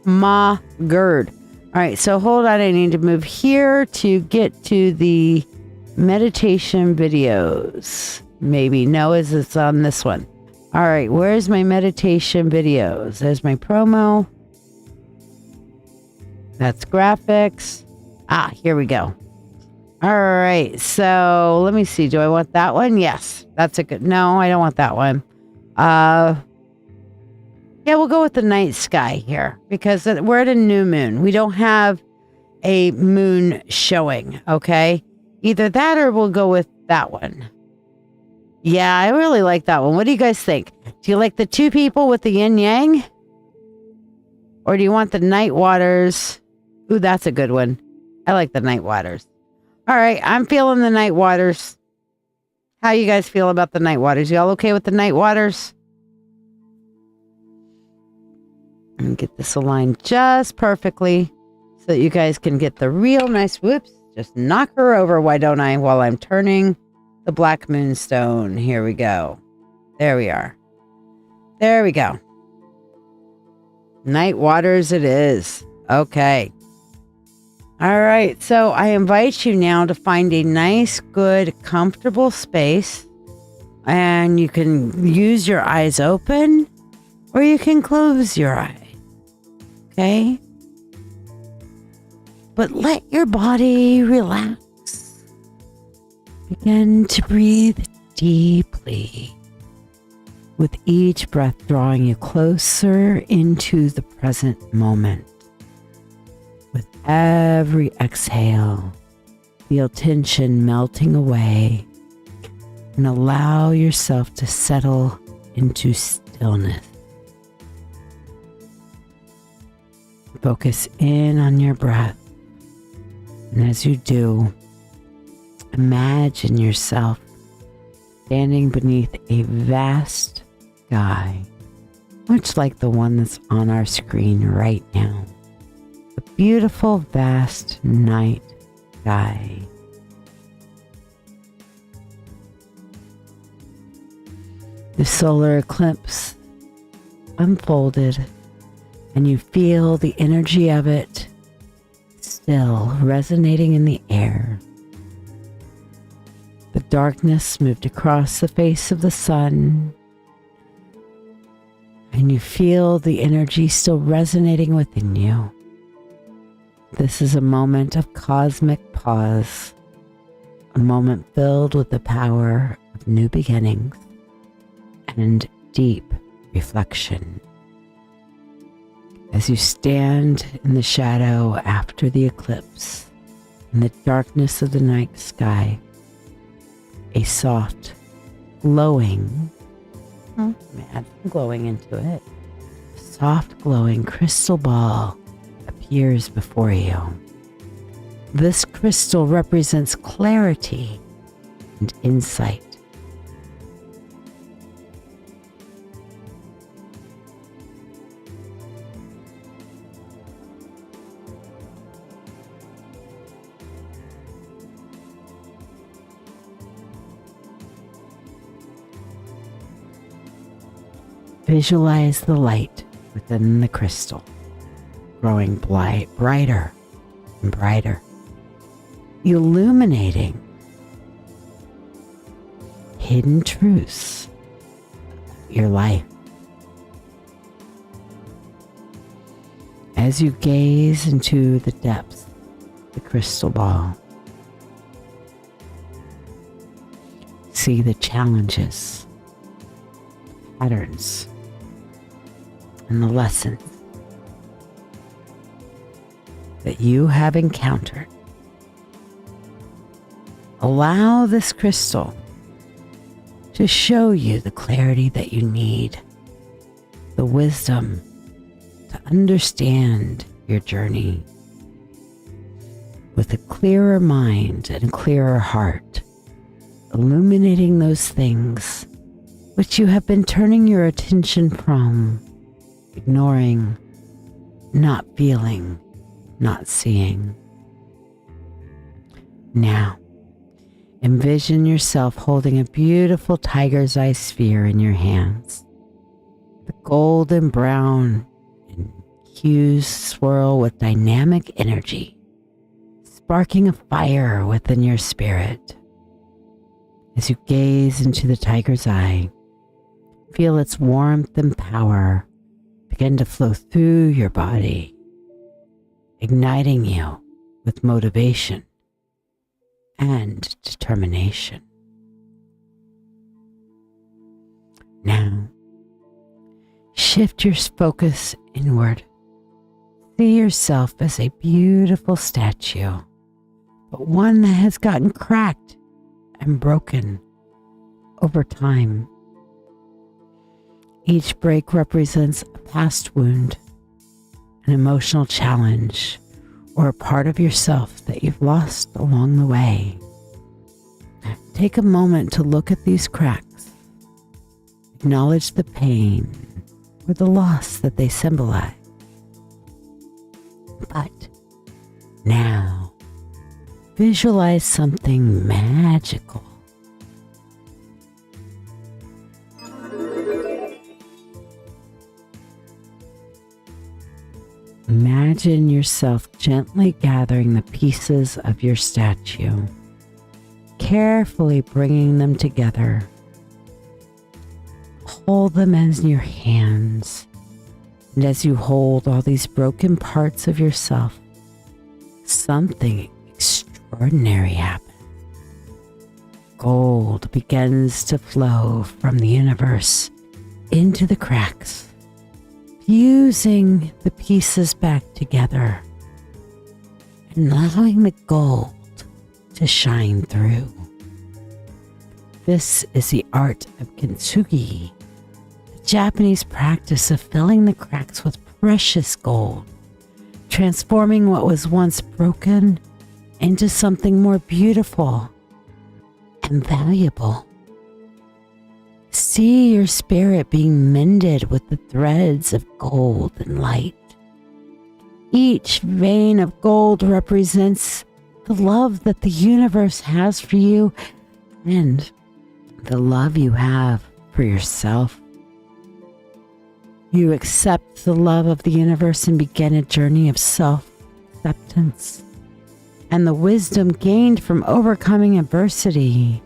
My gird. All right, so hold on. I need to move here to get to the meditation videos. Maybe. No, it's on this one. All right, where's my meditation videos? There's my promo. That's graphics. Ah, here we go. All right, so let me see. Do I want that one? Yes, that's a good. No, I don't want that one. Yeah, we'll go with the night sky here because we're at a new moon. We don't have a moon showing, okay? Either that or we'll go with that one. Yeah, I really like that one. What do you guys think? Do you like the 2 people with the yin yang? Or do you want the night waters? Ooh, that's a good one. I like the night waters. All right, I'm feeling the night waters. How you guys feel about the night waters? Y'all okay with the night waters? And get this aligned just perfectly so that you guys can get the real nice, whoops, just knock her over, why don't I, while I'm turning the black moonstone. Here we go. There we are. There we go. Night waters it is. Okay. All right. So I invite you now to find a nice, good, comfortable space. And you can use your eyes open or you can close your eyes. Okay? But let your body relax. Begin to breathe deeply, with each breath drawing you closer into the present moment. With every exhale, feel tension melting away and allow yourself to settle into stillness. Focus in on your breath. And as you do, imagine yourself standing beneath a vast sky, much like the one that's on our screen right now. A beautiful, vast night sky. The solar eclipse unfolded, and you feel the energy of it still resonating in the air. The darkness moved across the face of the sun, and you feel the energy still resonating within you. This is a moment of cosmic pause, a moment filled with the power of new beginnings and deep reflection. As you stand in the shadow after the eclipse, in the darkness of the night sky, a soft, glowing, add some glowing into it, soft glowing crystal ball appears before you. This crystal represents clarity and insight. Visualize the light within the crystal growing brighter and brighter, illuminating hidden truths of your life. As you gaze into the depths of the crystal ball, see the challenges, patterns, and the lessons that you have encountered. Allow this crystal to show you the clarity that you need, the wisdom to understand your journey with a clearer mind and a clearer heart, illuminating those things which you have been turning your attention from, ignoring, not feeling, not seeing. Now, envision yourself holding a beautiful tiger's eye sphere in your hands. The golden brown and hues swirl with dynamic energy, sparking a fire within your spirit. As you gaze into the tiger's eye, feel its warmth and power begin to flow through your body, igniting you with motivation and determination. Now, shift your focus inward. See yourself as a beautiful statue, but one that has gotten cracked and broken over time. Each break represents a past wound, an emotional challenge, or a part of yourself that you've lost along the way. Take a moment to look at these cracks. Acknowledge the pain or the loss that they symbolize. But now, visualize something magical. Imagine yourself gently gathering the pieces of your statue, carefully bringing them together. Hold them in your hands, and as you hold all these broken parts of yourself, something extraordinary happens. Gold begins to flow from the universe into the cracks, fusing the pieces back together and allowing the gold to shine through. This is the art of kintsugi, the Japanese practice of filling the cracks with precious gold, transforming what was once broken into something more beautiful and valuable. See your spirit being mended with the threads of gold and light. Each vein of gold represents the love that the universe has for you and the love you have for yourself. You accept the love of the universe and begin a journey of self-acceptance and the wisdom gained from overcoming adversity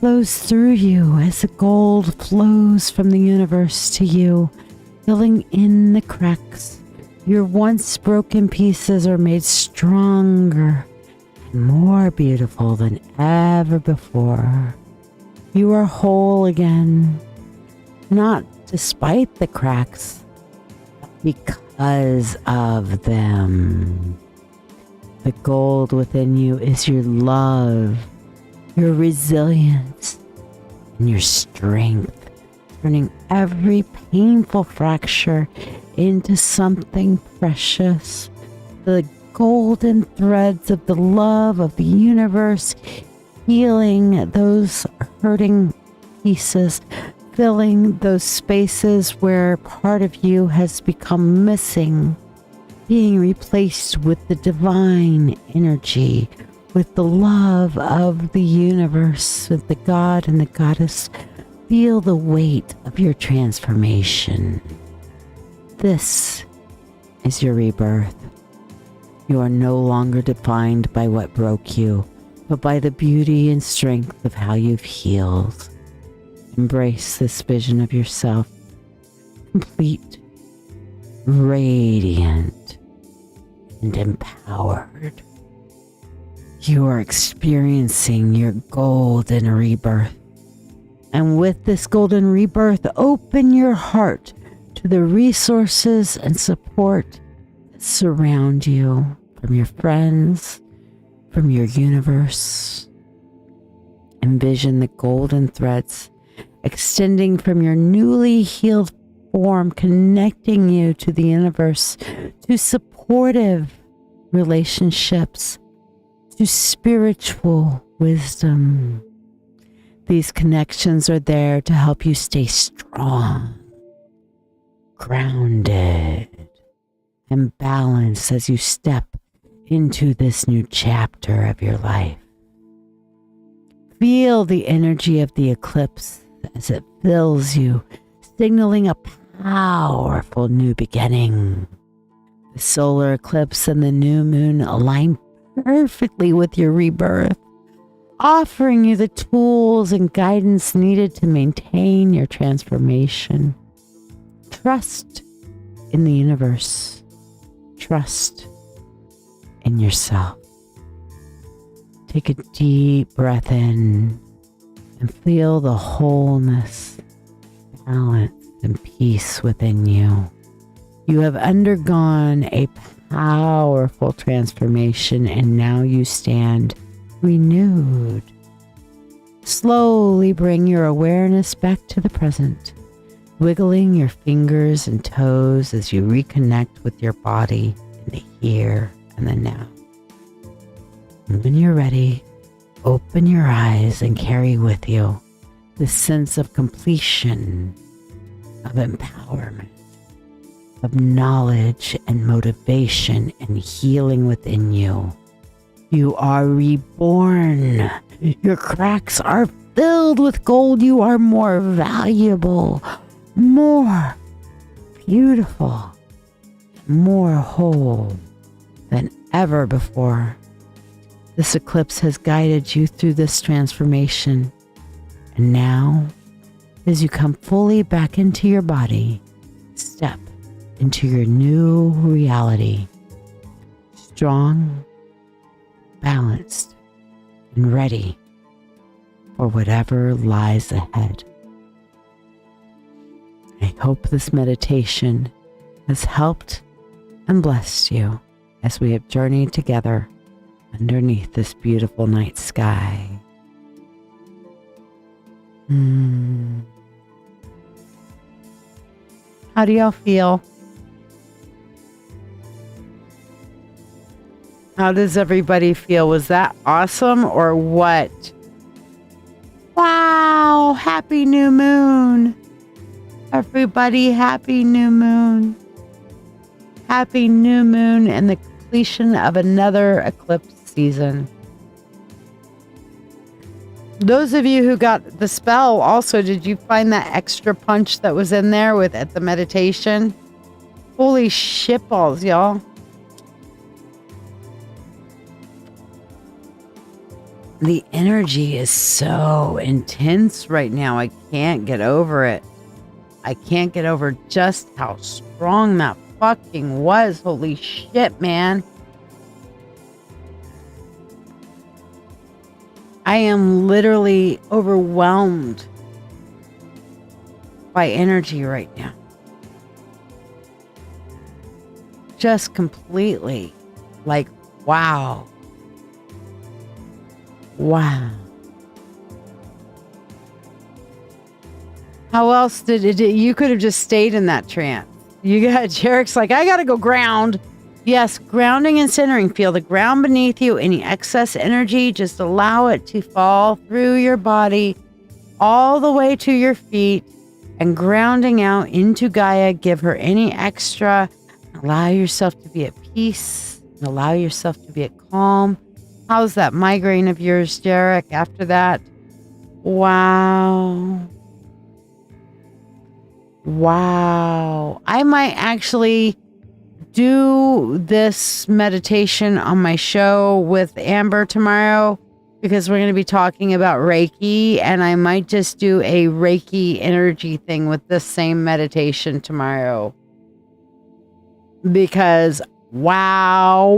flows through you as the gold flows from the universe to you, filling in the cracks. Your once broken pieces are made stronger and more beautiful than ever before. You are whole again, not despite the cracks, but because of them. The gold within you is your love, your resilience, and your strength, turning every painful fracture into something precious. The golden threads of the love of the universe, healing those hurting pieces, filling those spaces where part of you has become missing, being replaced with the divine energy, with the love of the universe, with the God and the Goddess. Feel the weight of your transformation. This is your rebirth. You are no longer defined by what broke you, but by the beauty and strength of how you've healed. Embrace this vision of yourself, complete, radiant, and empowered. You are experiencing your golden rebirth. And with this golden rebirth, open your heart to the resources and support that surround you, from your friends, from your universe. Envision the golden threads extending from your newly healed form, connecting you to the universe, to supportive relationships, to spiritual wisdom. These connections are there to help you stay strong, grounded, and balanced as you step into this new chapter of your life. Feel the energy of the eclipse as it fills you, signaling a powerful new beginning. The solar eclipse and the new moon align perfectly with your rebirth, offering you the tools and guidance needed to maintain your transformation. Trust in the universe. Trust in yourself. Take a deep breath in and feel the wholeness, balance, and peace within you. You have undergone a powerful transformation, and now you stand renewed. Slowly bring your awareness back to the present, wiggling your fingers and toes as you reconnect with your body in the here and the now. And when you're ready, open your eyes and carry with you the sense of completion, of empowerment, of knowledge and motivation and healing within you. You are reborn. Your cracks are filled with gold. You are more valuable, more beautiful, more whole than ever before. This eclipse has guided you through this transformation. And now, as you come fully back into your body, step into your new reality. Strong, balanced, and ready for whatever lies ahead. I hope this meditation has helped and blessed you as we have journeyed together underneath this beautiful night sky. How do y'all feel? How does everybody feel? Was that awesome or what? Wow! Happy new moon! Everybody, happy new moon. Happy new moon and the completion of another eclipse season. Those of you who got the spell also, did you find that extra punch that was in there at the meditation? Holy shitballs, y'all. The energy is so intense right now. I can't get over it. I can't get over just how strong that fucking was. Holy shit, man. I am literally overwhelmed by energy right now. Just completely. Like, wow. Wow. How else did it? You could have just stayed in that trance. You got Jarek's like, I gotta go ground. Yes, grounding and centering. Feel the ground beneath you. Any excess energy, just allow it to fall through your body all the way to your feet and grounding out into Gaia. Give her any extra. Allow yourself to be at peace. Allow yourself to be at calm. How's that migraine of yours, Jarek, after that? Wow. Wow. I might actually do this meditation on my show with Amber tomorrow because we're going to be talking about Reiki, and I might just do a Reiki energy thing with this same meditation tomorrow. Because wow.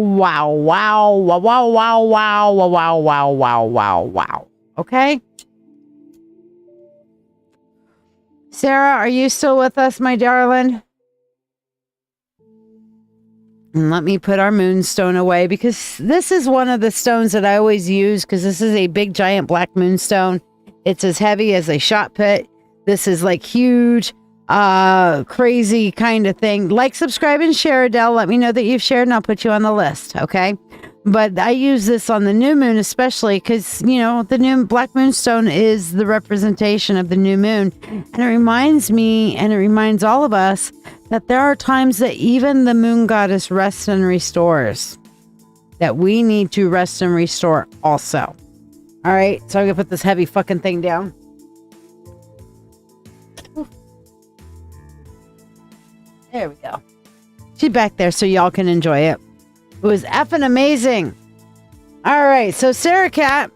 Okay? Sarah, are you still with us, my darling? And let me put our moonstone away because this is one of the stones that I always use because this is a big, giant black moonstone. It's as heavy as a shot put. This is like huge, crazy kind of thing. Like, subscribe, and share, Adele. Let me know that you've shared and I'll put you on the list, okay? But I use this on the new moon especially because, you know, the new black moonstone is the representation of the new moon. And it reminds me, and it reminds all of us, that there are times that even the moon goddess rests and restores. That we need to rest and restore also. All right, so I'm going to put this heavy fucking thing down. There we go. She's back there so y'all can enjoy it. It was effing amazing. All right, so Sarah Cat,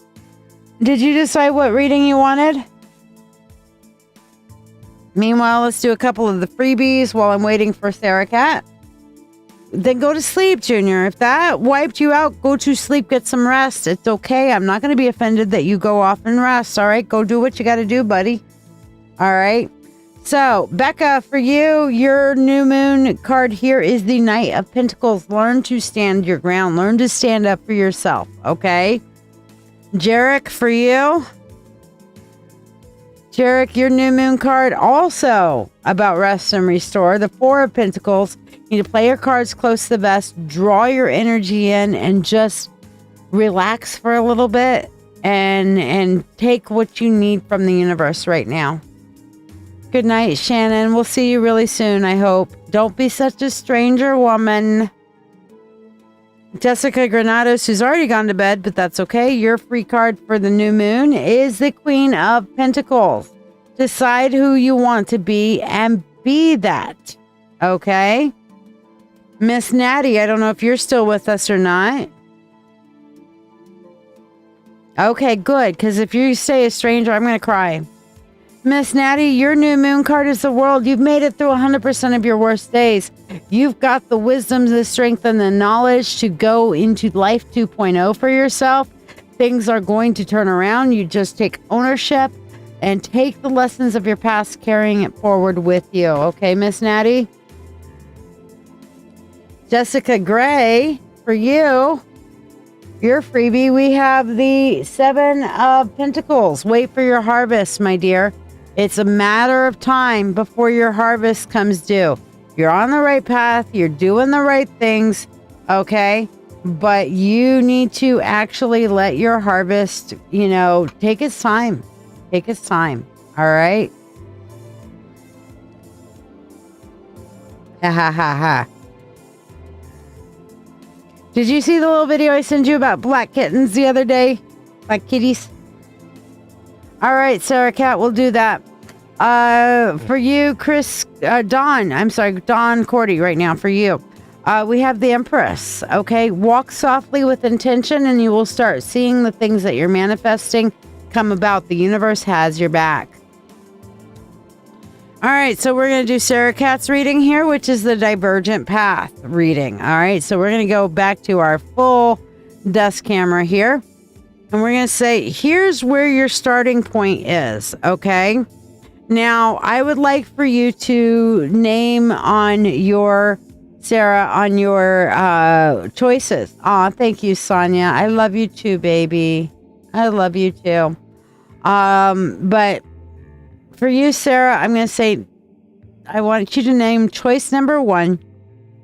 did you decide what reading you wanted? Meanwhile, let's do a couple of the freebies while I'm waiting for Sarah Cat. Then go to sleep, Junior. If that wiped you out, go to sleep, get some rest. It's okay. I'm not going to be offended that you go off and rest. All right, go do what you got to do, buddy. All right. So, Becca, for you, your new moon card here is the Knight of Pentacles. Learn to stand your ground. Learn to stand up for yourself, okay? Jarek, for you. Jarek, your new moon card also about rest and restore. The Four of Pentacles. You need to play your cards close to the vest. Draw your energy in and just relax for a little bit and take what you need from the universe right now. Good night, Shannon. We'll see you really soon, I hope. Don't be such a stranger, woman. Jessica Granados, who's already gone to bed, but that's okay. Your free card for the new moon is the Queen of Pentacles. Decide who you want to be and be that. Okay? Miss Natty, I don't know if you're still with us or not. Okay, good, because if you stay a stranger, I'm going to cry. Miss Natty, your new moon card is the world. You've made it through 100% of your worst days. You've got the wisdom, the strength, and the knowledge to go into life 2.0 for yourself. Things are going to turn around. You just take ownership and take the lessons of your past, carrying it forward with you. Okay, Miss Natty? Jessica Gray, for you, your freebie, we have the Seven of Pentacles. Wait for your harvest, my dear. It's a matter of time before your harvest comes due. You're on the right path. You're doing the right things. Okay. But you need to actually let your harvest, you know, take its time. Take its time. All right. Ha ha ha ha. Did you see the little video I sent you about black kittens the other day? Black kitties? All right, Sarah Cat, we'll do that. For you, Dawn Cordy right now for you. We have the Empress, okay? Walk softly with intention and you will start seeing the things that you're manifesting come about. The universe has your back. All right, so we're going to do Sarah Cat's reading here, which is the Divergent Path reading. All right, so we're going to go back to our full dust camera here. And we're going to say, here's where your starting point is, okay? Now, I would like for you to name on your, Sarah, on your choices. Aw, thank you, Sonia. I love you too, baby. I love you too. But for you, Sarah, I'm going to say, I want you to name choice number 1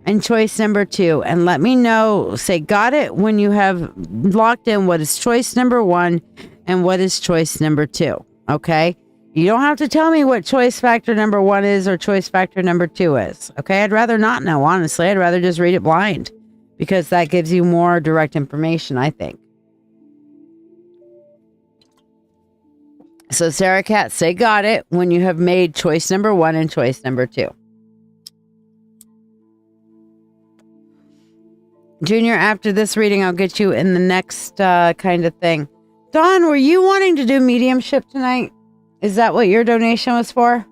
and choice number 2. And let me know, say, got it, when you have locked in what is choice number 1 and what is choice number 2. Okay? You don't have to tell me what choice factor number 1 is or choice factor number 2 is. Okay? I'd rather not know, honestly. I'd rather just read it blind because that gives you more direct information, I think. So, Sarah Cat, say got it when you have made choice number 1 and choice number 2. Junior, after this reading, I'll get you in the next kind of thing. Dawn, were you wanting to do mediumship tonight? Is that what your donation was for?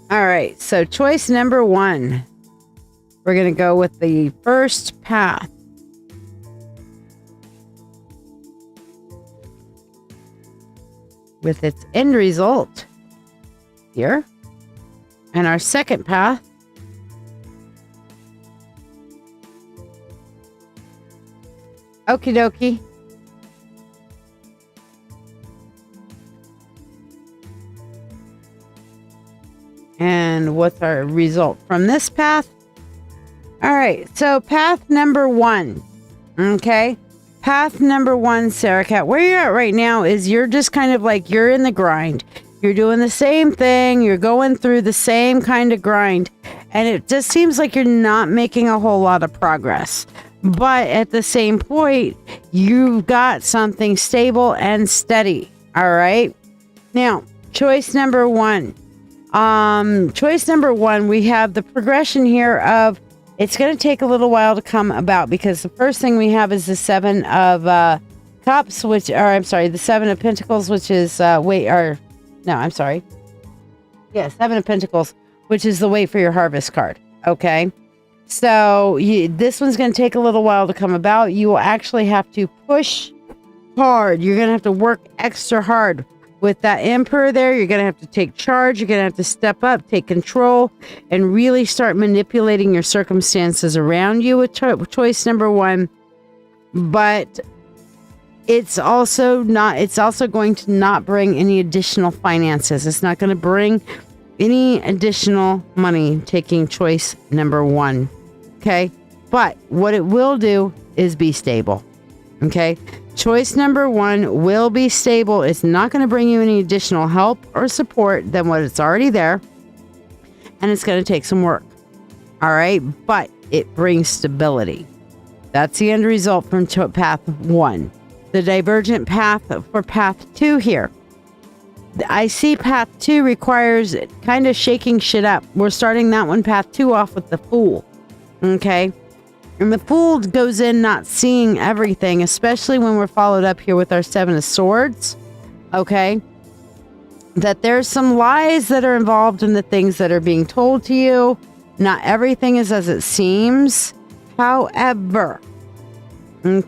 All right, so choice number 1. We're going to go with the first path. With its end result here. And our second path. Okie dokie. And what's our result from this path? All right, so path number 1. Okay. Path number 1, Sarah Cat, where you're at right now is you're just kind of like, you're in the grind. You're doing the same thing. You're going through the same kind of grind. And it just seems like you're not making a whole lot of progress. But at the same point, you've got something stable and steady. All right. Now, choice number 1. Choice number 1, we have the progression here of it's going to take a little while to come about because the first thing we have is the 7 of Cups, the 7 of Pentacles, which is 7 of Pentacles, which is the wait for your harvest card. Okay. So this one's going to take a little while to come about. You will actually have to push hard. You're going to have to work extra hard. With that Emperor there, you're going to have to take charge. You're going to have to step up, take control, and really start manipulating your circumstances around you with choice number 1. But it's also going to not bring any additional finances. It's not going to bring any additional money taking choice number 1. Okay? But what it will do is be stable. Okay? Choice number 1 will be stable. It's not going to bring you any additional help or support than what it's already there. And it's going to take some work. All right. But it brings stability. That's the end result from path 1. The divergent path for path 2 here. I see path 2 requires kind of shaking shit up. We're starting that one, path 2, off with the Fool. Okay. And the Fool goes in not seeing everything, especially when we're followed up here with our 7 of Swords. Okay. That there's some lies that are involved in the things that are being told to you. Not everything is as it seems. However, we're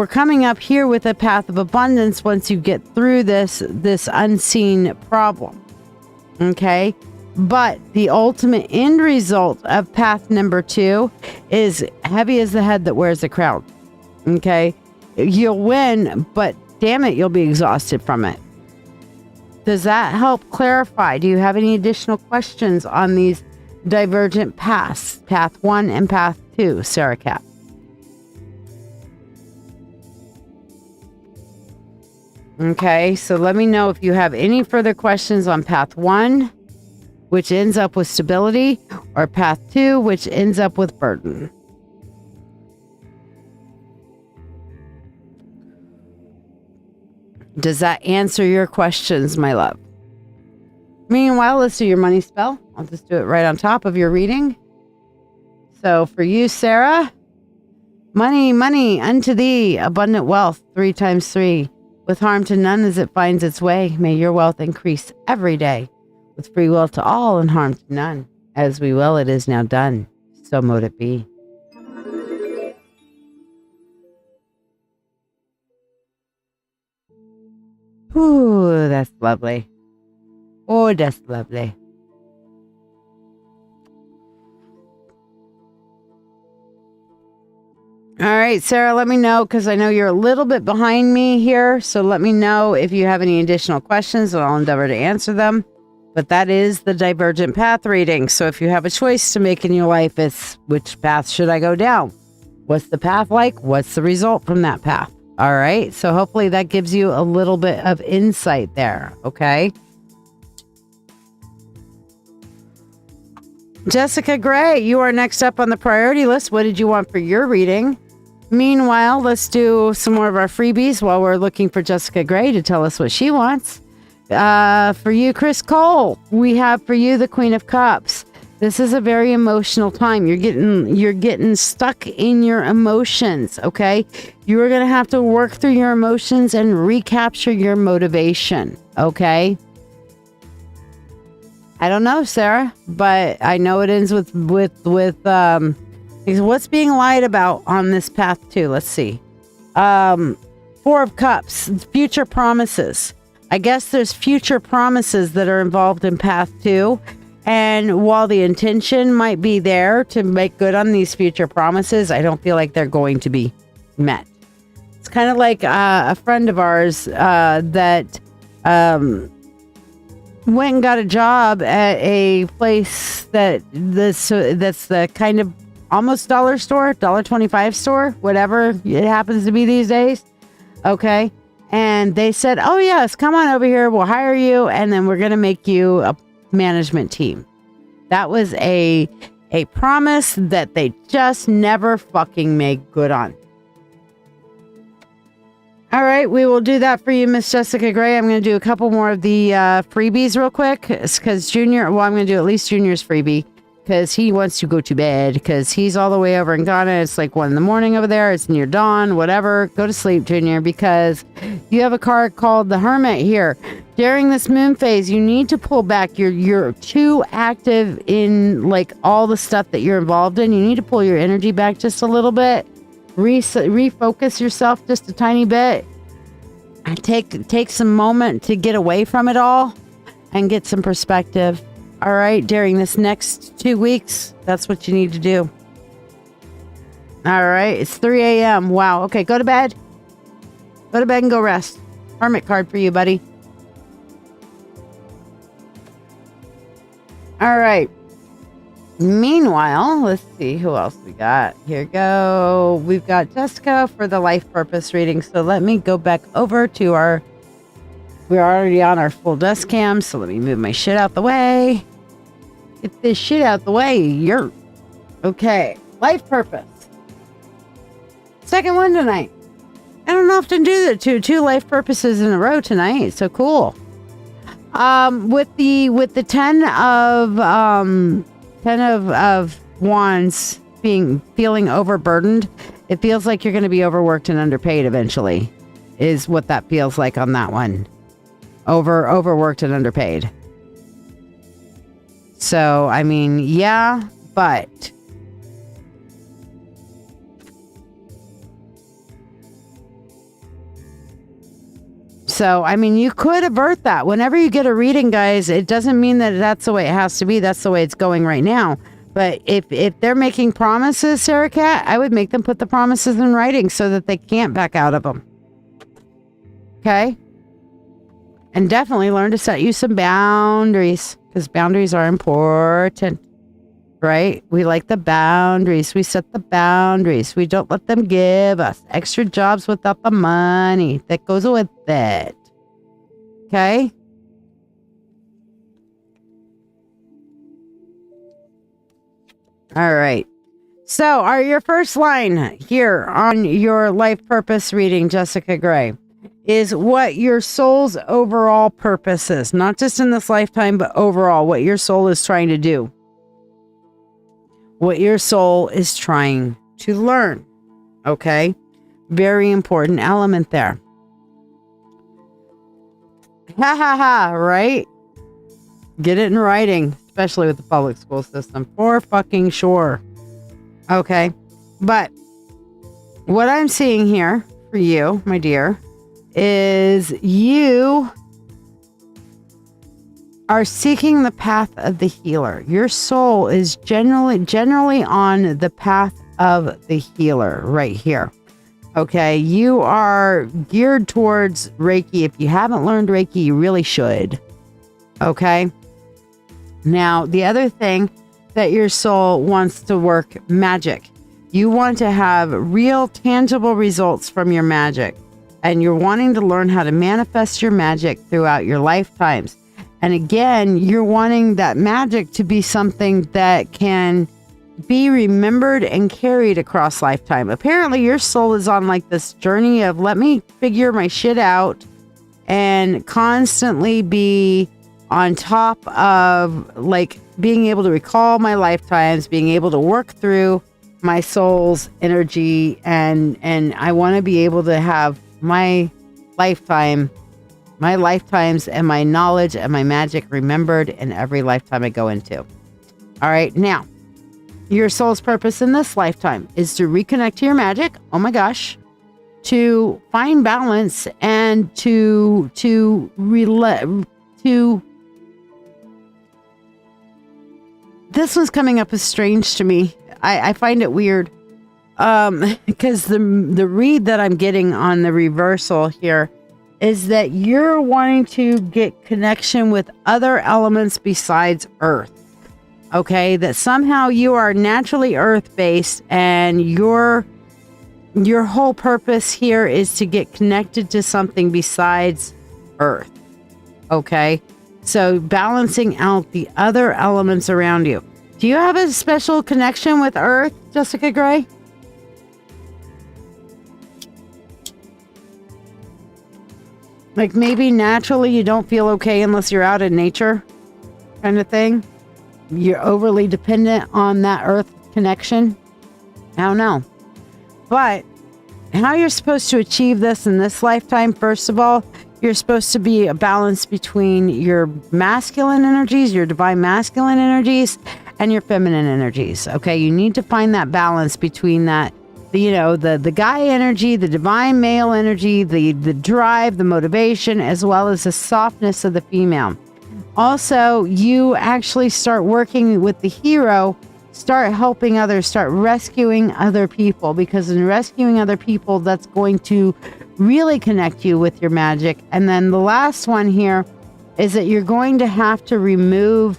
coming up here with a path of abundance once you get through this unseen problem. Okay. But the ultimate end result of path number 2 is heavy as the head that wears the crown. Okay. You'll win, but damn it, you'll be exhausted from it. Does that help clarify? Do you have any additional questions on these divergent paths, path 1 and path 2, Sarah Cat? Okay, so let me know if you have any further questions on path 1, which ends up with stability, or path 2, which ends up with burden. Does that answer your questions, my love? Meanwhile, let's do your money spell. I'll just do it right on top of your reading. So for you, Sarah, money, money unto thee, abundant wealth, 3 times 3, with harm to none as it finds its way. May your wealth increase every day, with free will to all and harm to none. As we will, it is now done. So mote it be. Ooh, that's lovely. Oh, that's lovely. All right, Sarah, let me know, because I know you're a little bit behind me here. So let me know if you have any additional questions, and I'll endeavor to answer them. But that is the Divergent Path reading. So if you have a choice to make in your life, it's which path should I go down? What's the path like? What's the result from that path? All right. So hopefully that gives you a little bit of insight there. Okay. Jessica Gray, you are next up on the priority list. What did you want for your reading? Meanwhile, let's do some more of our freebies while we're looking for Jessica Gray to tell us what she wants. For you, Chris Cole, we have for you the Queen of Cups. This is a very emotional time. You're getting stuck in your emotions, okay? You are going to have to work through your emotions and recapture your motivation, okay? I don't know, Sarah, but I know it ends with what's being lied about on this path too. Let's see. Four of Cups, future promises. I guess there's future promises that are involved in path 2. And while the intention might be there to make good on these future promises, I don't feel like they're going to be met. It's kind of like a friend of ours that went and got a job at a place that's the kind of almost dollar store, $1.25 store, whatever it happens to be these days. Okay. And they said, oh, yes, come on over here. We'll hire you. And then we're going to make you a management team. That was a promise that they just never fucking made good on. All right. We will do that for you, Miss Jessica Gray. I'm going to do a couple more of the freebies real quick because I'm going to do at least Junior's freebie. Because he wants to go to bed, because he's all the way over in Ghana. It's like 1 a.m. over there. It's near dawn, whatever. Go to sleep, Junior, because you have a card called the Hermit here. During this moon phase, you need to pull back. You're too active in like all the stuff that you're involved in. You need to pull your energy back just a little bit. Refocus yourself just a tiny bit. And take some moment to get away from it all and get some perspective. All right, during this next 2 weeks, that's what you need to do. All right, it's 3 a.m. Wow. Okay, go to bed. Go to bed and go rest. Hermit card for you, buddy. All right. Meanwhile, let's see who else we got. Here we go. We've got Jessica for the life purpose reading. So let me go back over to we're already on our full dust cam. So let me move my shit out the way. Get this shit out the way. You're okay. Life purpose. Second one tonight. I don't often do that. Two life purposes in a row tonight. So cool. With the 10 of wands feeling overburdened, it feels like you're going to be overworked and underpaid eventually. Is what that feels like on that one. Overworked and underpaid. So, I mean, yeah, but so, I mean, you could avert that. Whenever you get a reading, guys, it doesn't mean that that's the way it has to be. That's the way it's going right now. But if they're making promises, Sarah Cat, I would make them put the promises in writing so that they can't back out of them. Okay? And definitely learn to set you some boundaries, because boundaries are important, right? We like the boundaries. We set the boundaries. We don't let them give us extra jobs without the money that goes with it. Okay? All right. So, your first line here on your life purpose reading, Jessica Gray, is what your soul's overall purpose is. Not just in this lifetime, but overall, what your soul is trying to do. What your soul is trying to learn. Okay? Very important element there. Ha ha ha, right? Get it in writing, especially with the public school system, for fucking sure. Okay? But what I'm seeing here for you, my dear, is you are seeking the path of the healer. Your soul is generally on the path of the healer right here. Okay, you are geared towards Reiki. If you haven't learned Reiki, you really should. Okay. Now, the other thing that your soul wants to work magic. You want to have real tangible results from your magic. And you're wanting to learn how to manifest your magic throughout your lifetimes. And again, you're wanting that magic to be something that can be remembered and carried across lifetime. Apparently, your soul is on like this journey of let me figure my shit out and constantly be on top of like being able to recall my lifetimes, being able to work through my soul's energy, and I want to be able to have my lifetimes and my knowledge and my magic remembered in every lifetime I go into. All right, now, your soul's purpose in this lifetime is to reconnect to your magic. Oh my gosh. To find balance and to this one's coming up as strange to me. I find it weird. Because the read that I'm getting on the reversal here is that you're wanting to get connection with other elements besides Earth. Okay, that somehow you are naturally Earth-based and your whole purpose here is to get connected to something besides Earth. Okay, so balancing out the other elements around you. Do you have a special connection with Earth, Jessica Gray? Like maybe naturally you don't feel okay unless you're out in nature kind of thing? You're overly dependent on that Earth connection? I don't know. But how you're supposed to achieve this in this lifetime, first of all, you're supposed to be a balance between your masculine energies, your divine masculine energies, and your feminine energies. Okay, you need to find that balance between that, the guy energy, the divine male energy, the drive, the motivation, as well as the softness of the female. Also, you actually start working with the hero, start helping others, start rescuing other people, because in rescuing other people, that's going to really connect you with your magic. And then the last one here is that you're going to have to remove.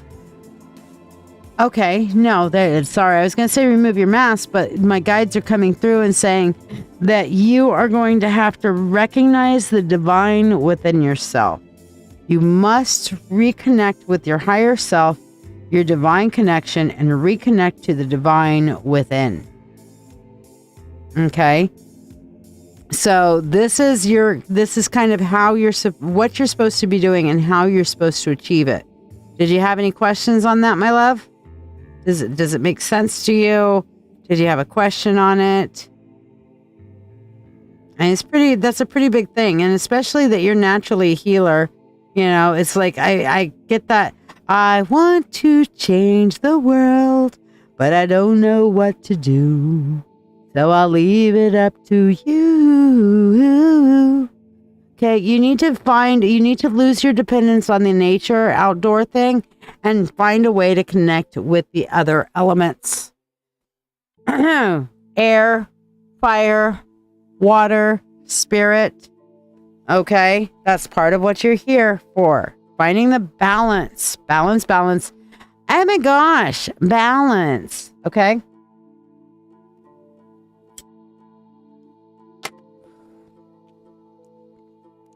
Okay, no, sorry, I was going to say remove your mask, but my guides are coming through and saying that you are going to have to recognize the divine within yourself. You must reconnect with your higher self, your divine connection, and reconnect to the divine within. Okay? So this is kind of what you're supposed to be doing and how you're supposed to achieve it. Did you have any questions on that, my love? Does it make sense to you? Did you have a question on it? And that's a pretty big thing. And especially that you're naturally a healer. It's like, I get that. I want to change the world, but I don't know what to do. So I'll leave it up to you. Okay, you need to lose your dependence on the nature outdoor thing and find a way to connect with the other elements. Air, fire, water, spirit. Okay, that's part of what you're here for. Finding the balance. Oh my gosh, balance. Okay.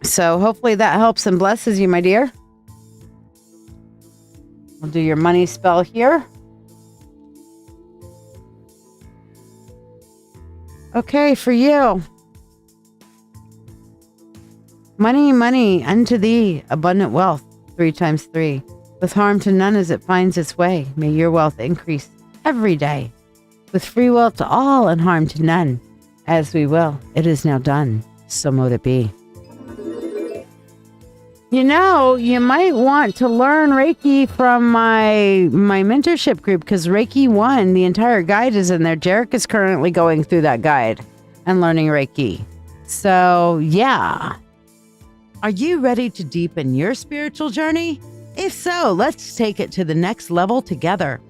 So hopefully that helps and blesses you, my dear. We'll do your money spell here. Okay, for you. Money, unto thee, abundant wealth, 3 times 3. With harm to none as it finds its way, may your wealth increase every day. With free will to all and harm to none, as we will. It is now done, so mote it be. You might want to learn Reiki from my mentorship group, because Reiki 1, the entire guide is in there. Jarek is currently going through that guide and learning Reiki. So, yeah. Are you ready to deepen your spiritual journey? If so, let's take it to the next level together.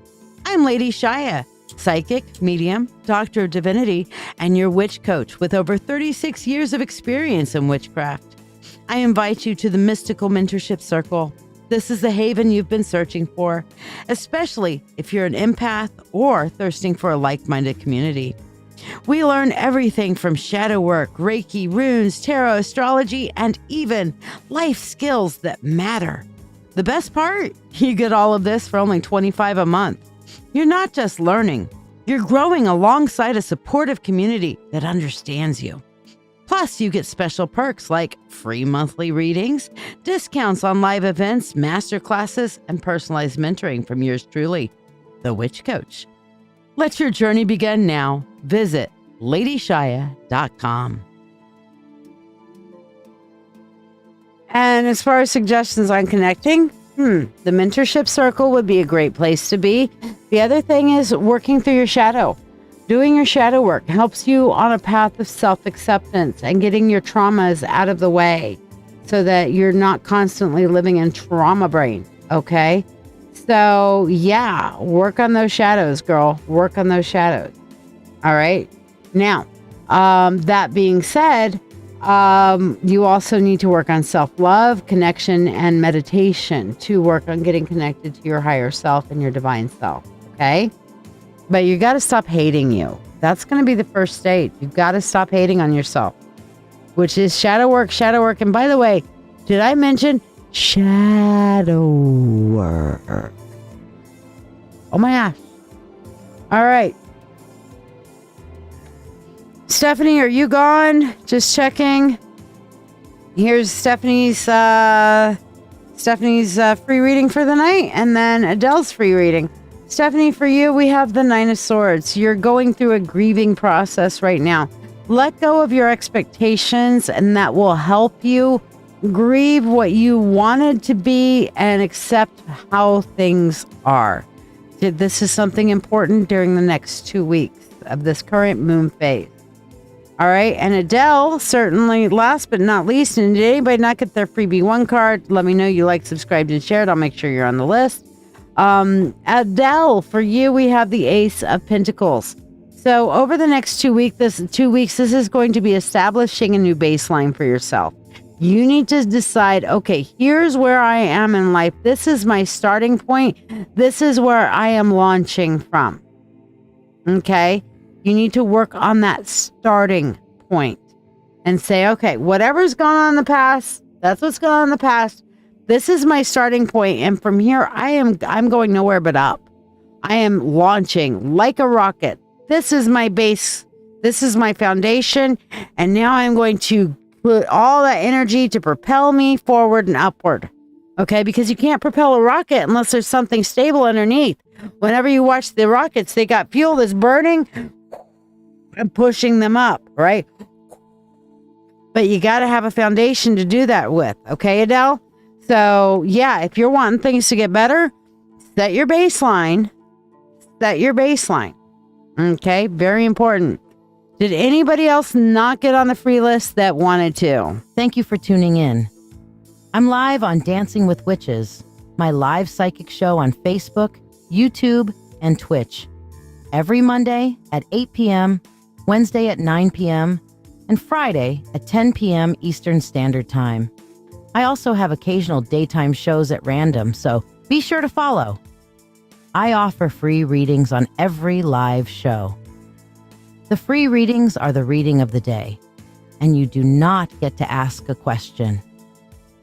I'm LadyShiya, psychic, medium, doctor of divinity, and your witch coach with over 36 years of experience in witchcraft. I invite you to the Mystical Mentorship Circle. This is the haven you've been searching for, especially if you're an empath or thirsting for a like-minded community. We learn everything from shadow work, Reiki, runes, tarot, astrology, and even life skills that matter. The best part? You get all of this for only $25 a month. You're not just learning, you're growing alongside a supportive community that understands you. Plus, you get special perks like free monthly readings, discounts on live events, master classes, and personalized mentoring from yours truly, the Witch Coach. Let your journey begin now. Visit LadyShiya.com. And as far as suggestions on connecting, the mentorship circle would be a great place to be. The other thing is working through your shadow. Doing your shadow work helps you on a path of self-acceptance and getting your traumas out of the way so that you're not constantly living in trauma brain, okay? So, yeah, work on those shadows, girl. Work on those shadows. All right? Now, that being said, you also need to work on self-love, connection, and meditation to work on getting connected to your higher self and your divine self, okay? But you got to stop hating you. That's going to be the first stage. You've got to stop hating on yourself, which is shadow work, shadow work. And by the way, did I mention shadow work? Oh my gosh. All right. Stephanie, are you gone? Just checking. Here's Stephanie's free reading for the night, and then Adele's free reading. Stephanie, for you, we have the Nine of Swords. You're going through a grieving process right now. Let go of your expectations, and that will help you grieve what you wanted to be and accept how things are. This is something important during the next 2 weeks of this current moon phase. All right. And Adele, certainly last but not least, and did anybody not get their freebie 1 card? Let me know you like, subscribed, and shared. I'll make sure you're on the list. Adele, for you, we have the Ace of Pentacles. So over the next 2 weeks, this is going to be establishing a new baseline for yourself. You need to decide, okay, here's where I am in life. This is my starting point. This is where I am launching from. Okay. You need to work on that starting point and say, okay, whatever's gone on in the past, that's what's gone on in the past. This is my starting point, and from here, I'm going nowhere but up. I am launching like a rocket. This is my base. This is my foundation, and now I'm going to put all that energy to propel me forward and upward. Okay, because you can't propel a rocket unless there's something stable underneath. Whenever you watch the rockets, they got fuel that's burning and pushing them up, right? But you got to have a foundation to do that with. Okay, Adele? So, yeah, if you're wanting things to get better, set your baseline. Set your baseline. Okay, very important. Did anybody else not get on the free list that wanted to? Thank you for tuning in. I'm live on Dancing with Witches, my live psychic show on Facebook, YouTube, and Twitch. Every Monday at 8 p.m., Wednesday at 9 p.m., and Friday at 10 p.m. Eastern Standard Time. I also have occasional daytime shows at random, so be sure to follow. I offer free readings on every live show. The free readings are the reading of the day, and you do not get to ask a question.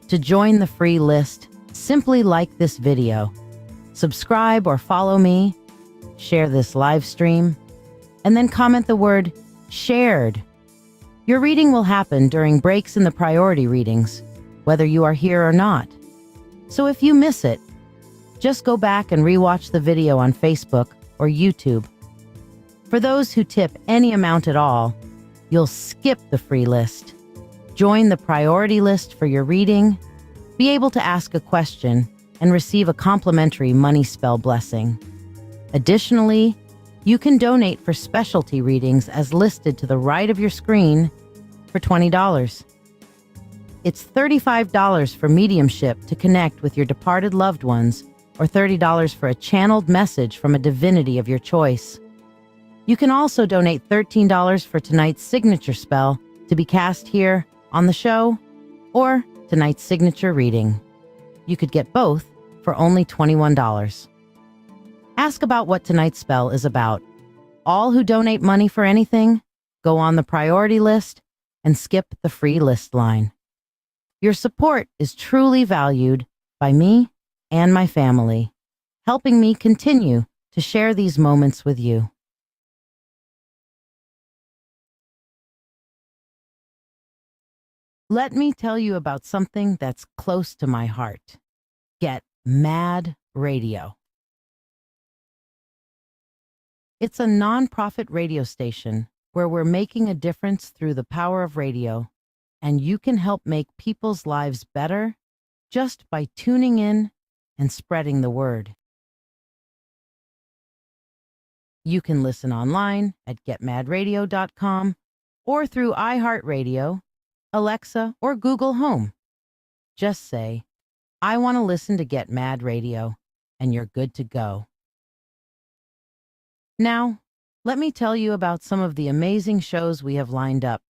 To join the free list, simply like this video, subscribe or follow me, share this live stream, and then comment the word shared. Your reading will happen during breaks in the priority readings, whether you are here or not. So if you miss it, just go back and rewatch the video on Facebook or YouTube. For those who tip any amount at all, you'll skip the free list. Join the priority list for your reading, be able to ask a question, and receive a complimentary money spell blessing. Additionally, you can donate for specialty readings as listed to the right of your screen for $20. It's $35 for Mediumship to connect with your departed loved ones, or $30 for a channeled message from a divinity of your choice. You can also donate $13 for tonight's signature spell to be cast here on the show, or tonight's signature reading. You could get both for only $21. Ask about what tonight's spell is about. All who donate money for anything go on the priority list and skip the free list line. Your support is truly valued by me and my family, helping me continue to share these moments with you. Let me tell you about something that's close to my heart. Get Mad Radio. It's a nonprofit radio station where we're making a difference through the power of radio, and you can help make people's lives better just by tuning in and spreading the word. You can listen online at getmadradio.com or through iHeartRadio, Alexa, or Google Home. Just say, "I want to listen to Get Mad Radio," and you're good to go. Now, let me tell you about some of the amazing shows we have lined up